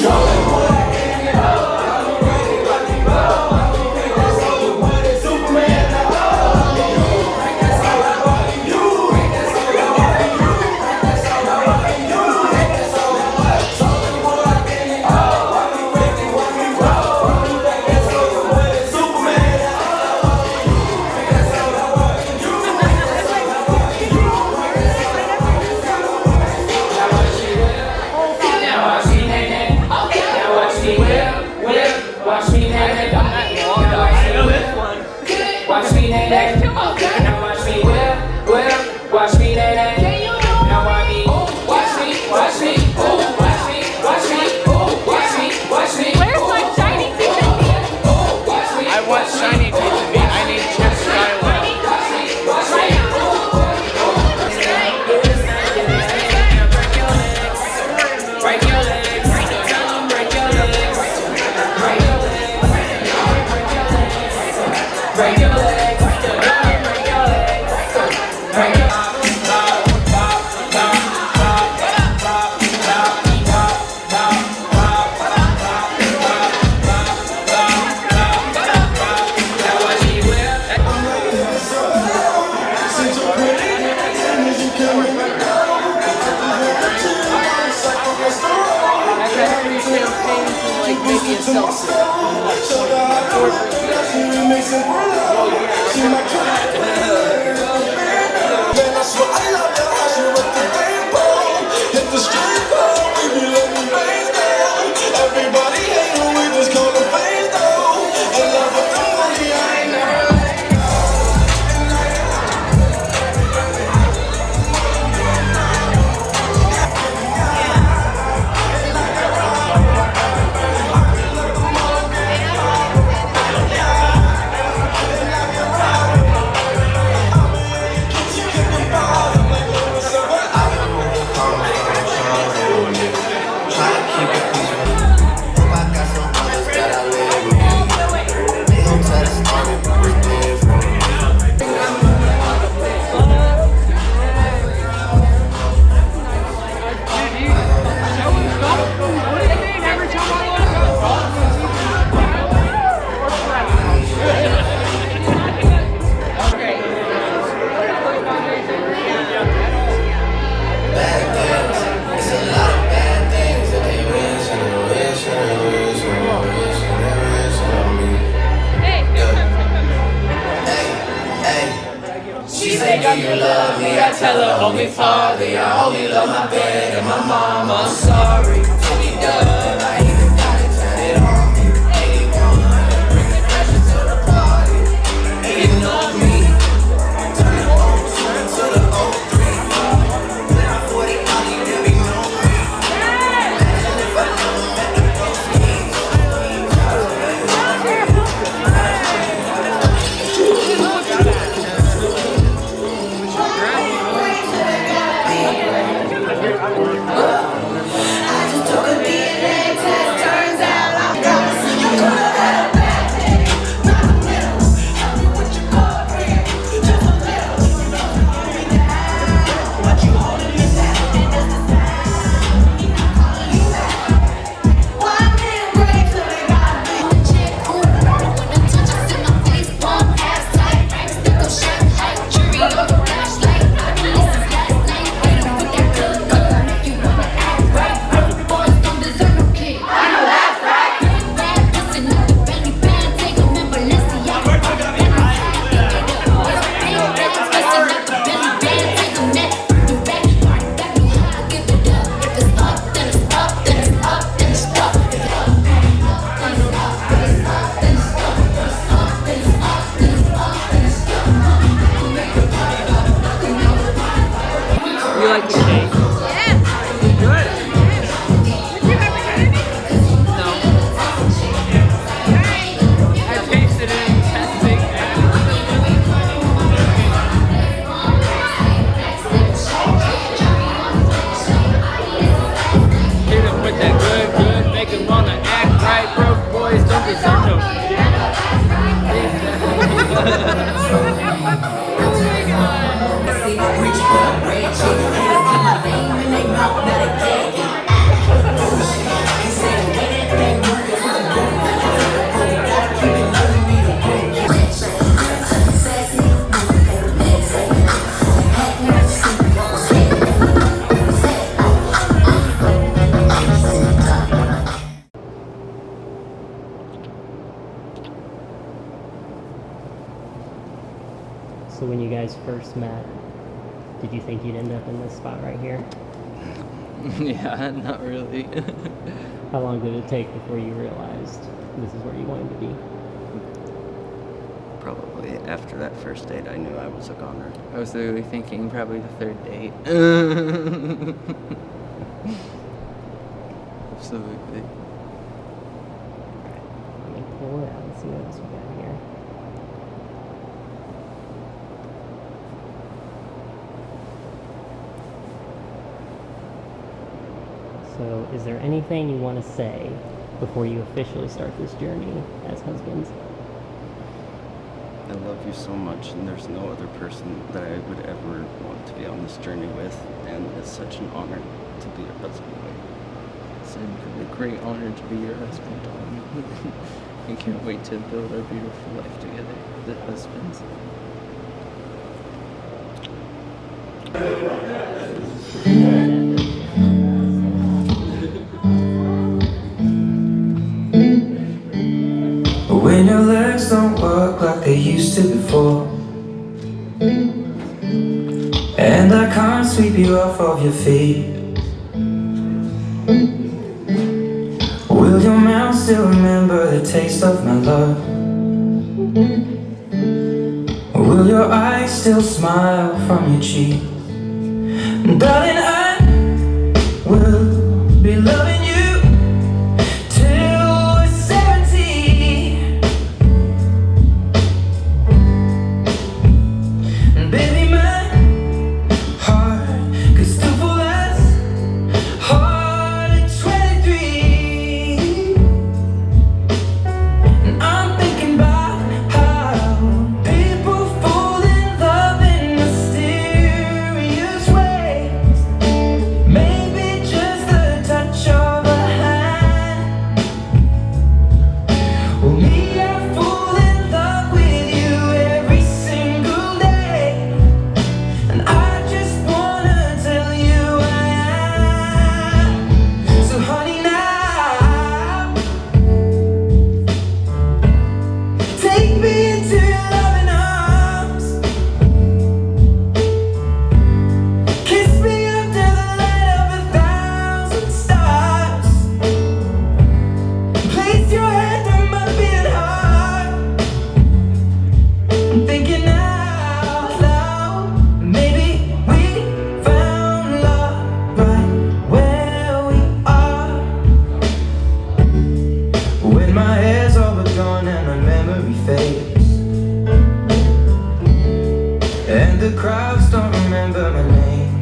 [SPEAKER 19] break your leg, break your leg, break your leg, break your leg.
[SPEAKER 1] Maybe a seltzer.
[SPEAKER 10] Everybody hate her, we just call her face though. I love her thoroughly, I ain't never let go.
[SPEAKER 19] She said, do you love me? I tell her only partly. I only love my bed and my mama. I'm sorry, fully done. I even gotta turn it on me. 8100, bring the pressure to the party. And you know me, turn it on to the 03. Then I'm 40, all you do be know me. Imagine if I never met the ghost king.
[SPEAKER 1] You like the shake? Good. No. I tasted it in testing. Hit him with that good, make him wanna act right. Broke boys don't deserve no
[SPEAKER 16] So when you guys first met, did you think you'd end up in this spot right here?
[SPEAKER 9] Yeah, not really.
[SPEAKER 16] How long did it take before you realized this is where you wanted to be?
[SPEAKER 17] Probably after that first date, I knew I was a goner.
[SPEAKER 9] I was literally thinking probably the third date. Absolutely.
[SPEAKER 16] Let me pull it out and see what else we got here. So, is there anything you want to say before you officially start this journey as husbands?
[SPEAKER 13] I love you so much, and there's no other person that I would ever want to be on this journey with, and it's such an honor to be your husband.
[SPEAKER 9] It's a great honor to be your husband, Tom. I can't wait to build our beautiful life together, the husbands.
[SPEAKER 20] When your legs don't work like they used to before, and I can't sweep you off of your feet, will your mouth still remember the taste of my love? Will your eyes still smile from your cheek? Darling, I will be loving you till we're 70. And baby, my heart could still fall as hard at 23. And I'm thinking about how people fall in love in mysterious ways. Maybe just the touch of a hand. Well, me, I fall in love with you every single day, and I just wanna tell you I am. So honey, now take me into your loving arms. Kiss me under the light of 1,000 stars. Place your hand on my beating heart. I'm thinking out loud, maybe we found love right where we are. When my hair's all but gone and my memory fades, and the crowds don't remember my name,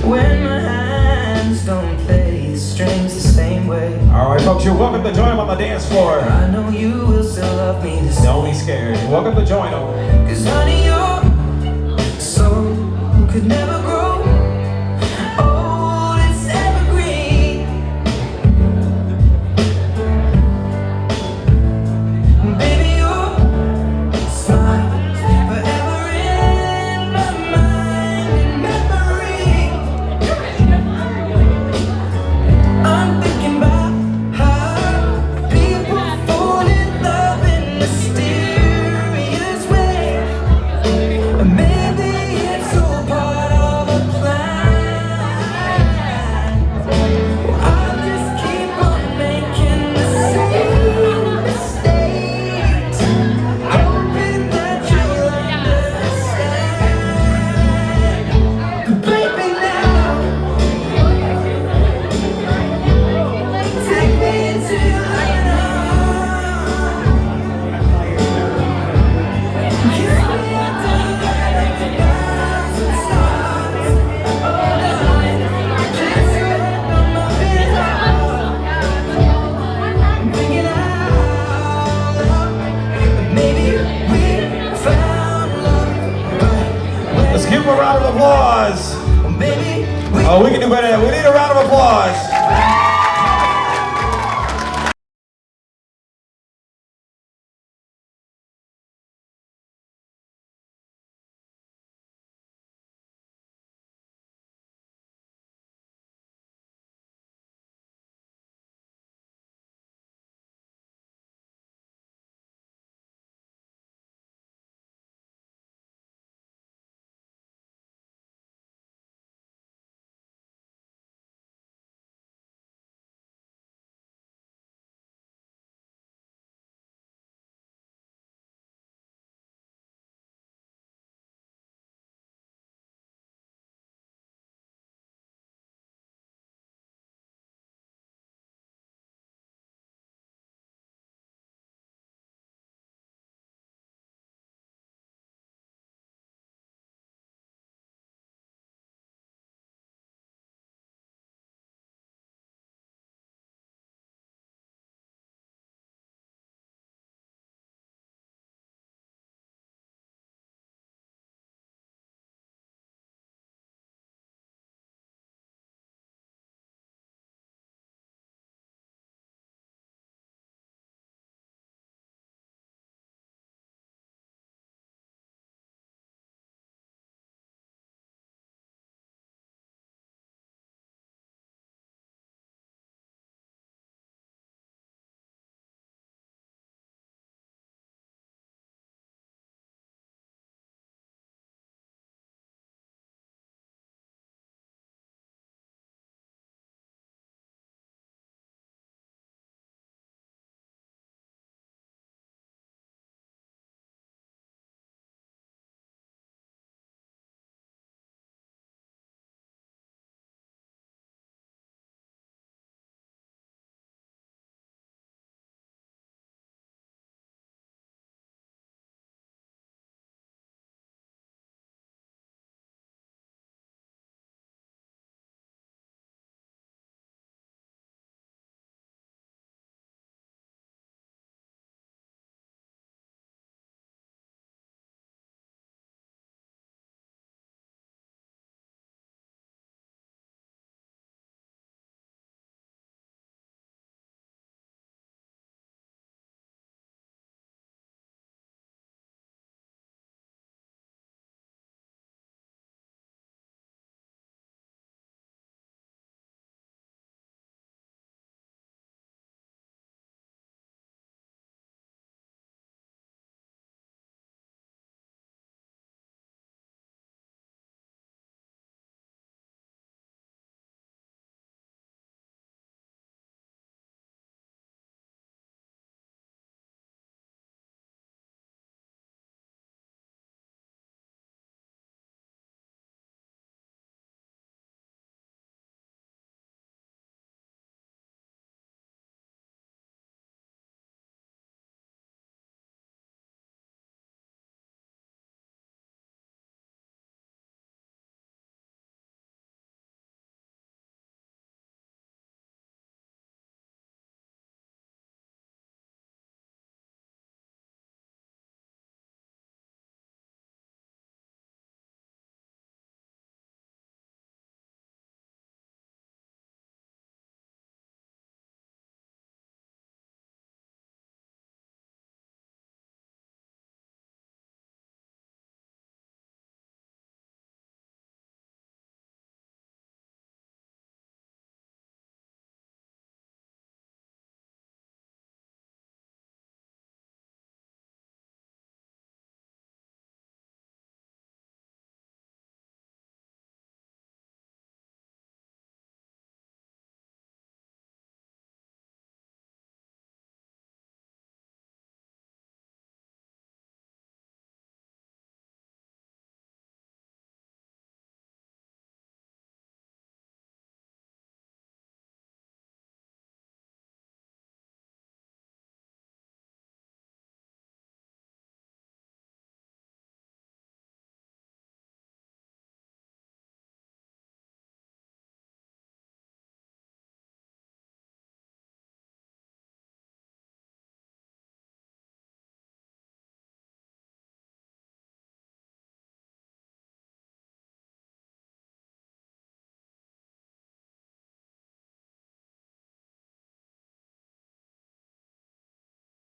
[SPEAKER 20] when my hands don't play the strings the same way.
[SPEAKER 2] All right, folks, you're welcome to join them on the dance floor.
[SPEAKER 20] I know you will still love me the same.
[SPEAKER 2] Don't be scared. You're welcome to join them.
[SPEAKER 20] 'Cause honey, your soul could never grow old, it's evergreen. Baby, your smile's forever in my mind and memory. I'm thinking about how people fall in love in mysterious ways. Maybe it's all part of a plan. I'll just keep on making the same mistakes, hoping that you'll understand. But baby, now take me into your loving arms. Kiss me under the light of 1,000 stars. Oh, darling, place your hand on my beating heart. I'm thinking out loud, maybe we found love right where
[SPEAKER 2] Let's give them a round of applause.
[SPEAKER 20] Maybe
[SPEAKER 2] Oh, we can do better than that. We need a round of applause.